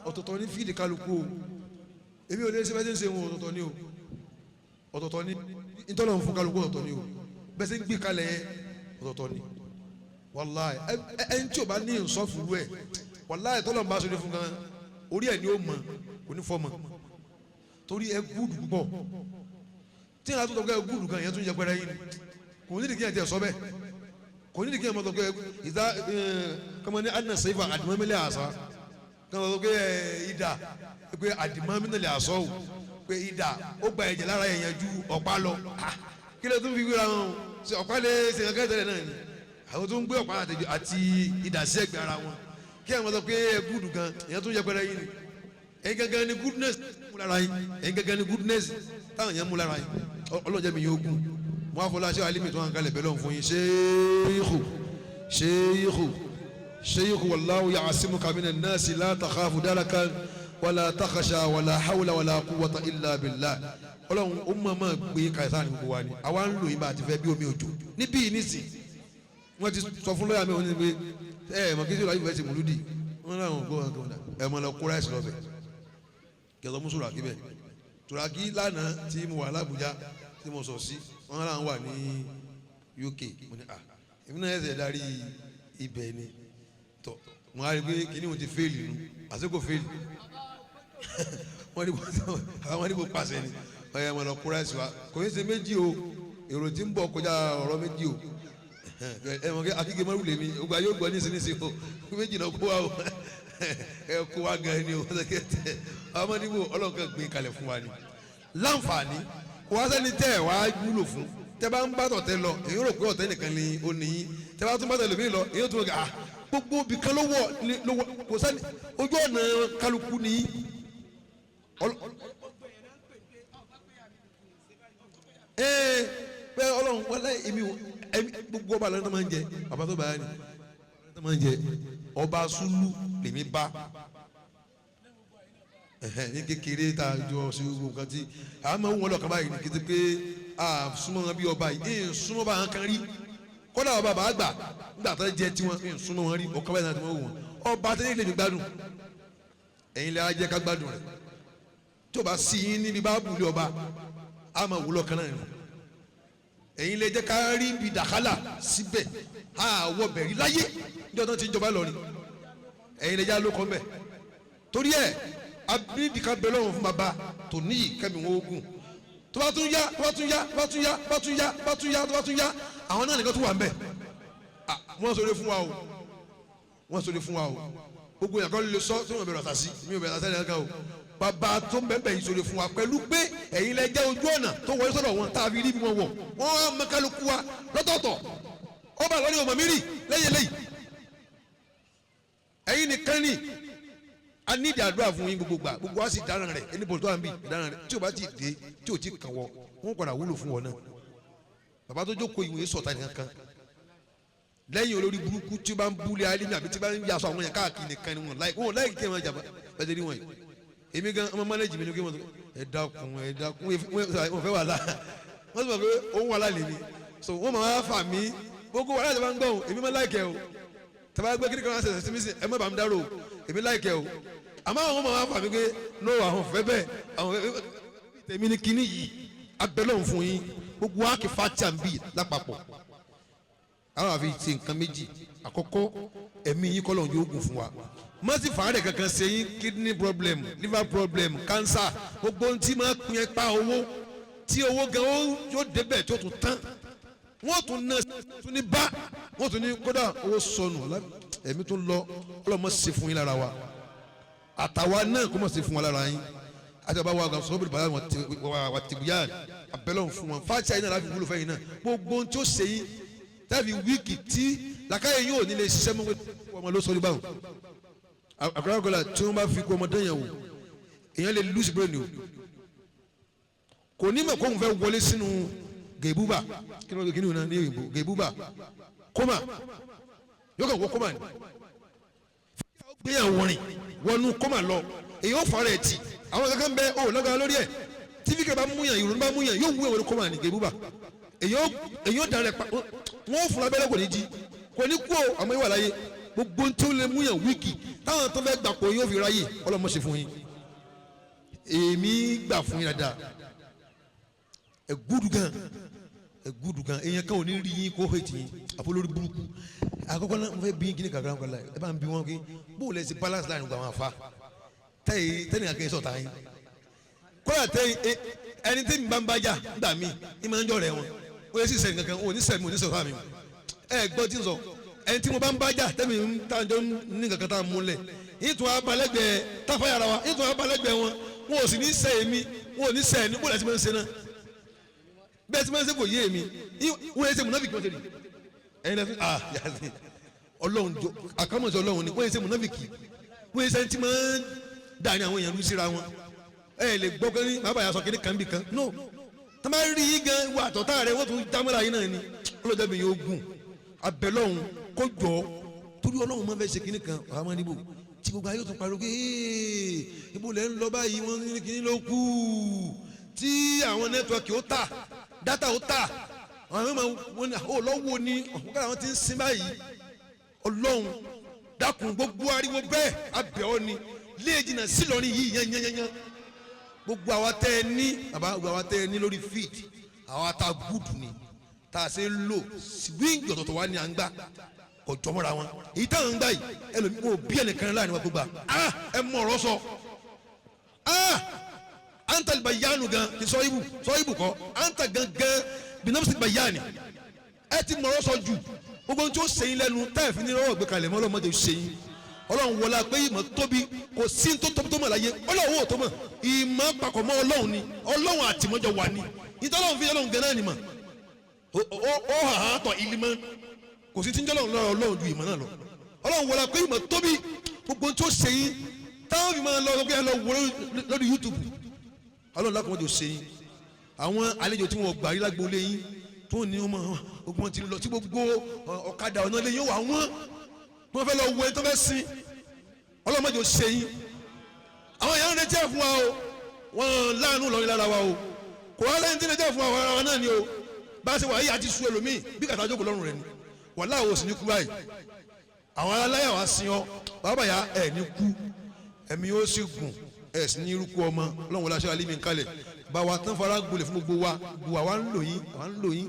ọ̀tọ̀ọ̀tọ̀ ní fíìdì kálukú o èmi ò lè ṣe bẹ́ẹ̀ tí ń ṣe wọn ọ̀tọ̀ọ̀tọ̀ ni o ọ̀tọ̀ọ̀tọ̀ ni ìtọ́lọ̀ fún kálukú ọ̀tọ̀ ni o bẹ́ẹ̀ sì ń gbé kalẹ̀ yẹn ọ̀tọ̀ọ̀tọ̀ ni wàláì ẹni tí o bá ní ìsọ́fù rẹ̀ wàláì tọ́lọ̀ ń bá aṣọ fún gan orí ẹ̀ ni ó mọ̀ kò ní fọ́mọ̀ torí ẹ gúdù púpọ̀ tí ìyá tó tọ́ ẹ gúdù gan ìyẹn tún yẹ pẹ́rẹ́ yín ni kò ní ìdíkìyàn tiẹ̀ sọ bẹ́ẹ̀ kò ní ìdíkìyàn mọ́tò pé ìdá kọ́mọ ní adìmọ́ sèfà àdìmọ́mílẹ̀ àṣà kọ́mọ tó pé ìdá pé àdìmọ́mílẹ̀ àṣọ o pé ìdá ó gba ẹ̀jẹ̀ lára ẹ̀yàn ju ọ̀pá lọ kí ló tún fi wíra wọn ṣe ọ̀pá lè ṣe kankan tẹ́lẹ̀ náà ni àwọn tó ń gbé ọ̀pá àti ìdásí ẹgbẹ́ ara wọn kí àwọn sọ pé ẹ gúdù gan ìyẹn tó yẹ pẹ́rẹ́ yín ni ẹ̀yin gangan ni goodness mú lára yín ẹ̀yin gangan ni goodness táwọn yẹn mú lára yín ọlọ́jẹ́ mi yóò gùn wọn afọlá ṣé alimi tó wọn kalẹ̀ bẹ́ẹ̀ lọ́n fún yín sheikhu wallahu ya'asimuka minan nasi la takhafu darakan wala takhasha wala hawla wala quwwata illa billah ọlọ́run ó mọ̀ mọ̀ gbé kàìsàn ní gbogbo wa ni àwa ń lò yín bá àti fẹ́ bí omi òjò níbí nísì wọ́n ti sọ fún lọ́yà mi wọ́n ní pé mọ̀ kí sí ìlú ayé fẹ́ ṣe mùlúdì wọ́n láwọn gbọ́ ẹ mọ̀ lọ kó ráìsì lọ́bẹ̀ kẹsàn mú sùràkí bẹ̀ sùràkí lánàá tí mo wà l'Àbújá tí mo sọ sí wọ́n láwọn wà ní UK mo ní èmi náà ẹsẹ̀ darí ibẹ̀ ni tọ́ mo á rí i pé kíní òun ti fẹ́ẹ̀lì nu àsìkò fẹ́ẹ̀lì wọ́n ní bó pàṣẹ ni ẹ mọ̀ lọ kó ráìsì wa kò ní ṣe méjì o èrò tí ń bọ̀ kọjá ọ̀rọ̀ méjì o ẹ mọ̀ kí akíkè mọ́rù lèmi ogun ayé ògbọ́n nísinsìnyí o méjì náà kó wa o ẹ kó wa gan ni o kẹ́tẹ́ ọmọ níbo ọlọ́kan gbé kalẹ̀ fún wa ni láǹfààní kò wá sẹ́ni tẹ́ ẹ̀ wá wúlò fún tẹ́ bá ń bá tọ̀tẹ́ lọ èyí rò pé ọ̀tẹ́ nìkan ni ó nìyí tẹ́ bá tún bá tẹ̀lé mi lọ èyí tún lọ gbogbo ibì kan ló wọ̀ kò sẹ́ni ojú ọ̀nà kálukú nìyí. Pé ọlọ́run wọlé èmi gbogbo ọba lọ́dún máa ń jẹ bàbá tó báyà ni lọ́dún máa ń jẹ ọba Sùlù lèmi bá ní kékeré tá a jọ ṣe gbogbo nǹkan tí a máa ń wọlé ọ̀kan báyìí ní kété pé a súnmọ́ wọn bí ọba yìí ń súnmọ́ bá wọn kan rí kódà ọba bàá gbà nígbà tó jẹ tiwọn ń súnmọ́ wọn rí ọ̀kan báyìí náà tí wọ́n wò wọn ọba tẹ́lẹ̀ lè mi gbádùn ẹ̀yin lè á jẹ́ ká gbádùn rẹ̀ tí o bá sí yín níbi bá bùlé ọba a máa wúlò kan náà nù ẹ̀yin lè jẹ́ ká rí ibi dàkálà síbẹ̀ àwọ̀ bẹ̀rí láyé ní ọdún tí ń jọba lọ ni ẹ̀yin lè já ló kọ́ mbẹ̀ torí ẹ̀ abídìkan bẹ lọ́wọ́ fún baba tó níyì kẹ́mi wọn ogun tó bá tún yá tó bá tún yá tó bá tún yá tó bá tún yá tó bá tún yá tó bá tún yá àwọn náà nìkan tún wà mbẹ̀ wọ́n sọ̀rọ̀ fún wa o wọ́n sọ̀rọ̀ fún wa o gbogbo yàtọ̀ lè sọ tí wọ́n bẹ̀rẹ̀ ọ̀tà sí mi ò bẹ̀rẹ̀ ọ̀tà sí ẹ̀ka o bàbá tó ń bẹ̀bẹ̀ yìí sọ̀rọ̀ fún wa pẹ̀lú pé ẹ̀yin lẹ jẹ́ ojú ọ̀nà tó wọlé sọ̀rọ̀ wọn tá a fi rí bí wọn wọ̀ wọ́n á mọ kálukú wa lọ́tọ̀ọ̀tọ̀ ó bá lọ́ní ọmọ mi rì lẹ́yìn lẹ́yìn ẹ̀yin nìkan ni a ní ìdí àdúrà fún yín gbogbo gbà gbogbo wa sì dára rẹ̀ ẹni bọ̀dọ̀ tó wà ń bì dára rẹ̀ tí o bá ti dé tí o ti kàn wọ wọn padà wúlò fún wọn náà bàbá tó jókòó ìwé sọ̀tà nìkan kan lẹ́yìn olórí burúkú tí o bá ń búlẹ̀ alimi àbí tí o bá ń yasọ àwọn yẹn káàkiri nìkan ni wọn láì kí ẹ máa jàmbá bẹ́ẹ̀ ni wọ́n yìí èmi gan ọmọ mọ́lẹ́jì mi ni kí wọ́n ẹ dákun wọ́n fẹ́ wà lá wọ́n sọ pé òun wà lálẹ́ ni so wọ́n máa fà mí gbogbo wàhálà ìjọba ń gbọ́ èmi máa láìkẹ́ o tàbá gbé kíni kan ṣẹ̀ṣẹ̀ sí mi sí ẹ má bàa mi dárò èmi láìkẹ́ o àmọ́ àwọn máa fà mí pé no àwọn fẹ́ bẹ́ẹ̀ àwọn tèmi ni kíní yìí abẹ́lẹ̀ fún yín gbogbo wa kì í fa tàǹbì lápapọ̀ àwọn àfi ṣe nǹkan méjì àkọ́kọ́ ẹ̀mí yín kọ́ lóun yóò gùn fún wa mọ́tì fàárẹ̀ kankan ṣe yín kidney problem liver problem cancer gbogbo ohun tí máa pín ẹ pa owó tí owó gan yóò débẹ̀ tó tún tán wọ́n tún ná tún ní bá wọ́n tún ní kódà owó sọnù ẹ̀mí tún lọ ọlọ́mọ ṣe fún yín lára wa àtàwa náà kó mọ̀ ṣe fún wa lára yín àtàwọn bá wà gà Sohibul Bayan Watibuyan abẹ́lẹ́ fún wọn fáṣà yín náà láti wúlò fẹ́yìn náà gbogbo ohun tí ó ṣe yín tàbí wíìkì tí làkàyè yín ò ní lè ṣiṣẹ́ mọ́ ọmọ ló sọ ní báwọn àkàràkọ́lá tí wọ́n bá fi kó ọmọdé yẹn wò èèyàn lè lùsì bírèèni o kò ní mọ̀ kó ń fẹ́ wọlé sínú gèbúbà kí ni wọn ní òyìnbó gèbúbà kọ́mà yóò kàn wọ kọ́mà ni gbéyàwó rìn wọnú kọ́mà lọ èyí ó fara ẹ̀ tì àwọn kankan bẹ ọ lọ́gàá lórí ẹ̀ tí fíkẹ́ bá múyàn ìrònú bá múyàn yóò wú ẹ̀wọ̀n kọ́mà ní gèbúbà èyí ó darẹ̀ pa wọ́n fún abẹ́rẹ́ kò ní jí kò ní kú àmọ́ ìwà láyé gbogbo tó lè múyàn wíìkì táwọn tó fẹ́ gbàpọ̀ yóò fi ráyè ọlọ́mọ ṣe fún yín èmi gbà fún yín dáadáa ẹ gúdù gan èèyàn kan ò ní rí yín kó hẹ́tì yín àfọlórí burúkú àkọ́kọ́ náà mo fẹ́ bí yín kí ni kàkàrà ńkọ́ láyé ẹ bá ń bí wọn kí bó o lẹ ṣe balance láàrin gbà wọn àfa tẹ́yìn àkẹ́yìn sọ̀tà yín kọ́lá tẹ́yìn ẹni tẹ́yìn bá ń bá jà gbà mí ní máa ń jọ rẹ̀ wọn ó yẹ sí sẹ́yìn kankan ó ní sẹ́yìn mo ní sọ̀tà mi ẹ gbọ́ tí ń sọ ẹni tí mo bá ń bá jà tẹ́mi ń tàjọ́ ní kankan tá a múlẹ̀ ìtún abalẹ́gbẹ̀ẹ́ táfáyàrá wa ìtún abalẹ́gbẹ̀ẹ́ wọn ò sì ní sẹ́ èmi wọn ò ní sẹ́ ẹni bó lẹ́sìn máa ń ṣe náà bẹ́ẹ̀ tí máa ń ṣe kò yé èmi wọ́n yẹ ṣe múnáfìkì wọ́n ṣe rí ẹ̀yin lẹ́fí yàtì ọlọ́run jọ àkámọ̀sí ọlọ́run ni wọ́n yẹ ṣe múnáfìkì wọ́n yẹ ṣe tí máa ń dà ní àwọn èèyàn lù síra wọn ẹ lè gbọ́ pé ní bàbá sọ kíní kan bì kan no tá máa rí yín gan wà àtọ̀tá rẹ wọ́n tún dámọ́ra yín náà ni ọlọ́dẹ yóò gùn abẹ́lọ́hún kó jọ torí ọlọ́run máa fẹ́ ṣe kíní kan ọ̀hámọ́ níbò tí gbogbo ayé tó pariwo pé ibo lẹ́ ń lọ báyìí wọ́n ní kíní ló kù tí àwọn nẹ́tíwọ́ọ̀kì ó tà dátà ó tà àwọn ẹ̀mọ́ wọn ni ó lọ́wọ́ ni ọ̀hún kára wọn ti ń sin báyìí ọlọ́run dákun gbogbo ariwo bẹ́ẹ̀ abẹ́ ọ ni léèjìnà sílọrin yìí yẹnyẹnyẹnyẹn gbogbo àwa tẹ́ ẹ ní bàbá gbogbo àwa tẹ́ ẹ ní lórí feed àwa ta gúdù ni tá a ṣe ń lò wíńgì ọ̀tọ̀ọ̀tọ̀ wa ni à ń gbà kò jọmọ́ra wọn èyí táwọn ń gbà yìí ẹlòmíì kò bí ẹnìkan láàrin wa gbogbo ẹ mọ ọ̀rọ̀ sọ anta bayanu gan ti Sohibul kọ anta gangan binafsi bayani ẹ ti mọ ọ̀rọ̀ sọ jù gbogbo tí ó sẹ́yìn lẹ́nu táyà fi ní lọ́wọ́ gbé kalẹ̀ mọ́ ọlọ́mọdé sẹ́yìn ọlọ́run wọlé pé ìmọ̀ tóbi kò sí tó tóbi tó mọ̀ láyé ọlọ́run ò tó mọ̀ ìmọ̀ papọ̀ mọ́ ọlọ́run ni ọlọ́run àtìmọ́jọ wà ní ìtọ́lọ́run fi ọlọ́run gẹ́nà ni mọ̀ ó hà á tọ̀ ìlímọ̀ kò sí tí ń jẹ́ ọlọ́run ju ìmọ̀ náà lọ ọlọ́run wọlé pé ìmọ̀ tóbi gbogbo tí ó sẹ́yìn táwọn fi máa lọ wọ lórí YouTube ọlọ́run lákòóso sẹ́yìn àwọn àlejò tí wọ́n gbà rí lágbo lẹ́yìn tó ní ogun ti lọ tí gbogbo ọ̀kadà ọ̀nà lè yóò wá wọ́n fẹ́ lọ wọ ẹni tó fẹ́ sin ọlọ́mọdé ò ṣe yín àwọn èèyàn ń retí ẹ̀ fún wa o wọ́n láàánú lọ́rin lára wa o kò wá lẹ́yìn tí ń retí ẹ̀ fún wa ara wa náà ni o bá a ṣe wà yìí àti su ẹlòmíì bí kàtà jókòó lọ́rùn rẹ̀ ni wọ́n láwọn ò sì ní kú báyìí àwọn aláyà wa sin ọ bàbá yà ẹ̀ ní kú ẹ̀mí ó sì gùn ẹ̀ sì ní irúkú ọmọ ọlọ́run wọlé aṣọ alímì kalẹ̀ bá wa tán fara gbolẹ̀ fún gbogbo wa gbogbo wa ń lò yín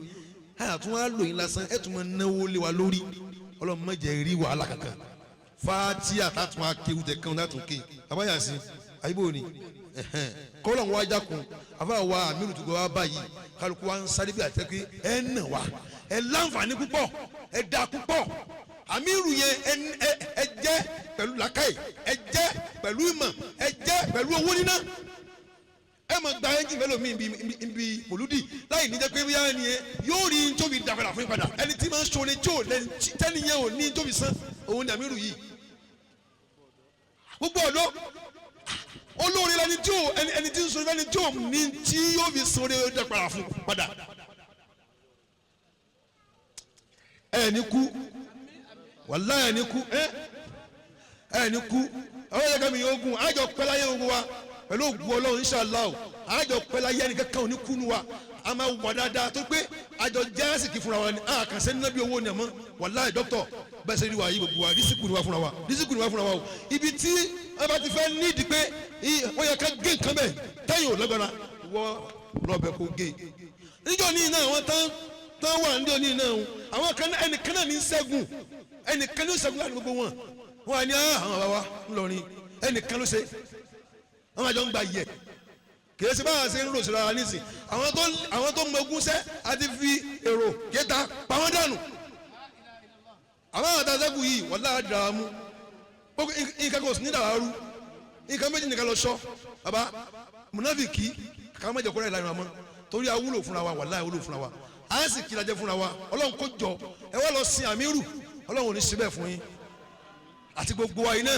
àtún wa lò yín lásán ẹ̀ tún máa náwó lé wa lórí ọlọ́run má jẹ́ rí wàhálà kankan Fatiha àtàtún akéwù tẹ̀ kàn látún ké abáyà sí ayíbò ni kọ́lọ̀ wọn ajá kun àfàwọ̀ àmínú tó gbọ́ wá báyìí kálukú wa ń sáré bí àtẹ́kẹ́ ẹ̀ nà wá ẹ̀ láǹfààní púpọ̀ ẹ̀ dà púpọ̀ àmírù yẹn ẹ jẹ́ pẹ̀lú làkàyè ẹ jẹ́ pẹ̀lú ìmọ̀ ẹ jẹ́ pẹ̀lú owó níná ẹ máa gba ẹnjìn mélòó mi ibi mòlúdì láì ní jẹ́ pé bóyá ẹni yẹn yóò rí tóbi dàgbàdà fún ìpadà ẹni tí máa ń sọ̀rọ̀ tí ò tẹ́ni yẹn ò ní tóbi sán òun ni àmírù yìí gbogbo ọ̀dọ́ olóore lẹni tí ò ẹni tí ń sọ̀rọ̀ lẹni tí ò ní tí yóò fi sọ̀rọ̀ dàgbàdà fún padà ẹ ní kú wàláyé ní kú ẹ ní kú àwọn yẹn kẹmi yóò gun àjọ pẹláyé ogun wa pẹ̀lú ògùn Ọlọ́run inshallah àjọ pẹláyé ẹni kankan òní kúnu wa a máa wà dáadáa tó pé àjọ jẹ́sìkì fúnra wa ni a kàn sẹ́ni náà bí owó ni àmọ́ wàláyé dókítọ̀ bẹ́ẹ̀ sẹ́ni wa yìí gbogbo wa dísìkù ni wa fúnra wa dísìkù ni wa fúnra wa o ibi tí ẹ bá ti fẹ́ nídìí pé ó yẹ ká gé nǹkan bẹ́ẹ̀ tẹ́yìn ò lọ́gbọ̀nà wọ́ lọ́bẹ̀ kó gé níjọ́ ní iná àwọn tán wà níjọ́ ní iná àwọn ẹnìkan náà ní ṣẹ́gun ẹnìkan ló ṣẹ́gun láti gbogbo wọn à ní àwọn bàbá wa ńlọrin ẹnìkan ló ṣe wọn àjọ ń gba yẹ kìí ṣe báwa ṣe ń rò síra wa nísìn àwọn tó mọ̀gún sẹ́ àti fi èrò kéta pa wọ́n dànù àwọn àtàzẹ́kù yìí wọ́n lára dàrá mú nǹkan kò sí ní dàrá rú nǹkan méjì nìkan lọ sọ bàbá mùnàfíkì kàkà mẹ́jọ kúrẹ́ ìlànà àmọ́ torí awúlò fúnra wa wàláhì awúlò fúnra wa à ń sì kí lajẹ fúnra wa ọlọ́run kó jọ ẹ wá lọ sin àmírù ọlọ́run ò ní síbẹ̀ fún yín àti gbogbo wa iná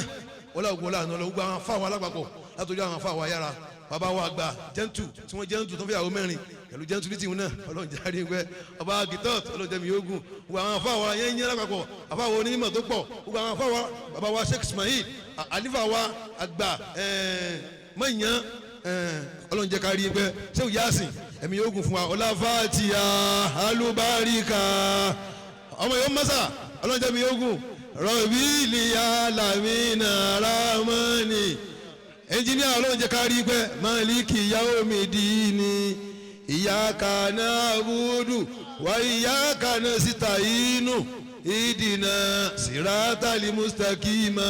ọlọ́run ọlọ́run ọlọ́run gbogbo àwọn afáwọn alágbàpọ̀ látọjú àwọn afáwọn ayára bàbá wa àgbà jẹ́ntù tí wọ́n jẹ́ntù tó ń fi àwọn mẹ́rin pẹ̀lú jẹ́ntù ní tiwọn náà ọlọ́run jáde ń gbẹ ọba gitọ́t ọlọ́run jẹ́mi yógùn gbogbo àwọn afáwọn ayẹyẹ alágbàpọ̀ afáwọn onímọ̀ tó pọ̀ gbogbo àwọn afáwọn bàbá wa Sheikh Ismail àlífà wa àgbà mọ̀nyán ọlọ́run jẹ́ kárí gbẹ Sheikh Yasin ẹ̀mí yógùn fún wa ọláfàtìyà alúbáríkà ọmọ yóò mọ́sà ọlọ́run jẹ́mi yógùn rọ̀bìlì alamina ramani ẹnjìníà ọlọ́run jẹ́ kárí pẹ́ máàlìkì yaomidini iyyaka na'budu wa iyyaka nasta'inu ìdìnnà sirata limustaqima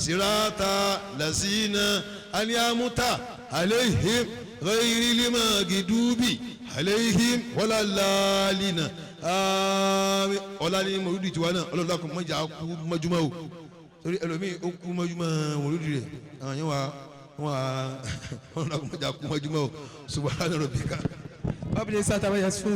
sirata lazina an'amta alayhim ghayril maghdubi alayhim walallalina àmín ọ̀la ni mọ̀lúdì tiwa náà ọlọ́dún akọ̀ mọ̀jà kú mọ́júmọ́ o torí ẹlòmíì ó kú mọ́júmọ́ mọ̀lúdì rẹ̀ àwọn yẹn wà ọlọ́dún akọ̀ mọ̀jà kú mọ́júmọ́ o subhana rabbika. Babili sata wa yasfu.